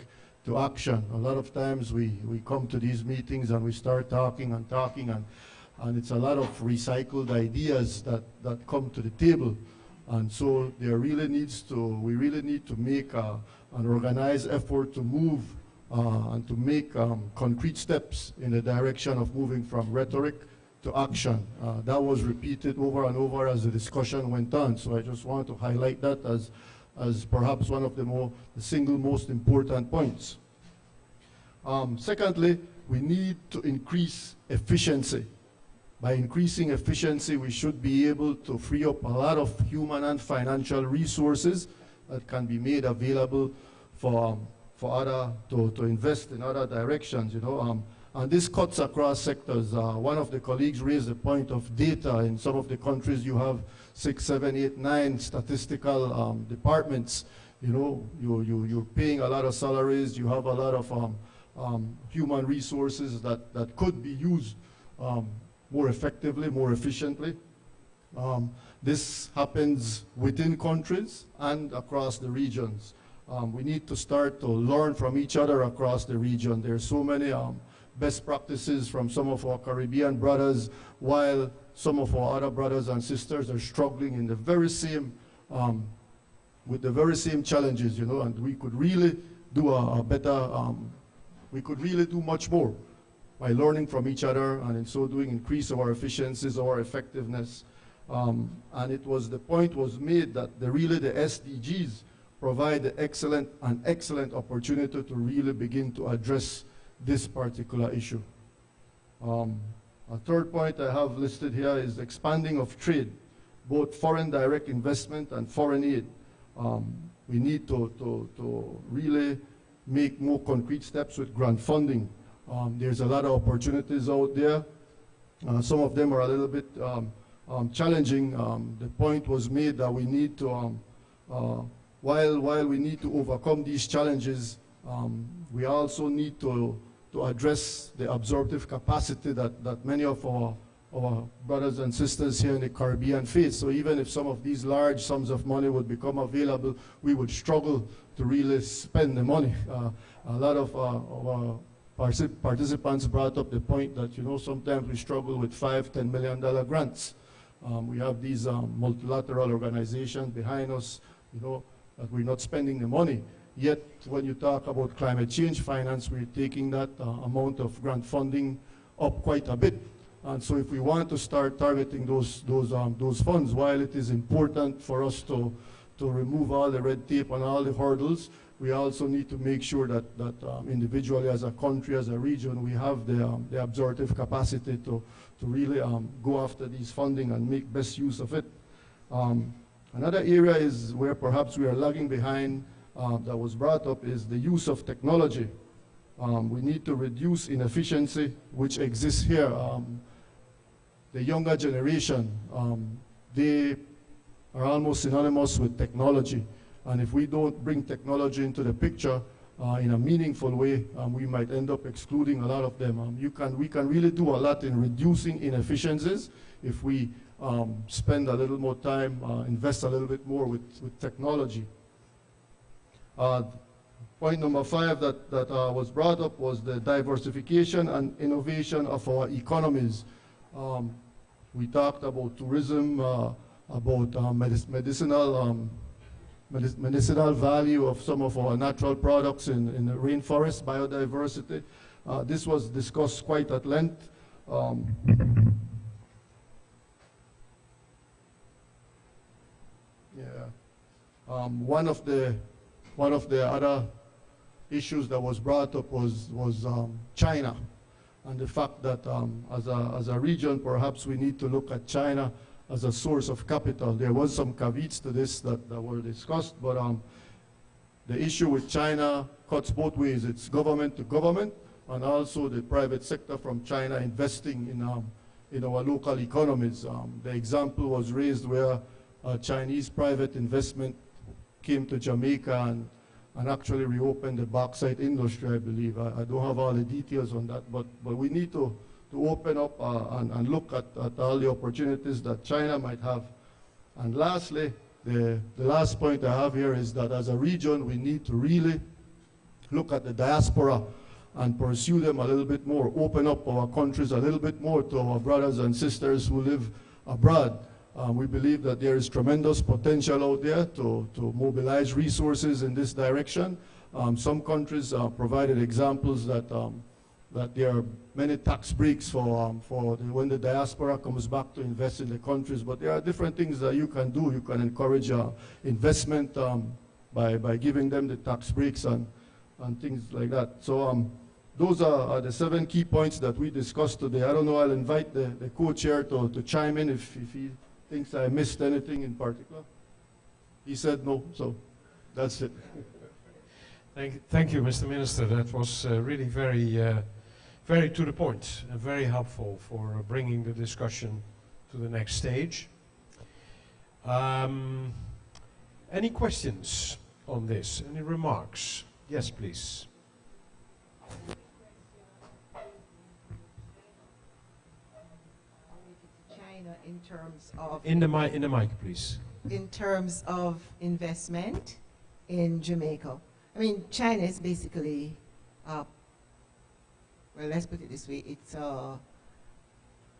to action. A lot of times we come to these meetings and we start talking, and it's a lot of recycled ideas that come to the table. And so we really need to make an organized effort to move and to make concrete steps in the direction of moving from rhetoric to action. That was repeated over and over as the discussion went on. So I just want to highlight that as perhaps one of the single most important points. Secondly, we need to increase efficiency. By increasing efficiency, we should be able to free up a lot of human and financial resources that can be made available for to invest in other directions, and this cuts across sectors. One of the colleagues raised the point of data. In some of the countries, you have 6, 7, 8, 9 statistical departments. You're paying a lot of salaries. You have a lot of human resources that could be used more effectively, more efficiently. This happens within countries and across the regions. We need to start to learn from each other across the region. There are so many best practices from some of our Caribbean brothers, while some of our other brothers and sisters are struggling in the very same, with the very same challenges, and we could really do we could really do much more by learning from each other, and in so doing increase our efficiencies, our effectiveness, And the point was made that really the SDGs provide an excellent opportunity to really begin to address this particular issue. A third point I have listed here is expanding of trade, both foreign direct investment and foreign aid. We need to really make more concrete steps with grant funding. There's a lot of opportunities out there. Some of them are a little bit challenging. The point was made that we need to, while we need to overcome these challenges, we also need to address the absorptive capacity that many of our brothers and sisters here in the Caribbean face. So even if some of these large sums of money would become available, we would struggle to really spend the money. A lot of our participants brought up the point that, sometimes we struggle with $5, $10 million grants. We have these multilateral organizations behind us, that we're not spending the money. Yet, when you talk about climate change finance, we're taking that amount of grant funding up quite a bit. And so if we want to start targeting those funds, while it is important for us to remove all the red tape and all the hurdles, we also need to make sure that individually as a country, as a region, we have the absorptive capacity to really go after these funding and make best use of it. Another area is where perhaps we are lagging behind, that was brought up, is the use of technology. We need to reduce inefficiency which exists here. The younger generation, they are almost synonymous with technology. And if we don't bring technology into the picture in a meaningful way, we might end up excluding a lot of them. We can really do a lot in reducing inefficiencies if we spend a little more time, invest a little bit more with technology. Point number 5 that was brought up was the diversification and innovation of our economies. We talked about tourism, about medicinal value of some of our natural products in the rainforest, biodiversity. This was discussed quite at length. One of the other issues that was brought up was China, and the fact that as a region, perhaps we need to look at China as a source of capital. There was some caveats to this that were discussed, but the issue with China cuts both ways. It's government to government, and also the private sector from China investing in our local economies. The example was raised where Chinese private investment came to Jamaica and actually reopened the bauxite industry, I believe. I don't have all the details on that, but we need to open up and look at all the opportunities that China might have. And lastly, the last point I have here is that as a region, we need to really look at the diaspora and pursue them a little bit more, open up our countries a little bit more to our brothers and sisters who live abroad. We believe that there is tremendous potential out there to mobilize resources in this direction. Some countries provided examples that there are many tax breaks for when the diaspora comes back to invest in the countries, but there are different things that you can do. You can encourage investment by giving them the tax breaks and things like that. So those are the 7 key points that we discussed today. I don't know, I'll invite the co-chair to chime in if he thinks I missed anything in particular. He said no, so that's it. Thank you, Mr. Minister. That was really very to the point and very helpful for bringing the discussion to the next stage. Any questions on this? Any remarks? Yes, please. China in terms of... In the mic, please. In terms of investment in Jamaica. I mean, China is basically, well, let's put it this way, it's a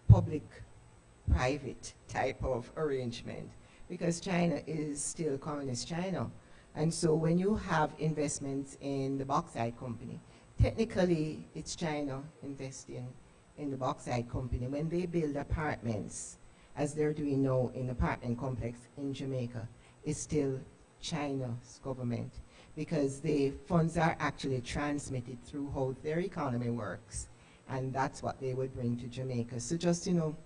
public-private type of arrangement because China is still communist China. And so when you have investments in the bauxite company, technically it's China investing in the bauxite company. When they build apartments as they're doing now in the apartment complex in Jamaica, is still China's government, because the funds are actually transmitted through how their economy works, and that's what they would bring to Jamaica. So just, you know,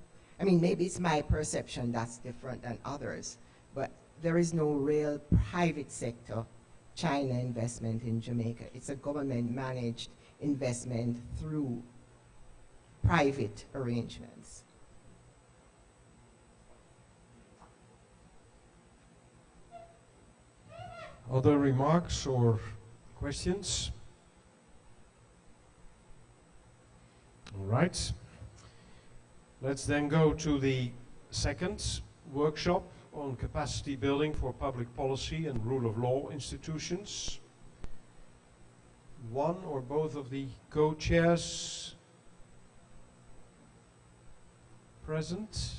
I mean, maybe it's my perception that's different than others, but there is no real private sector China investment in Jamaica. It's a government-managed investment through private arrangements. Other remarks or questions? All right. Let's then go to the second workshop on capacity building for public policy and rule of law institutions. One or both of the co-chairs present?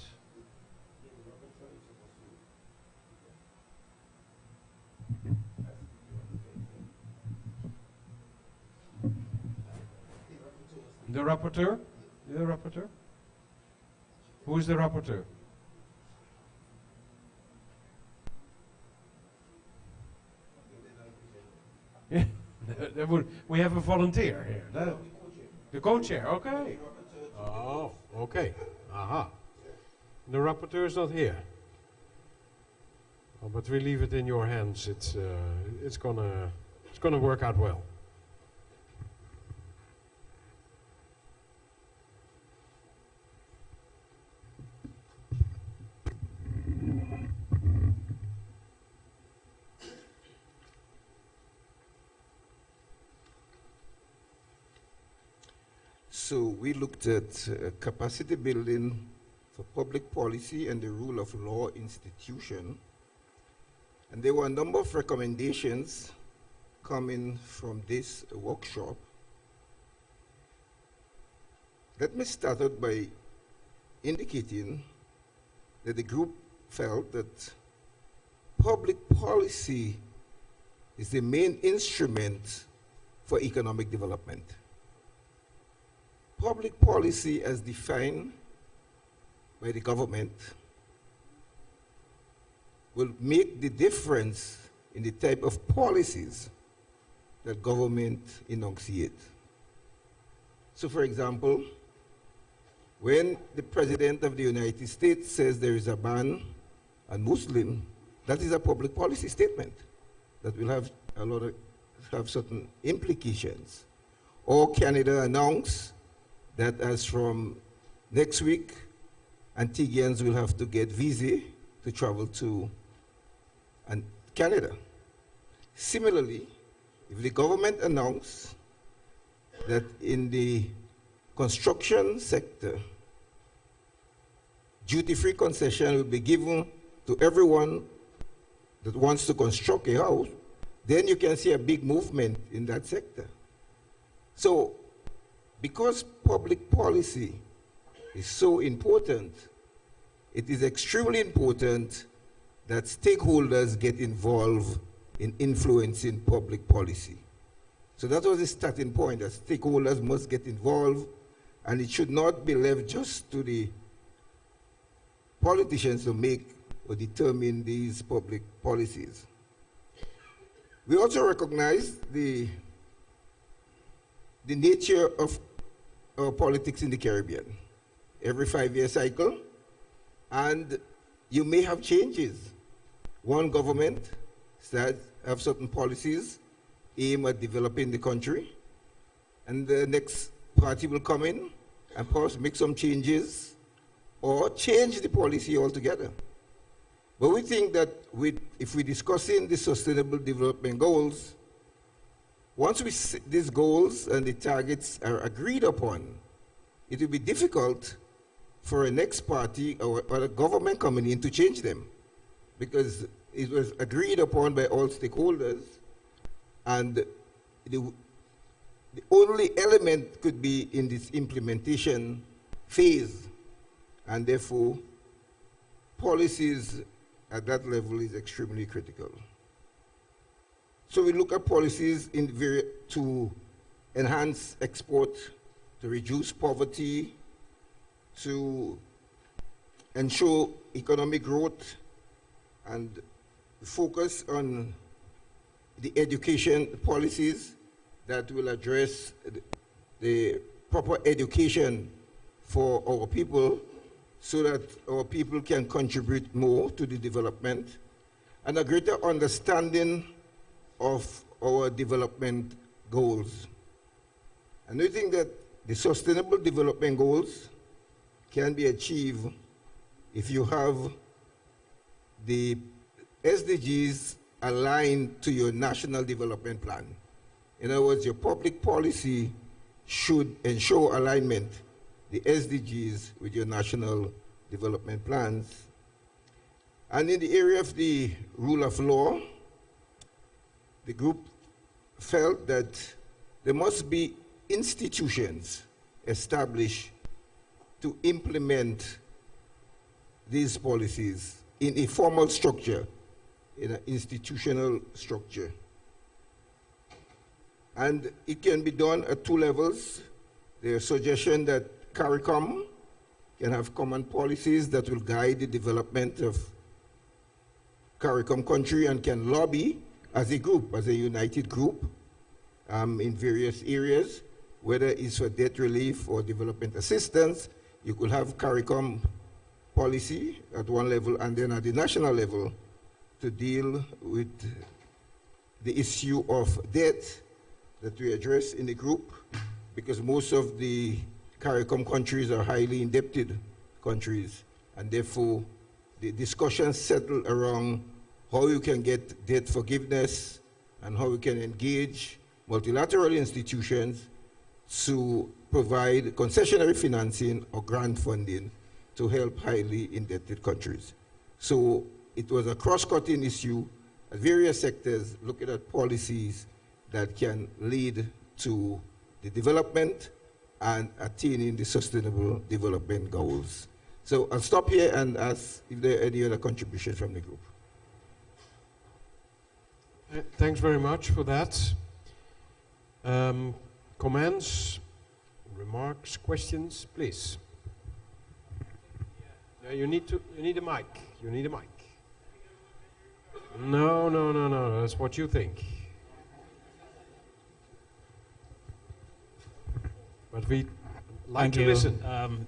The rapporteur? The rapporteur? Who is the rapporteur? Yeah, we have a volunteer here. The co-chair, okay. Oh, okay. Aha. The rapporteur is not here. Oh, but we leave it in your hands. It's gonna work out well. So we looked at capacity building for public policy and the rule of law institution. And there were a number of recommendations coming from this workshop. Let me start out by indicating that the group felt that public policy is the main instrument for economic development. Public policy as defined by the government will make the difference in the type of policies that government enunciate. So for example, when the President of the United States says there is a ban on Muslim, that is a public policy statement that will have certain implications. Or Canada announced that as from next week, Antiguans will have to get visa to travel to Canada. Similarly, if the government announced that in the construction sector, duty-free concession will be given to everyone that wants to construct a house, then you can see a big movement in that sector. So, because public policy is so important, it is extremely important that stakeholders get involved in influencing public policy. So that was the starting point, that stakeholders must get involved, and it should not be left just to the politicians to make or determine these public policies. We also recognize the nature of politics in the Caribbean. Every 5-year cycle, and you may have changes. One government have certain policies aimed at developing the country, and the next party will come in and perhaps make some changes or change the policy altogether. But we think that if we're discussing the Sustainable Development Goals, once these goals and the targets are agreed upon, it will be difficult for a next party or a government coming in to change them, because it was agreed upon by all stakeholders, and the only element could be in this implementation phase, and therefore policies at that level is extremely critical. So we look at policies to enhance export, to reduce poverty, to ensure economic growth and focus on the education policies that will address the proper education for our people so that our people can contribute more to the development, and a greater understanding of our development goals. And we think that the sustainable development goals can be achieved if you have the SDGs aligned to your national development plan. In other words, your public policy should ensure alignment, the SDGs, with your national development plans. And in the area of the rule of law, the group felt that there must be institutions established to implement these policies in a formal structure, in an institutional structure. And it can be done at two levels. There's a suggestion that CARICOM can have common policies that will guide the development of CARICOM country and can lobby as a group, as a united group, in various areas, whether it's for debt relief or development assistance. You could have CARICOM policy at one level and then at the national level to deal with the issue of debt that we address in the group, because most of the CARICOM countries are highly indebted countries, and therefore the discussions settle around how you can get debt forgiveness and how you can engage multilateral institutions to provide concessionary financing or grant funding to help highly indebted countries. So it was a cross-cutting issue at various sectors looking at policies that can lead to the development and attaining the sustainable development goals. So I'll stop here and ask if there are any other contributions from the group. Thanks very much for that. Comments, remarks, questions, please. Yeah, you need a mic. You need a mic. No, that's what you think. But we like to listen.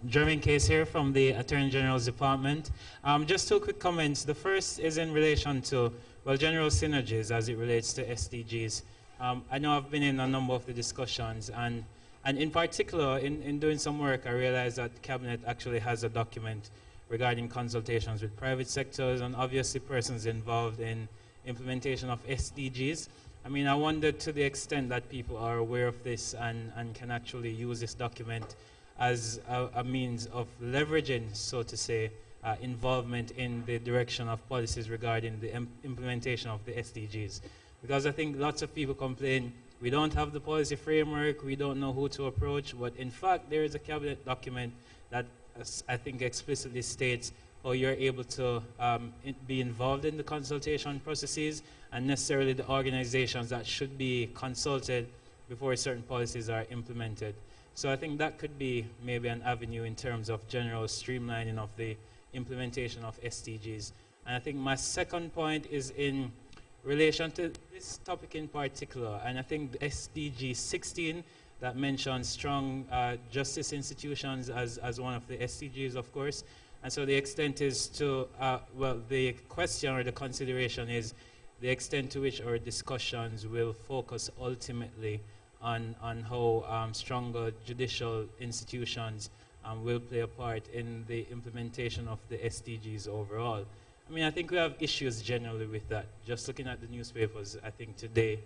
Jermaine Case here from the Attorney General's Department. Just two quick comments. The first is in relation to, well, general synergies as it relates to SDGs. I know I've been in a number of the discussions, and in particular, in doing some work, I realized that Cabinet actually has a document regarding consultations with private sectors and obviously persons involved in implementation of SDGs. I mean, I wonder to the extent that people are aware of this and can actually use this document as a means of leveraging, so to say, involvement in the direction of policies regarding the implementation of the SDGs. Because I think lots of people complain, we don't have the policy framework, we don't know who to approach, but in fact there is a cabinet document that I think explicitly states how you're able to be involved in the consultation processes and necessarily the organizations that should be consulted before certain policies are implemented. So I think that could be maybe an avenue in terms of general streamlining of the implementation of SDGs. And I think my second point is in relation to this topic in particular, and I think the SDG 16 that mentions strong justice institutions as one of the SDGs, of course. And so the extent is to, well, the question or the consideration is the extent to which our discussions will focus ultimately on how stronger judicial institutions will play a part in the implementation of the SDGs overall. I mean, I think we have issues generally with that. Just looking at the newspapers, I think today,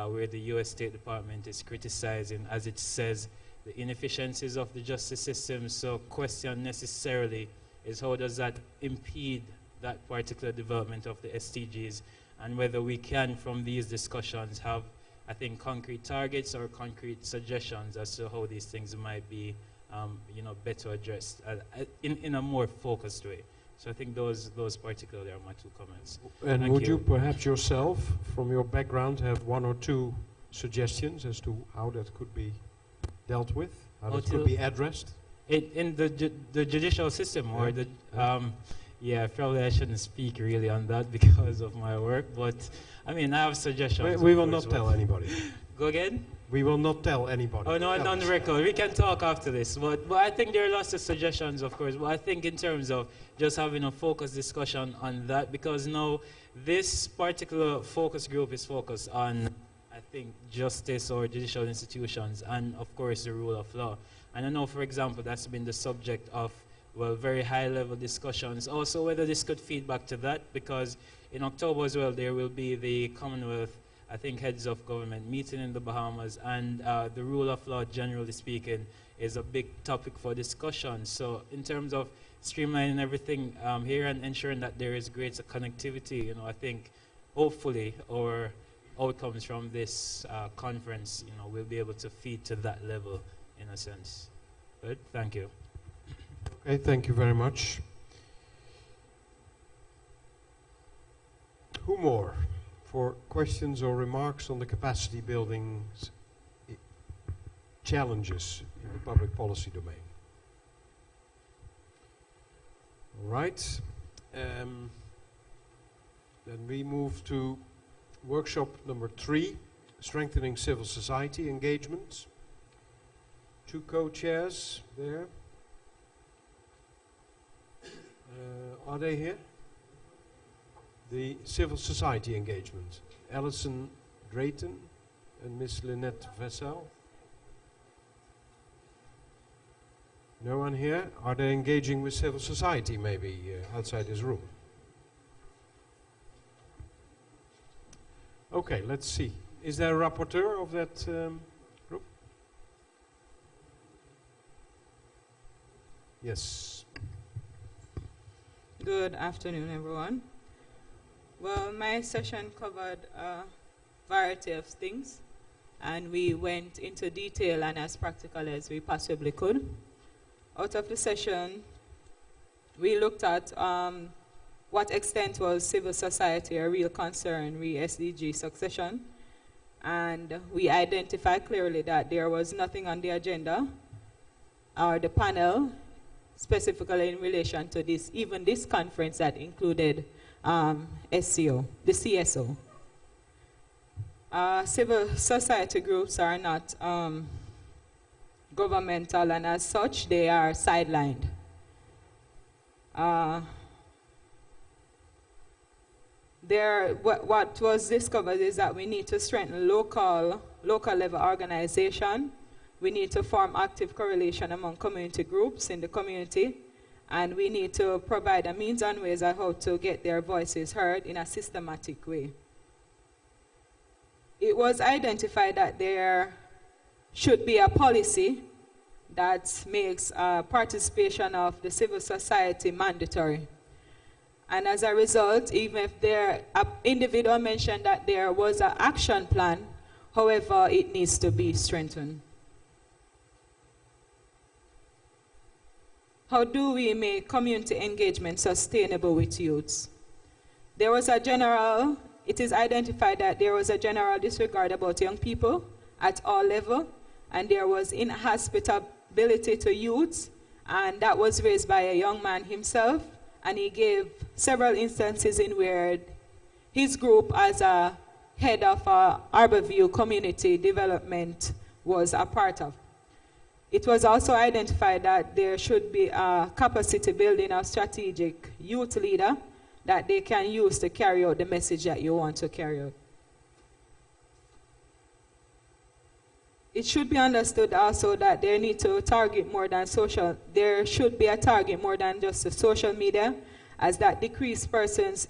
where the US State Department is criticizing, as it says, the inefficiencies of the justice system. So question necessarily is how does that impede that particular development of the SDGs, and whether we can, from these discussions, have, I think, concrete targets or concrete suggestions as to how these things might be, you know, better addressed in a more focused way. So I think those particularly are my two comments. And Thank would you perhaps yourself, from your background, have one or two suggestions as to how that could be dealt with, how that could be addressed? in the judicial system, or the yeah, probably I shouldn't speak really on that because of my work, but I mean, I have suggestions. We will not tell anybody. Go again? We will not tell anybody. Oh, no, on the record. We can talk after this. But I think there are lots of suggestions, of course. But I think in terms of just having a focused discussion on that, because now this particular focus group is focused on, I think, justice or judicial institutions and, of course, the rule of law. And I know, for example, that's been the subject of, well, very high-level discussions. Also, whether this could feed back to that, because in October as well, there will be the Commonwealth, I think, heads of government meeting in the Bahamas, and the rule of law, generally speaking, is a big topic for discussion. So in terms of streamlining everything here and ensuring that there is greater connectivity, you know, I think hopefully our outcomes from this conference, you know, will be able to feed to that level in a sense. Good, thank you. Okay, thank you very much. Who more for questions or remarks on the capacity building challenges in the public policy domain? All right. Then we move to workshop number 3, strengthening civil society engagement. 2 co-chairs there. Are they here? The civil society engagement. Alison Drayton and Miss Lynette Vessel. No one here? Are they engaging with civil society maybe outside this room? Okay, let's see. Is there a rapporteur of that group? Yes. Good afternoon, everyone. Well, my session covered a variety of things, and we went into detail and as practical as we possibly could. Out of the session, we looked at what extent was civil society a real concern re SDG succession, and we identified clearly that there was nothing on the agenda or the panel specifically in relation to this, even this conference that included SCO, the CSO. Civil society groups are not governmental, and as such, they are sidelined. What was discovered is that we need to strengthen local level organization. We need to form active correlation among community groups in the community, and we need to provide a means and ways of how to get their voices heard in a systematic way. It was identified that there should be a policy that makes participation of the civil society mandatory. And as a result, even if an individual mentioned that there was an action plan, however, it needs to be strengthened. How do we make community engagement sustainable with youths? It is identified that there was a general disregard about young people at all levels, and there was inhospitability to youths, and that was raised by a young man himself, and he gave several instances in where his group as a head of Arborview community development was a part of. It was also identified that there should be a capacity building of strategic youth leader that they can use to carry out the message that you want to carry out. It should be understood also that they need to target more than there should be a target more than just the social media, as that decreased person's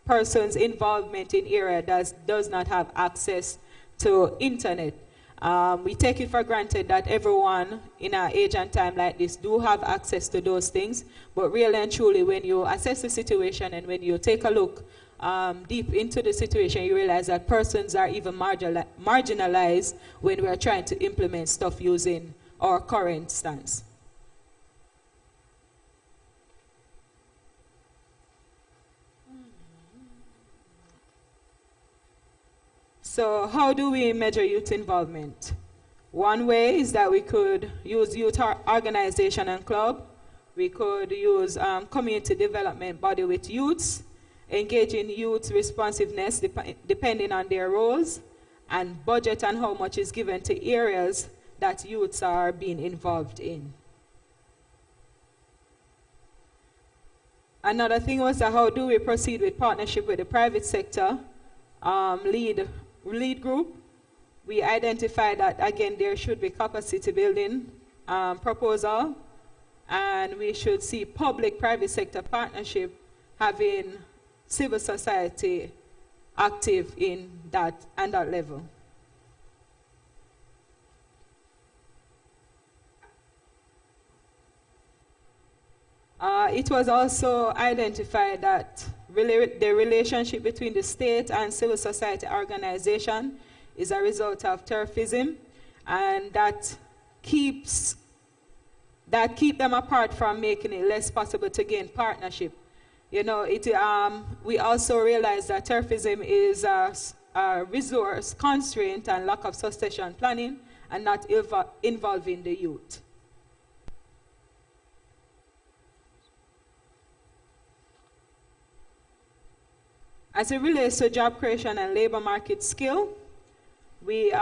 involvement in area does not have access to internet. We take it for granted that everyone in our age and time like this do have access to those things, but really and truly when you assess the situation and when you take a look deep into the situation, you realize that persons are even marginalized when we are trying to implement stuff using our current stance. So how do we measure youth involvement? One way is that we could use youth organization and club. We could use community development body with youths, engaging youth responsiveness depending on their roles, and budget and how much is given to areas that youths are being involved in. Another thing was that how do we proceed with partnership with the private sector lead group. We identified that, again, there should be capacity building proposal, and we should see public-private sector partnership having civil society active in that and that level. It was also identified that the relationship between the state and civil society organization is a result of turfism, and that keep them apart from making it less possible to gain partnership. You know, we also realize that turfism is a resource constraint and lack of succession planning and not involving the youth. As it relates to job creation and labor market skill, we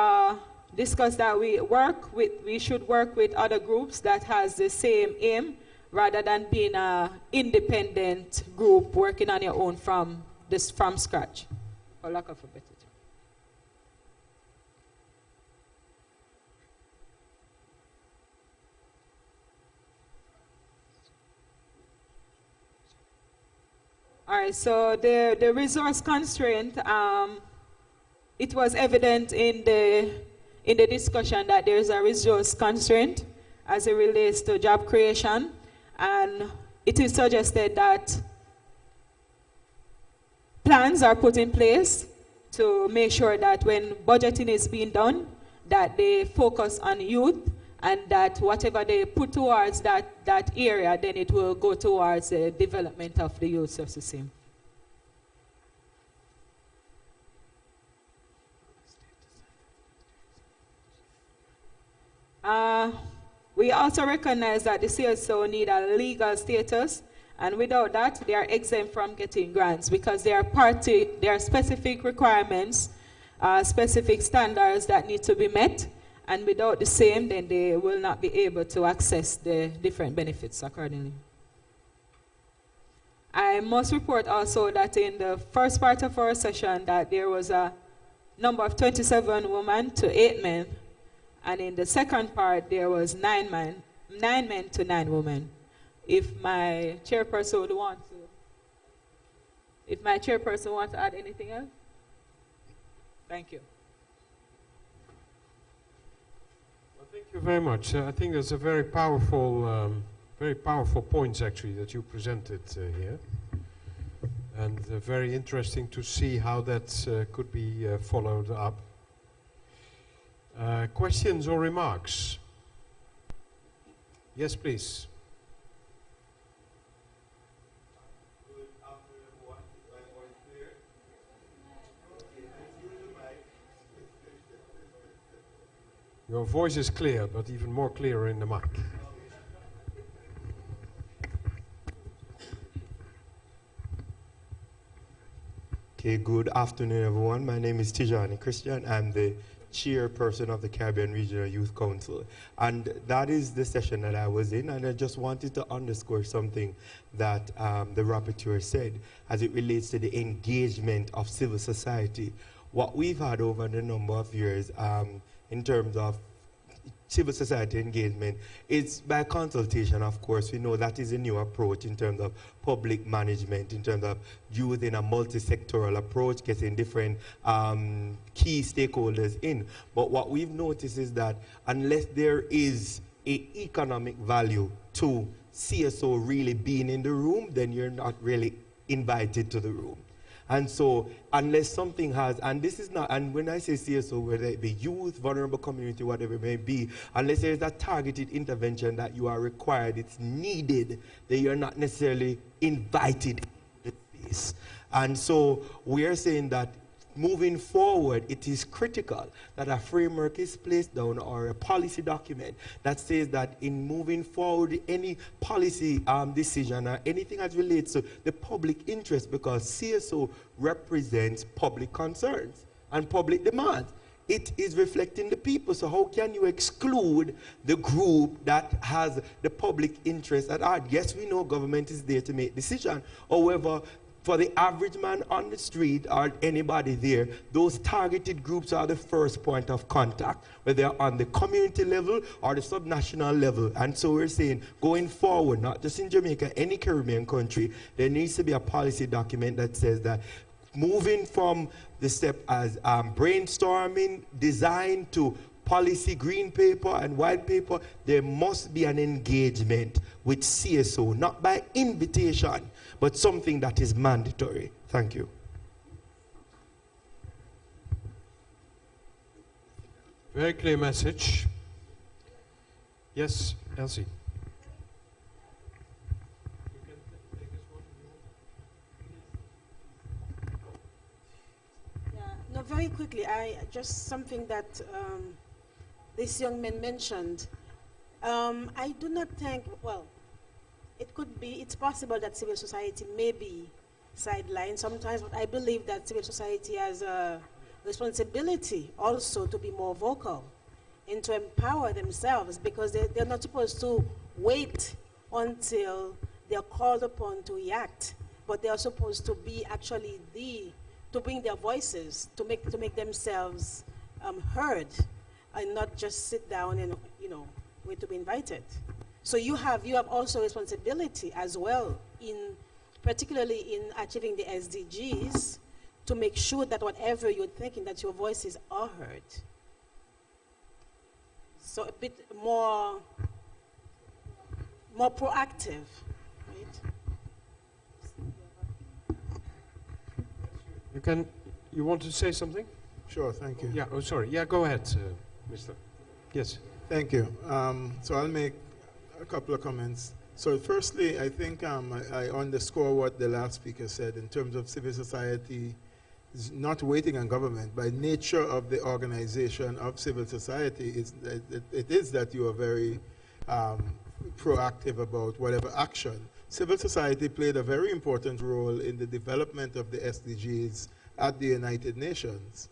discussed that we should work with other groups that has the same aim rather than being an independent group working on your own from scratch, for lack of a better term. All right, so the resource constraint, it was evident in the discussion that there is a resource constraint as it relates to job creation, and it is suggested that plans are put in place to make sure that when budgeting is being done, that they focus on youth, and that whatever they put towards that area, then it will go towards the development of the youth system. We also recognize that the CSO need a legal status, and without that, they are exempt from getting grants because there are specific requirements, specific standards that need to be met, and without the same, then they will not be able to access the different benefits accordingly. I must report also that in the first part of our session that there was a number of 27 women to 8 men, and in the second part there was 9 men to 9 women. If my chairperson would want to add anything else? Thank you. Thank you very much. I think there's a very powerful points actually that you presented here, and very interesting to see how that could be followed up. Questions or remarks? Yes, please. Your voice is clear, but even more clearer in the mic. Okay, good afternoon, everyone. My name is Tijani Christian. I'm the chairperson of the Caribbean Regional Youth Council. And that is the session that I was in, and I just wanted to underscore something that the rapporteur said as it relates to the engagement of civil society. What we've had over the number of years in terms of civil society engagement, it's by consultation, of course. We know that is a new approach in terms of public management, in terms of using a multi-sectoral approach, getting different key stakeholders in. But what we've noticed is that unless there is an economic value to CSO really being in the room, then you're not really invited to the room. And so, unless something has, and this is not, and when I say CSO, whether it be youth, vulnerable community, whatever it may be, unless there is a targeted intervention that you are required, it's needed, then you're not necessarily invited in the space. And so, we are saying that moving forward, it is critical that a framework is placed down or a policy document that says that in moving forward, any policy decision or anything that relates to the public interest, because CSO represents public concerns and public demands. It is reflecting the people. So how can you exclude the group that has the public interest at heart? Yes, we know government is there to make decisions. However, for the average man on the street or anybody there, those targeted groups are the first point of contact, whether they're on the community level or the subnational level. And so we're saying, going forward, not just in Jamaica, any Caribbean country, there needs to be a policy document that says that moving from the step as brainstorming, design to policy, green paper and white paper, there must be an engagement with CSO, not by invitation, but something that is mandatory. Thank you. Very clear message. Yes, Elsie. No, very quickly, just something that this young man mentioned. I do not think, well, it's possible that civil society may be sidelined sometimes, but I believe that civil society has a responsibility also to be more vocal and to empower themselves, because they're not supposed to wait until they're called upon to react, but they are supposed to be actually to bring their voices, to make themselves heard, and not just sit down and wait to be invited. So you have also responsibility as well, particularly in achieving the SDGs, to make sure that whatever you're thinking, that your voices are heard. So a bit more proactive, right? You want to say something? Sure, thank you. Yeah, oh, sorry. Yeah, go ahead, Mr. Yes. Thank you. So I'll make a couple of comments. So firstly, I think I underscore what the last speaker said in terms of civil society is not waiting on government. By nature of the organization of civil society, it is that you are very proactive about whatever action. Civil society played a very important role in the development of the SDGs at the United Nations.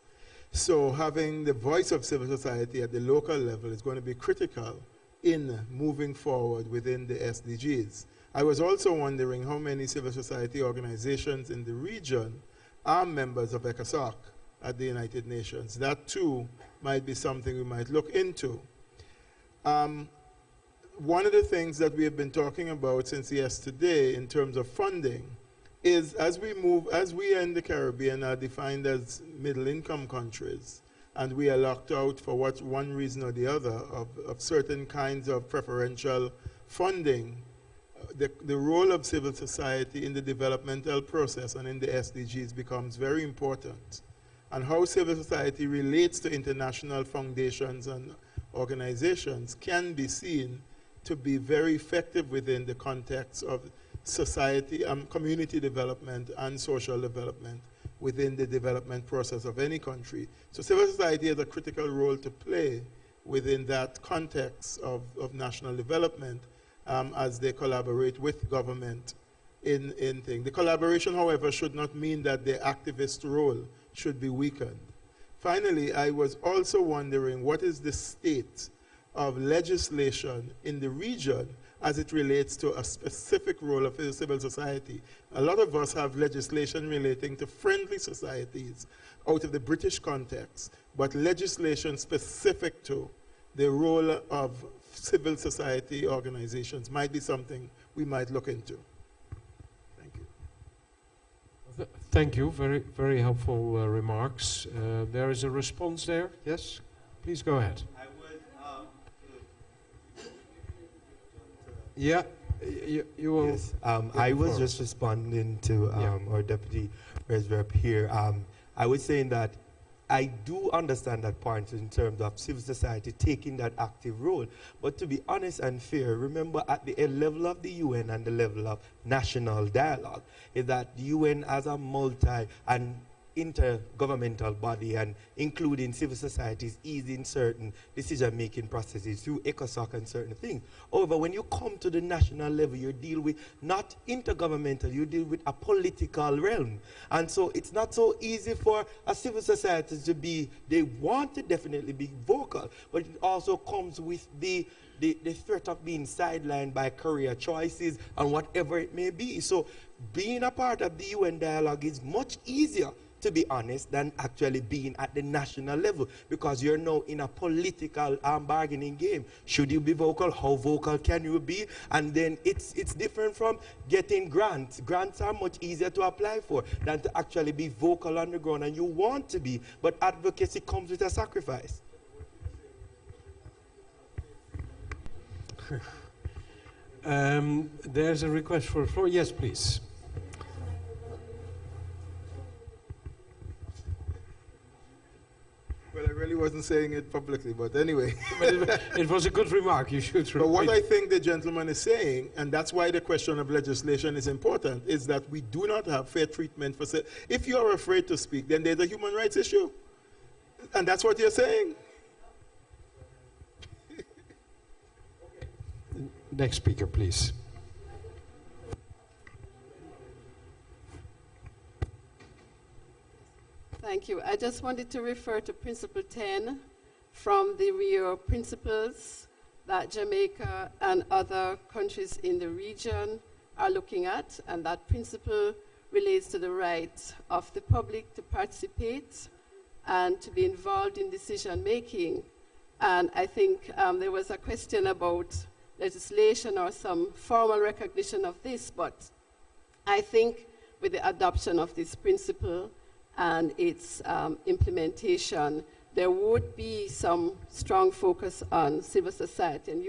So having the voice of civil society at the local level is going to be critical in moving forward within the SDGs. I was also wondering how many civil society organizations in the region are members of ECOSOC at the United Nations. That too might be something we might look into. One of the things that we have been talking about since yesterday in terms of funding is as we in the Caribbean are defined as middle income countries, and we are locked out for one reason or the other of certain kinds of preferential funding, the role of civil society in the developmental process and in the SDGs becomes very important. And how civil society relates to international foundations and organizations can be seen to be very effective within the context of society, community development and social development within the development process of any country. So civil society has a critical role to play within that context of national development as they collaborate with government in things. The collaboration, however, should not mean that the activist role should be weakened. Finally, I was also wondering what is the state of legislation in the region as it relates to a specific role of civil society. A lot of us have legislation relating to friendly societies out of the British context, but legislation specific to the role of civil society organizations might be something we might look into. Thank you. Thank you. Very, very helpful remarks. There is a response there. Yes? Please go ahead. Yeah, you will. Yes, I was just responding to our deputy rep here. I was saying that I do understand that point in terms of civil society taking that active role. But to be honest and fair, remember at the level of the UN and the level of national dialogue, is that the UN as a multi, and intergovernmental body and including civil societies easing certain decision-making processes through ECOSOC and certain things. However, when you come to the national level, you deal with not intergovernmental, you deal with a political realm. And so it's not so easy for a civil society to be, they want to definitely be vocal, but it also comes with the threat of being sidelined by career choices and whatever it may be. So being a part of the UN dialogue is much easier, to be honest, than actually being at the national level, because you're now in a political bargaining game. Should you be vocal? How vocal can you be? And then it's different from getting grants. Grants are much easier to apply for than to actually be vocal on the ground, and you want to be, but advocacy comes with a sacrifice. There's a request for the floor. Yes, please. Well, I really wasn't saying it publicly, but anyway. It was a good remark. You should. But what I think the gentleman is saying, and that's why the question of legislation is important, is that we do not have fair treatment for. If you are afraid to speak, then there's a human rights issue, and that's what you're saying. Next speaker, please. Thank you. I just wanted to refer to Principle 10 from the Rio Principles that Jamaica and other countries in the region are looking at, and that principle relates to the right of the public to participate and to be involved in decision making. And I think there was a question about legislation or some formal recognition of this, but I think with the adoption of this principle and its implementation, there would be some strong focus on civil society, and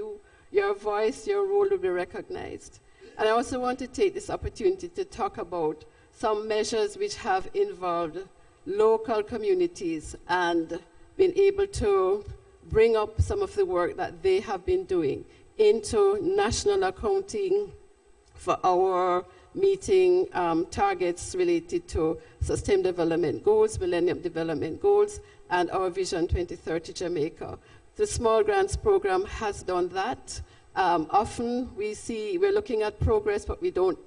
your voice, your role will be recognized. And I also want to take this opportunity to talk about some measures which have involved local communities and been able to bring up some of the work that they have been doing into national accounting for our meeting targets related to Sustainable Development Goals, Millennium Development Goals, and our Vision 2030 Jamaica. The Small Grants Program has done that. Often we're looking at progress, but we don't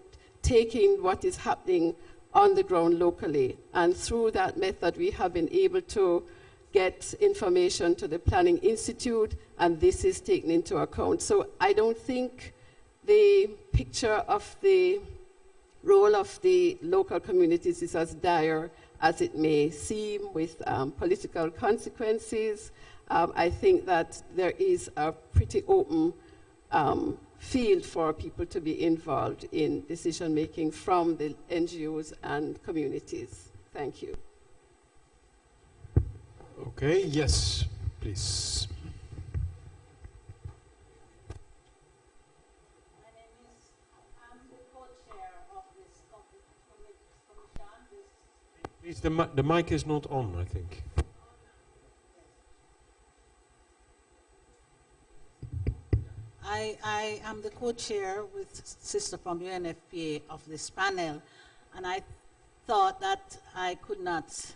take in what is happening on the ground locally. And through that method, we have been able to get information to the Planning Institute, and this is taken into account. So I don't think the picture of the role of the local communities is as dire as it may seem, with political consequences. I think that there is a pretty open field for people to be involved in decision making from the NGOs and communities. Thank you. Okay, yes, please. Please, the mic is not on, I think. I am the co-chair with sister from UNFPA of this panel, and I thought that I could not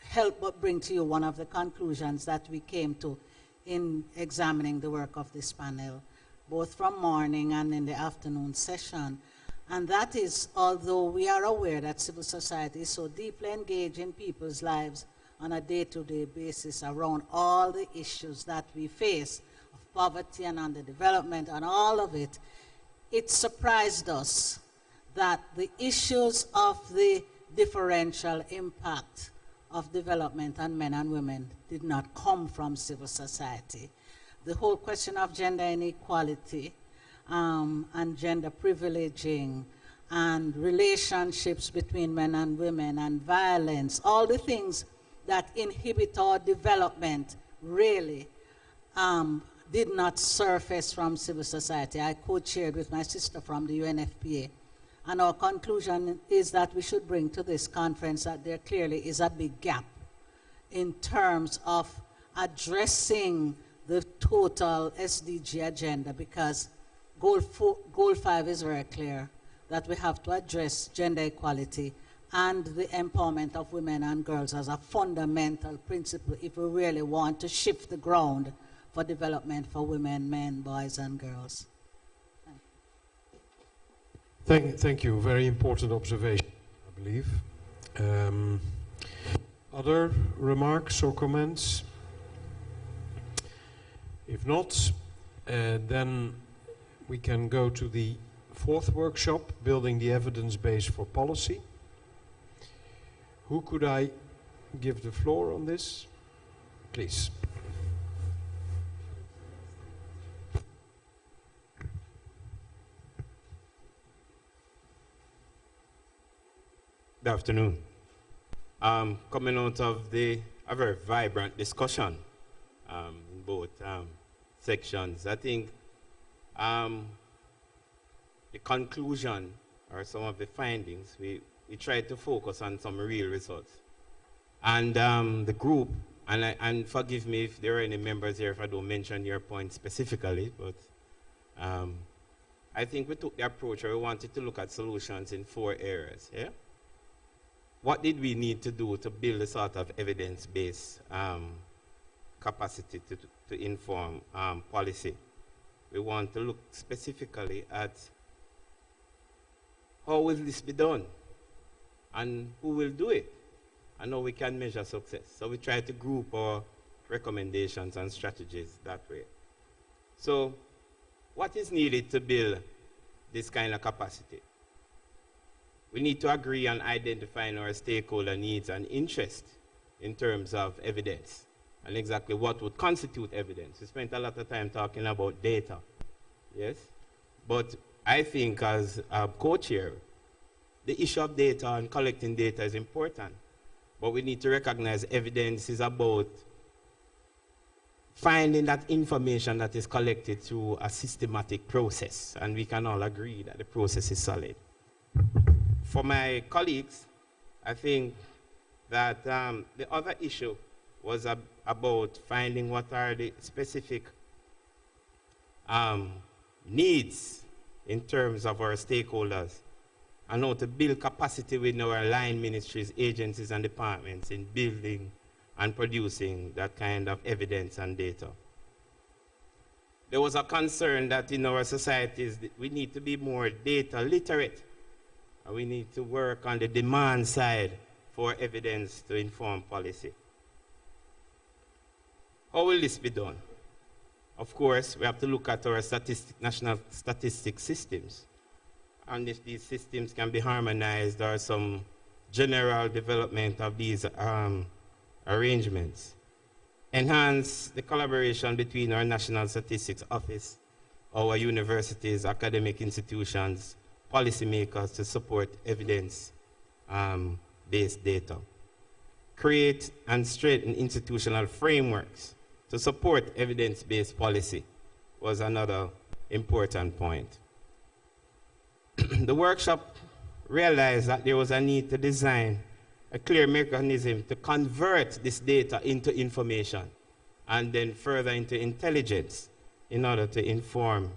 help but bring to you one of the conclusions that we came to in examining the work of this panel, both from morning and in the afternoon session. And that is, although we are aware that civil society is so deeply engaged in people's lives on a day-to-day basis around all the issues that we face, of poverty and underdevelopment and all of it, it surprised us that the issues of the differential impact of development on men and women did not come from civil society. The whole question of gender inequality and gender privileging and relationships between men and women and violence, all the things that inhibit our development really did not surface from civil society. I co-chaired with my sister from the UNFPA. And our conclusion is that we should bring to this conference that there clearly is a big gap in terms of addressing the total SDG agenda, because Goal 5 is very clear that we have to address gender equality and the empowerment of women and girls as a fundamental principle if we really want to shift the ground for development for women, men, boys, and girls. Thank you. Very important observation, I believe. Other remarks or comments? If not, then we can go to the fourth workshop, Building the Evidence Base for Policy. Who could I give the floor on this? Please. Good afternoon. Coming out of a very vibrant discussion in both sections, I think the conclusion or some of the findings, we tried to focus on some real results. And the group, and forgive me if there are any members here if I don't mention your point specifically, but I think we took the approach where we wanted to look at solutions in 4 areas. Yeah? What did we need to do to build a sort of evidence-based capacity to inform policy? We want to look specifically at how will this be done and who will do it and how we can measure success. So we try to group our recommendations and strategies that way. So what is needed to build this kind of capacity? We need to agree on identifying our stakeholder needs and interests in terms of evidence and exactly what would constitute evidence. We spent a lot of time talking about data, yes? But I think as a co-chair, the issue of data and collecting data is important, but we need to recognize evidence is about finding that information that is collected through a systematic process, and we can all agree that the process is solid. For my colleagues, I think that the other issue was about finding what are the specific needs in terms of our stakeholders and how to build capacity within our line ministries, agencies, and departments in building and producing that kind of evidence and data. There was a concern that in our societies we need to be more data literate. We need to work on the demand side for evidence to inform policy. How will this be done? Of course, we have to look at our national statistics systems. And if these systems can be harmonized or some general development of these arrangements. Enhance the collaboration between our National Statistics Office, our universities, academic institutions, policymakers to support evidence-based data. Create and strengthen institutional frameworks to support evidence-based policy was another important point. The workshop realized that there was a need to design a clear mechanism to convert this data into information and then further into intelligence in order to inform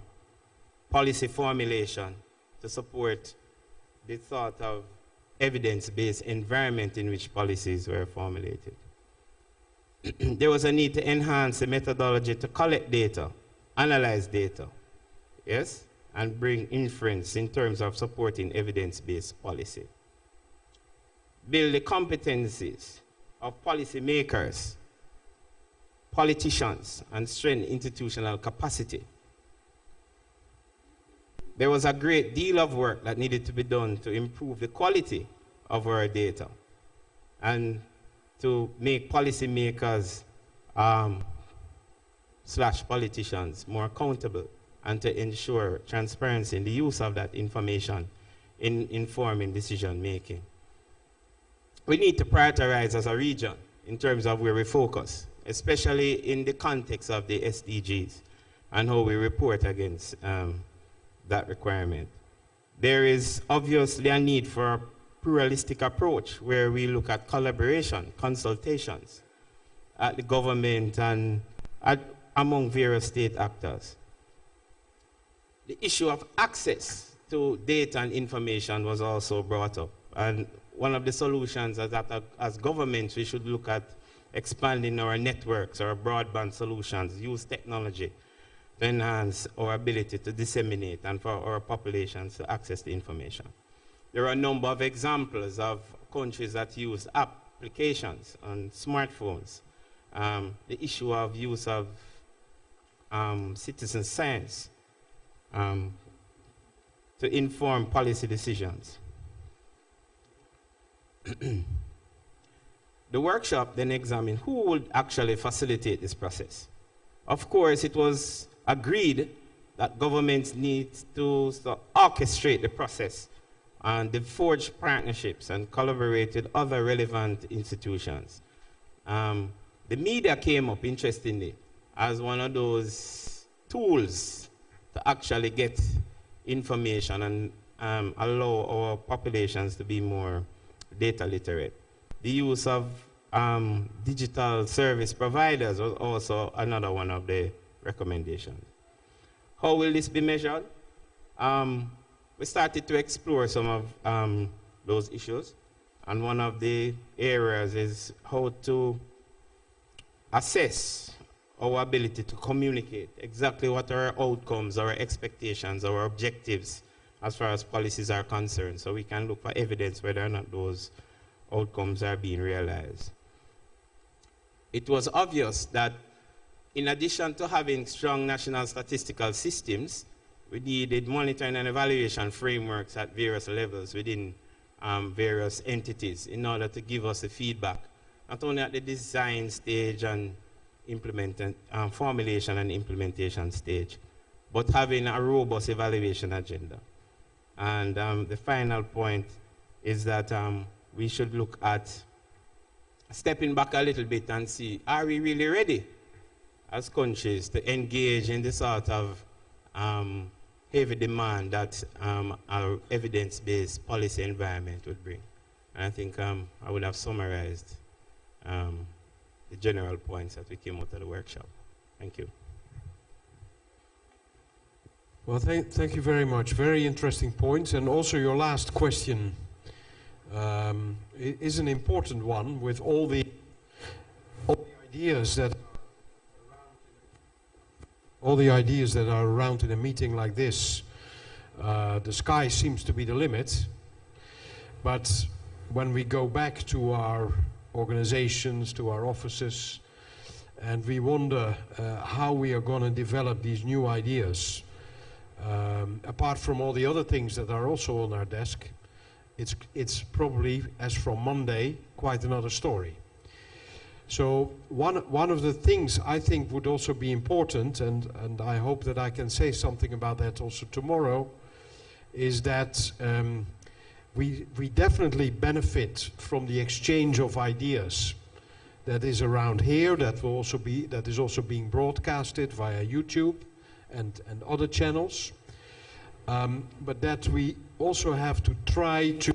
policy formulation to support the sort of evidence-based environment in which policies were formulated. There was a need to enhance the methodology to collect data, analyze data, yes, and bring inference in terms of supporting evidence-based policy. Build the competencies of policymakers, politicians, and strengthen institutional capacity. There was a great deal of work that needed to be done to improve the quality of our data and to make policymakers / politicians more accountable and to ensure transparency in the use of that information in informing decision making. We need to prioritize as a region in terms of where we focus, especially in the context of the SDGs and how we report against that requirement. There is obviously a need for a pluralistic approach where we look at collaboration, consultations at the government and among various state actors. The issue of access to data and information was also brought up And one of the solutions is that as governments, we should look at expanding our networks, our broadband solutions, use technology to enhance our ability to disseminate and for our populations to access the information. There are a number of examples of countries that use applications on smartphones. The issue of use of citizen science to inform policy decisions. The workshop then examined who would actually facilitate this process. Of course, it was agreed that governments need to orchestrate the process and they forge partnerships and collaborate with other relevant institutions. The media came up, interestingly, as one of those tools to actually get information and allow our populations to be more data literate. The use of digital service providers was also another one of the recommendations. How will this be measured? We started to explore some of those issues, and one of the areas is how to assess our ability to communicate exactly what our outcomes, our expectations, our objectives as far as policies are concerned, so we can look for evidence whether or not those outcomes are being realized. It was obvious that in addition to having strong national statistical systems, we needed monitoring and evaluation frameworks at various levels within various entities in order to give us the feedback, not only at the design stage and formulation and implementation stage, but having a robust evaluation agenda. And the final point is that we should look at stepping back a little bit and see, are we really ready as countries to engage in the sort of heavy demand that our evidence-based policy environment would bring? And I think I would have summarized the general points that we came out of the workshop. Thank you. Well, thank you very much. Very interesting points. And also your last question is an important one with all the ideas that are around in a meeting like this. The sky seems to be the limit. But when we go back to our organizations, to our offices, and we wonder how we are going to develop these new ideas, apart from all the other things that are also on our desk, it's probably, as from Monday, quite another story. So one of the things I think would also be important, and I hope that I can say something about that also tomorrow, is that we definitely benefit from the exchange of ideas that is around here, that is also being broadcasted via YouTube and other channels, but that we also have to try to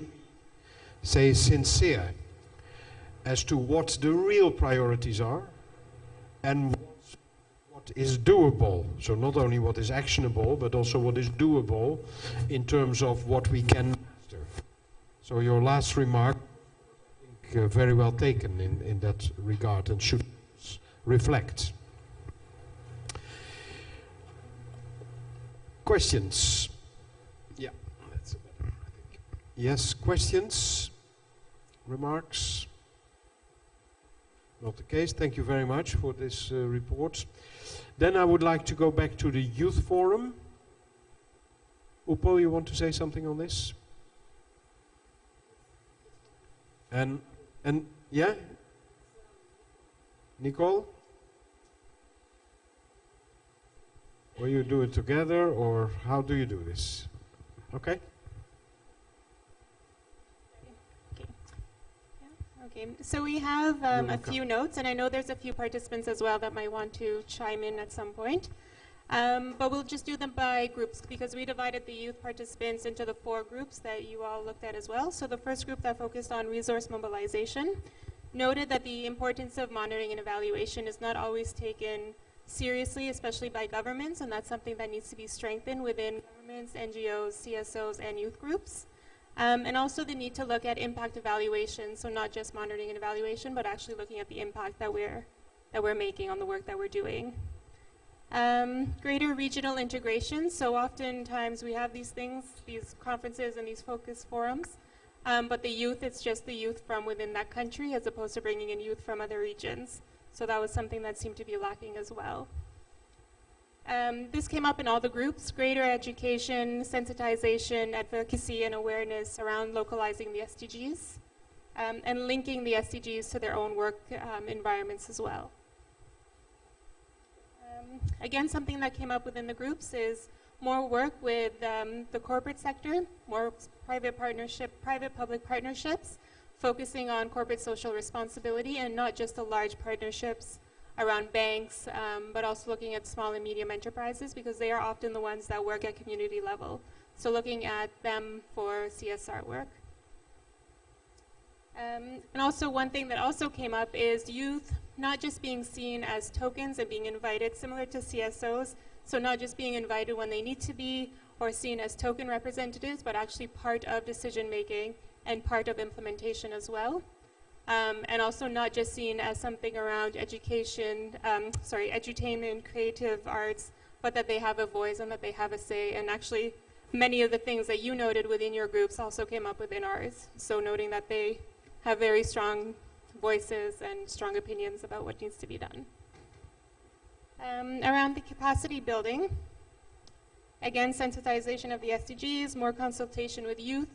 say sincere as to what the real priorities are and what is doable. So not only what is actionable, but also what is doable in terms of what we can master. So your last remark, I think, very well taken in that regard and should reflect. Questions? Yeah, that's better, I think. Yes, questions? Remarks? Not the case. Thank you very much for this report. Then I would like to go back to the Youth Forum. Upo, you want to say something on this? And yeah? Nicole? Or you do it together, or how do you do this? Okay? Okay, so we have a few notes, and I know there's a few participants as well that might want to chime in at some point. But we'll just do them by groups because we divided the youth participants into the 4 groups that you all looked at as well. So the first group that focused on resource mobilization noted that the importance of monitoring and evaluation is not always taken seriously, especially by governments, and that's something that needs to be strengthened within governments, NGOs, CSOs, and youth groups. And also the need to look at impact evaluation, so not just monitoring and evaluation, but actually looking at the impact that we're making on the work that we're doing. Greater regional integration, so oftentimes we have these things, these conferences and these focus forums, but the youth, it's just the youth from within that country as opposed to bringing in youth from other regions. So that was something that seemed to be lacking as well. This came up in all the groups: greater education, sensitization, advocacy, and awareness around localizing the SDGs, and linking the SDGs to their own work environments as well. Again, something that came up within the groups is more work with the corporate sector, more private-public partnerships, focusing on corporate social responsibility and not just the large partnerships around banks, but also looking at small and medium enterprises because they are often the ones that work at community level. So looking at them for CSR work. And also one thing that also came up is youth not just being seen as tokens and being invited, similar to CSOs, so not just being invited when they need to be or seen as token representatives, but actually part of decision making and part of implementation as well. And also not just seen as something around education, edutainment, creative arts, but that they have a voice and that they have a say. And actually, many of the things that you noted within your groups also came up within ours. So noting that they have very strong voices and strong opinions about what needs to be done. Around the capacity building, again, sensitization of the SDGs, more consultation with youth,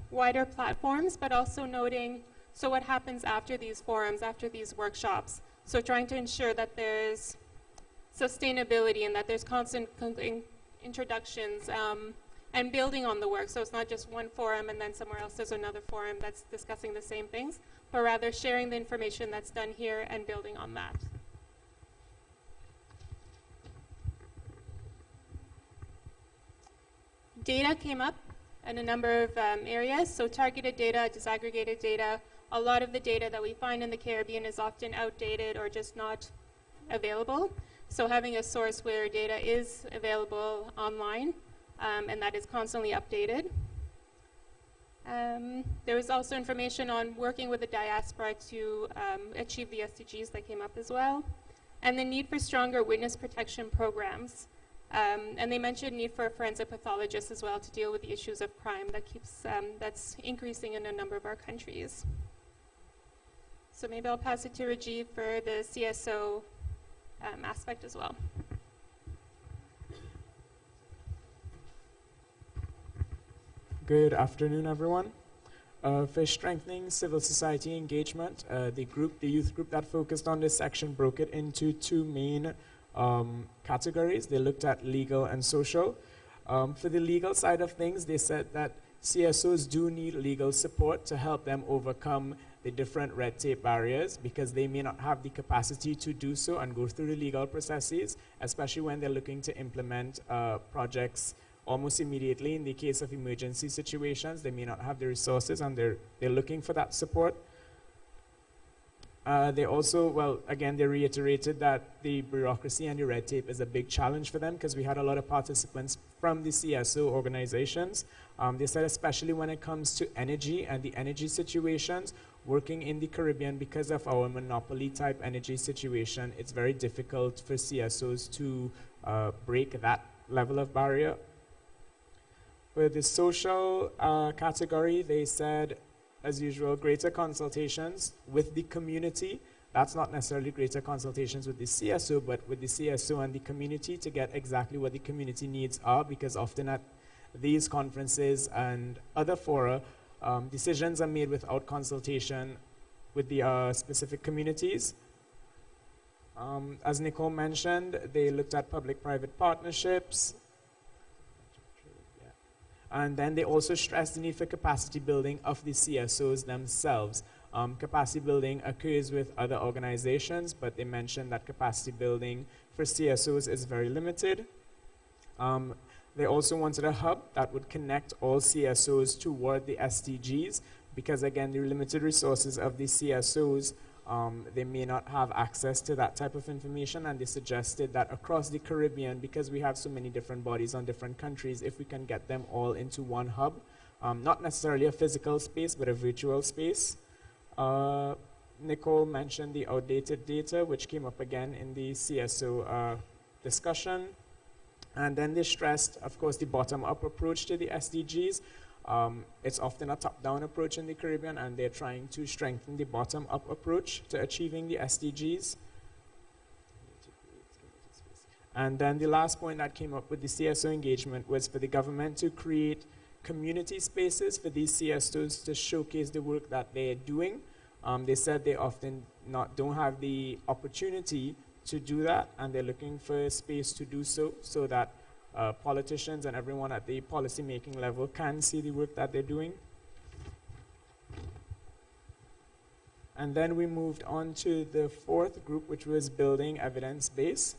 wider platforms, but also noting, so what happens after these forums, after these workshops? So trying to ensure that there's sustainability and that there's constant introductions and building on the work. So it's not just one forum and then somewhere else there's another forum that's discussing the same things, but rather sharing the information that's done here and building on that. Data came up in a number of areas. So targeted data, disaggregated data. A lot of the data that we find in the Caribbean is often outdated or just not available. So having a source where data is available online and that is constantly updated. There was also information on working with the diaspora to achieve the SDGs that came up as well. And the need for stronger witness protection programs. And they mentioned need for forensic pathologists as well to deal with the issues of crime that that's increasing in a number of our countries. So maybe I'll pass it to Rajiv for the CSO aspect as well. Good afternoon, everyone. For strengthening civil society engagement, the youth group that focused on this section broke it into two main categories. They looked at legal and social. For the legal side of things, they said that CSOs do need legal support to help them overcome the different red tape barriers because they may not have the capacity to do so and go through the legal processes, especially when they're looking to implement projects almost immediately. In the case of emergency situations, they may not have the resources and they're looking for that support. They also, well, again, they reiterated that the bureaucracy and the red tape is a big challenge for them because we had a lot of participants from the CSO organizations. They said especially when it comes to energy and the energy situations, working in the Caribbean because of our monopoly type energy situation, it's very difficult for CSOs to break that level of barrier. For the social category, they said, as usual, greater consultations with the community. That's not necessarily greater consultations with the CSO, but with the CSO and the community to get exactly what the community needs are, because often at these conferences and other fora, decisions are made without consultation with the specific communities. As Nicole mentioned, they looked at public-private partnerships. And then they also stressed the need for capacity building of the CSOs themselves. Capacity building occurs with other organizations, but they mentioned that capacity building for CSOs is very limited. They also wanted a hub that would connect all CSOs toward the SDGs, because again, the limited resources of the CSOs they may not have access to that type of information, and they suggested that across the Caribbean, because we have so many different bodies on different countries, if we can get them all into one hub, not necessarily a physical space, but a virtual space. Nicole mentioned the outdated data, which came up again in the CSO discussion. And then they stressed, of course, the bottom-up approach to the SDGs. It's often a top-down approach in the Caribbean, and they're trying to strengthen the bottom-up approach to achieving the SDGs. And then the last point that came up with the CSO engagement was for the government to create community spaces for these CSOs to showcase the work that they're doing. They said they often don't have the opportunity to do that, and they're looking for a space to do so, so that politicians and everyone at the policy-making level can see the work that they're doing. And then we moved on to the fourth group, which was building evidence base.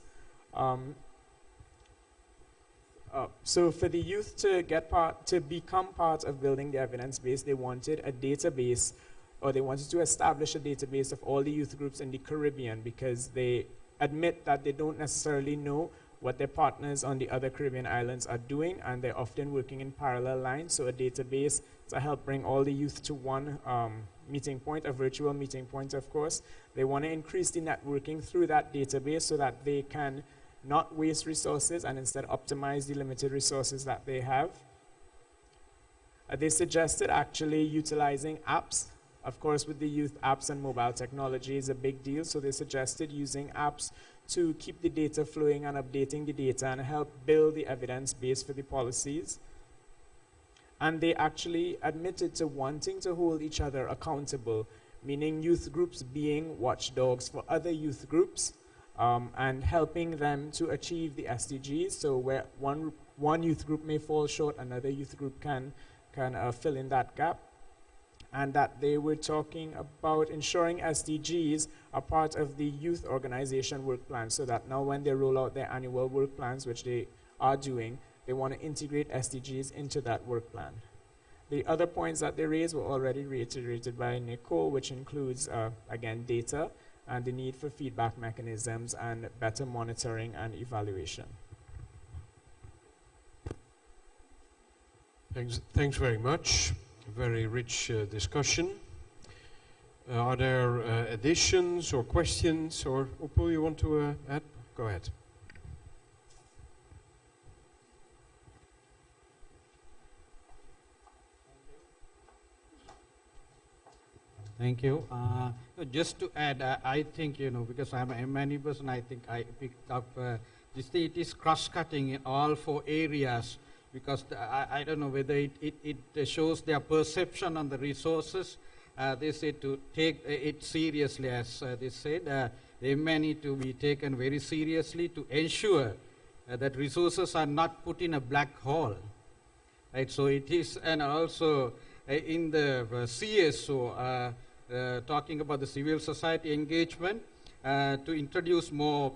So for the youth to become part of building the evidence base, they wanted a database, or they wanted to establish a database of all the youth groups in the Caribbean, because they admit that they don't necessarily know what their partners on the other Caribbean islands are doing, and they're often working in parallel lines. So a database to help bring all the youth to one meeting point, a virtual meeting point, of course. They want to increase the networking through that database so that they can not waste resources and instead optimize the limited resources that they have. They suggested actually utilizing apps. Of course, with the youth, apps and mobile technology is a big deal, so they suggested using apps to keep the data flowing and updating the data and help build the evidence base for the policies. And they actually admitted to wanting to hold each other accountable, meaning youth groups being watchdogs for other youth groups, and helping them to achieve the SDGs. So where one youth group may fall short, another youth group can fill in that gap. And that they were talking about ensuring SDGs are part of the youth organization work plan, so that now when they roll out their annual work plans, which they are doing, they want to integrate SDGs into that work plan. The other points that they raised were already reiterated by Nicole, which includes, again, data and the need for feedback mechanisms and better monitoring and evaluation. Thanks very much. Very rich discussion. Are there additions or questions, or Upu, you want to add? Go ahead. Thank you. Just to add, I think, because I'm a many person, I think I picked up it is cross-cutting in all 4 areas. Because I don't know whether it shows their perception on the resources. They say to take it seriously, as they said. They may need to be taken very seriously to ensure that resources are not put in a black hole. Right? So it is, and also in the CSO, talking about the civil society engagement, to introduce more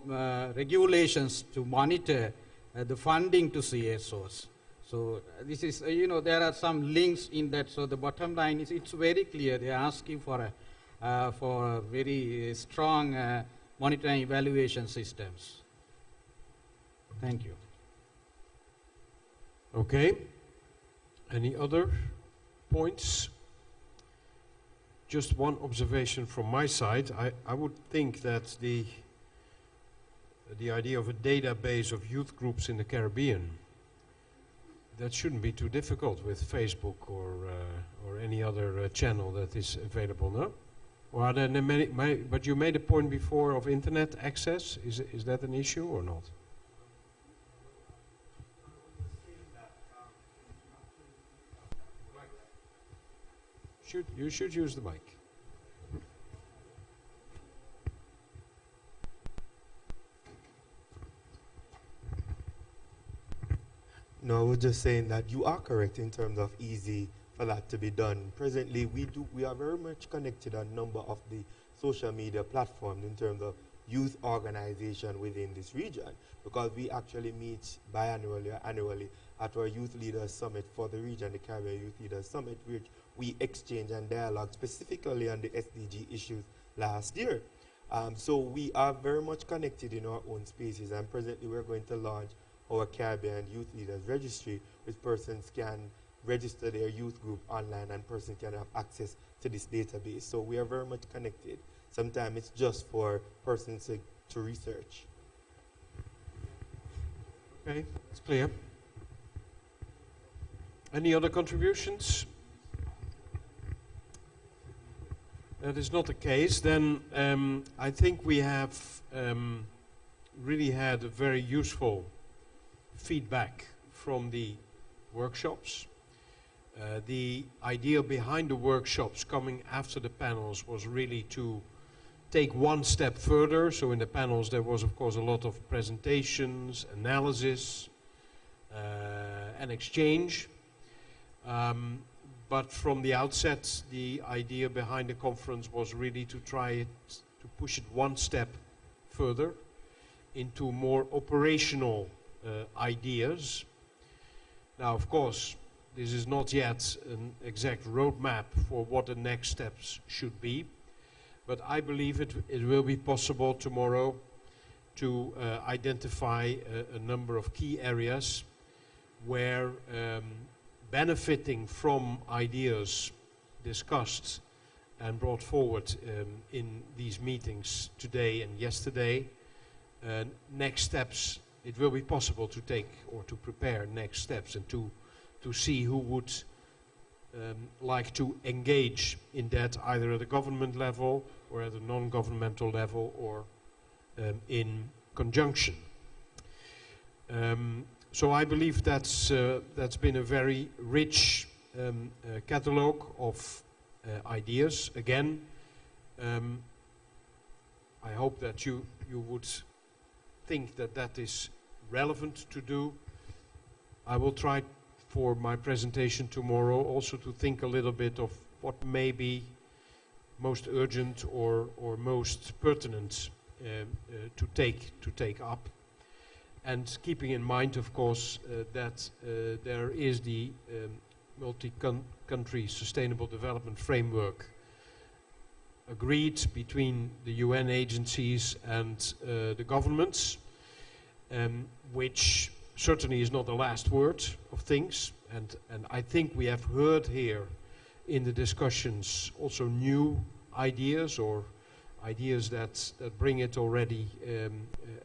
regulations to monitor the funding to CSOs. So this is, there are some links in that. So the bottom line is, it's very clear. They are asking for a very strong monitoring evaluation systems. Thank you. Okay. Any other points? Just one observation from my side. I would think that the idea of a database of youth groups in the Caribbean, that shouldn't be too difficult with Facebook or any other channel that is available, no? Or are there many, but you made a point before of internet access. Is that an issue or not? You should use the mic. No, I was just saying that you are correct in terms of easy for that to be done. Presently, we are very much connected on a number of the social media platforms in terms of youth organization within this region, because we actually meet biannually or annually at our Youth Leaders Summit for the region, the Caribbean Youth Leaders Summit, which we exchange and dialogue specifically on the SDG issues last year. So we are very much connected in our own spaces, and presently we're going to launch our Caribbean Youth Leaders Registry, which persons can register their youth group online and persons can have access to this database. So we are very much connected. Sometimes it's just for persons to research. Okay, it's clear. Any other contributions? That is not the case. Then I think we have really had a very useful feedback from the workshops. The idea behind the workshops coming after the panels was really to take one step further. So in the panels there was of course a lot of presentations, analysis, and exchange. But from the outset, the idea behind the conference was really to try to push it one step further into more operational ideas. Now, of course, this is not yet an exact roadmap for what the next steps should be, but I believe it will be possible tomorrow to identify a number of key areas where benefiting from ideas discussed and brought forward in these meetings today and yesterday, next steps, it will be possible to take or to prepare next steps and to see who would like to engage in that either at the government level or at a non-governmental level or in conjunction. So I believe that's been a very rich catalogue of ideas. Again, I hope that you would think that that is relevant to do. I will try for my presentation tomorrow also to think a little bit of what may be most urgent or most pertinent to take up. And keeping in mind, of course, that there is the multi-country sustainable development framework agreed between the UN agencies and the governments, which certainly is not the last word of things. And I think we have heard here in the discussions also new ideas or ideas that bring it already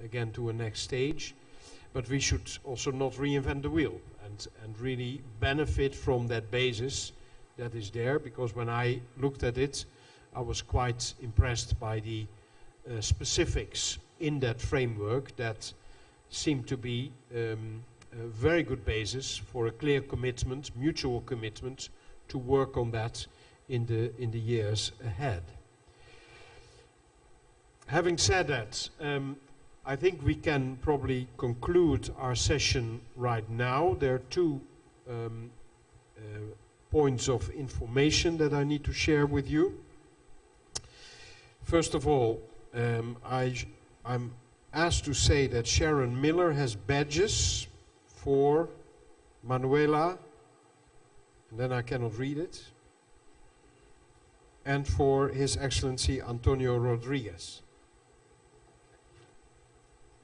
again to a next stage. But we should also not reinvent the wheel and really benefit from that basis that is there, because when I looked at it, I was quite impressed by the specifics in that framework that seemed to be a very good basis for a clear commitment, mutual commitment, to work on that in the years ahead. Having said that, I think we can probably conclude our session right now. There are two points of information that I need to share with you. First of all, I'm asked to say that Sharon Miller has badges for Manuela, and then I cannot read it, and for His Excellency Antonio Rodriguez.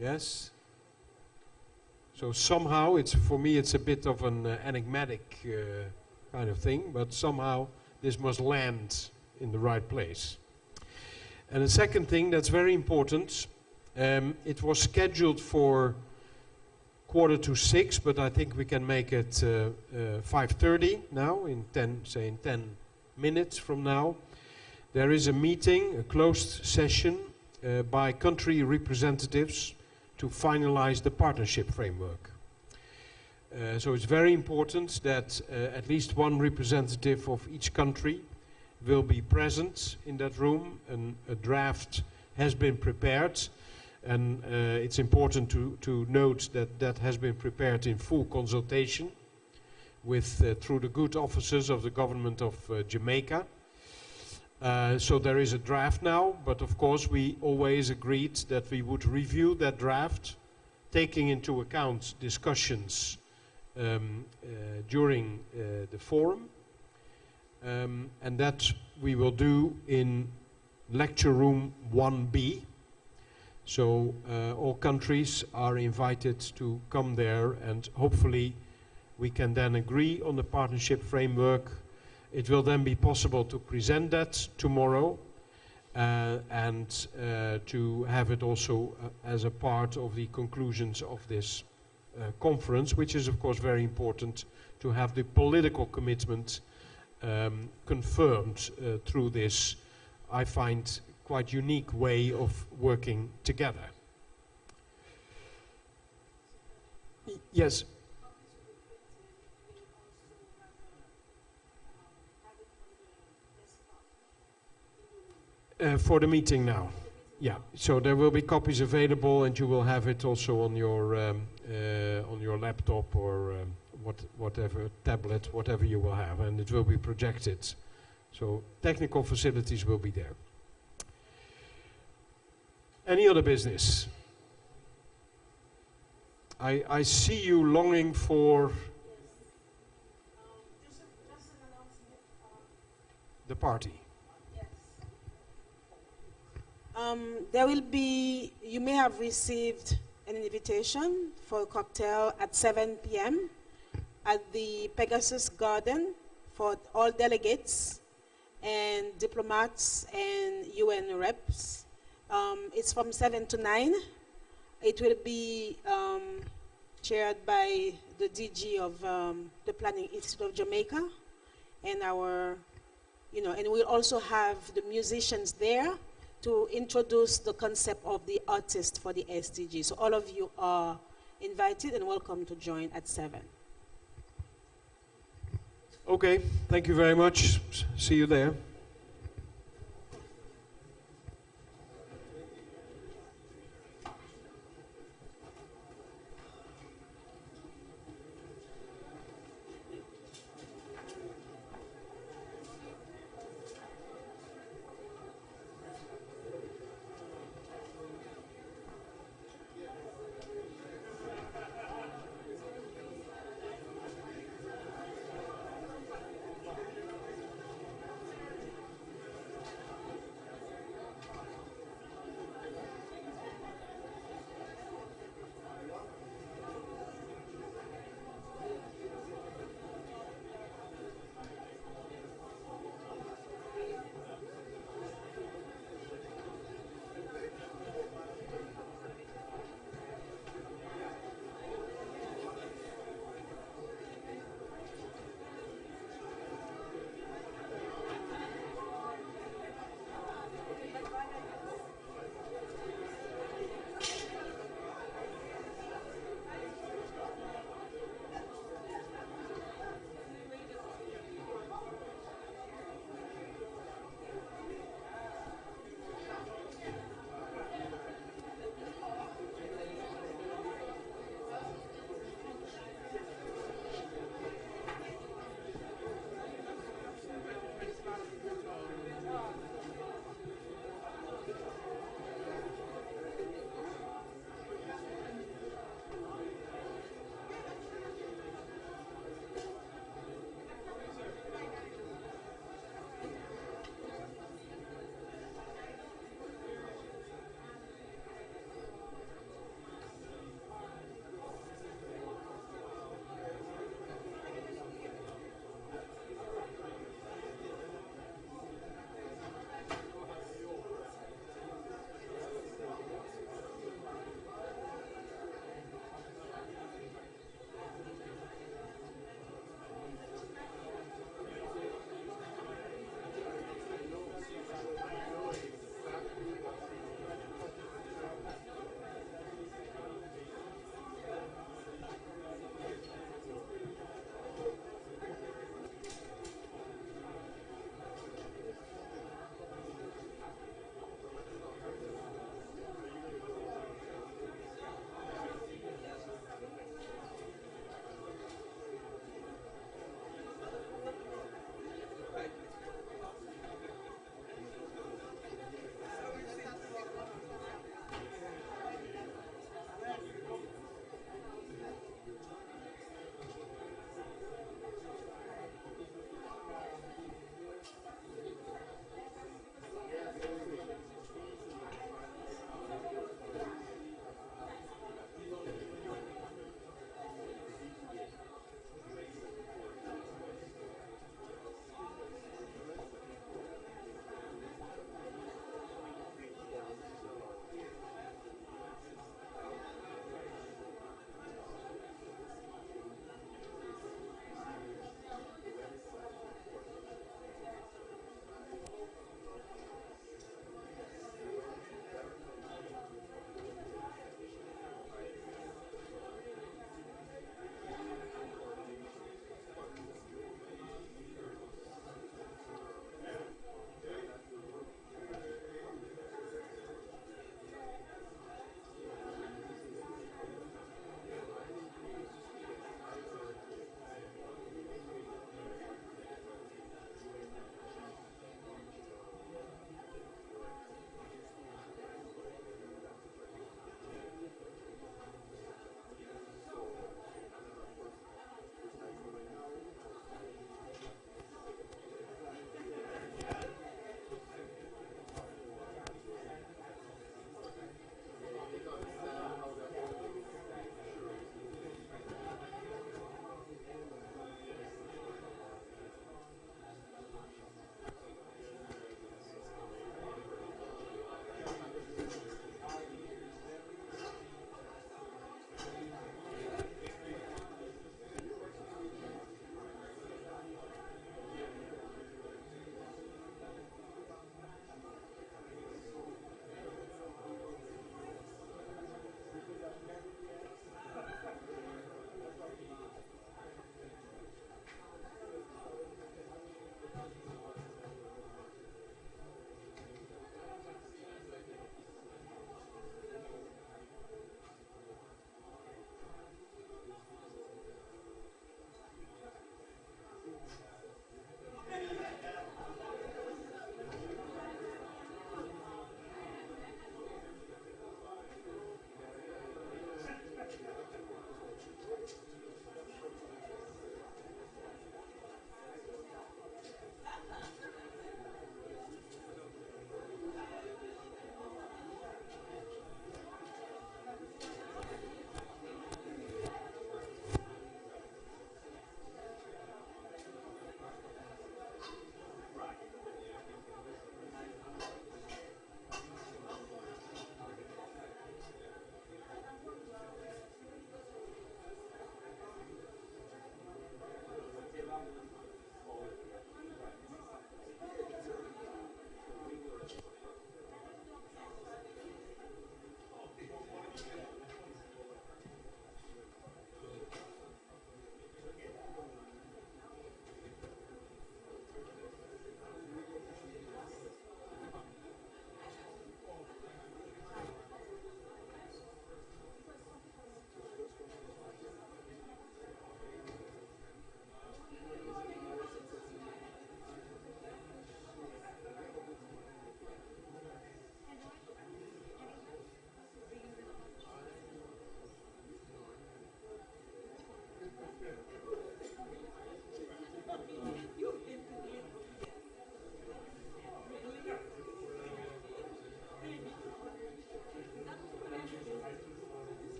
Yes? So somehow, for me it's a bit of an enigmatic kind of thing, but somehow this must land in the right place. And the second thing that's very important, it was scheduled for 5:45, but I think we can make it 5:30 now, in 10 minutes from now. There is a meeting, a closed session by country representatives to finalize the partnership framework. So it's very important that at least one representative of each country will be present in that room, and a draft has been prepared, and it's important to note that that has been prepared in full consultation with through the good officers of the government of Jamaica. So there is a draft now, but of course we always agreed that we would review that draft, taking into account discussions during the forum, and that we will do in lecture room 1B. So all countries are invited to come there, and hopefully we can then agree on the partnership framework. It will then be possible to present that tomorrow and to have it also as a part of the conclusions of this conference, which is of course very important to have the political commitment confirmed through this, I find, quite unique way of working together. Yes. For the meeting now. Yeah, so there will be copies available, and you will have it also on your laptop or whatever tablet, whatever you will have, and it will be projected. So technical facilities will be there. Any other business? I see you longing for the party. There will be, you may have received an invitation for a cocktail at 7 p.m. at the Pegasus Garden for all delegates and diplomats and UN reps. It's from 7 to 9. It will be chaired by the DG of the Planning Institute of Jamaica, and and we'll also have the musicians there to introduce the concept of the artist for the SDG. So all of you are invited and welcome to join at 7. Okay, thank you very much. See you there.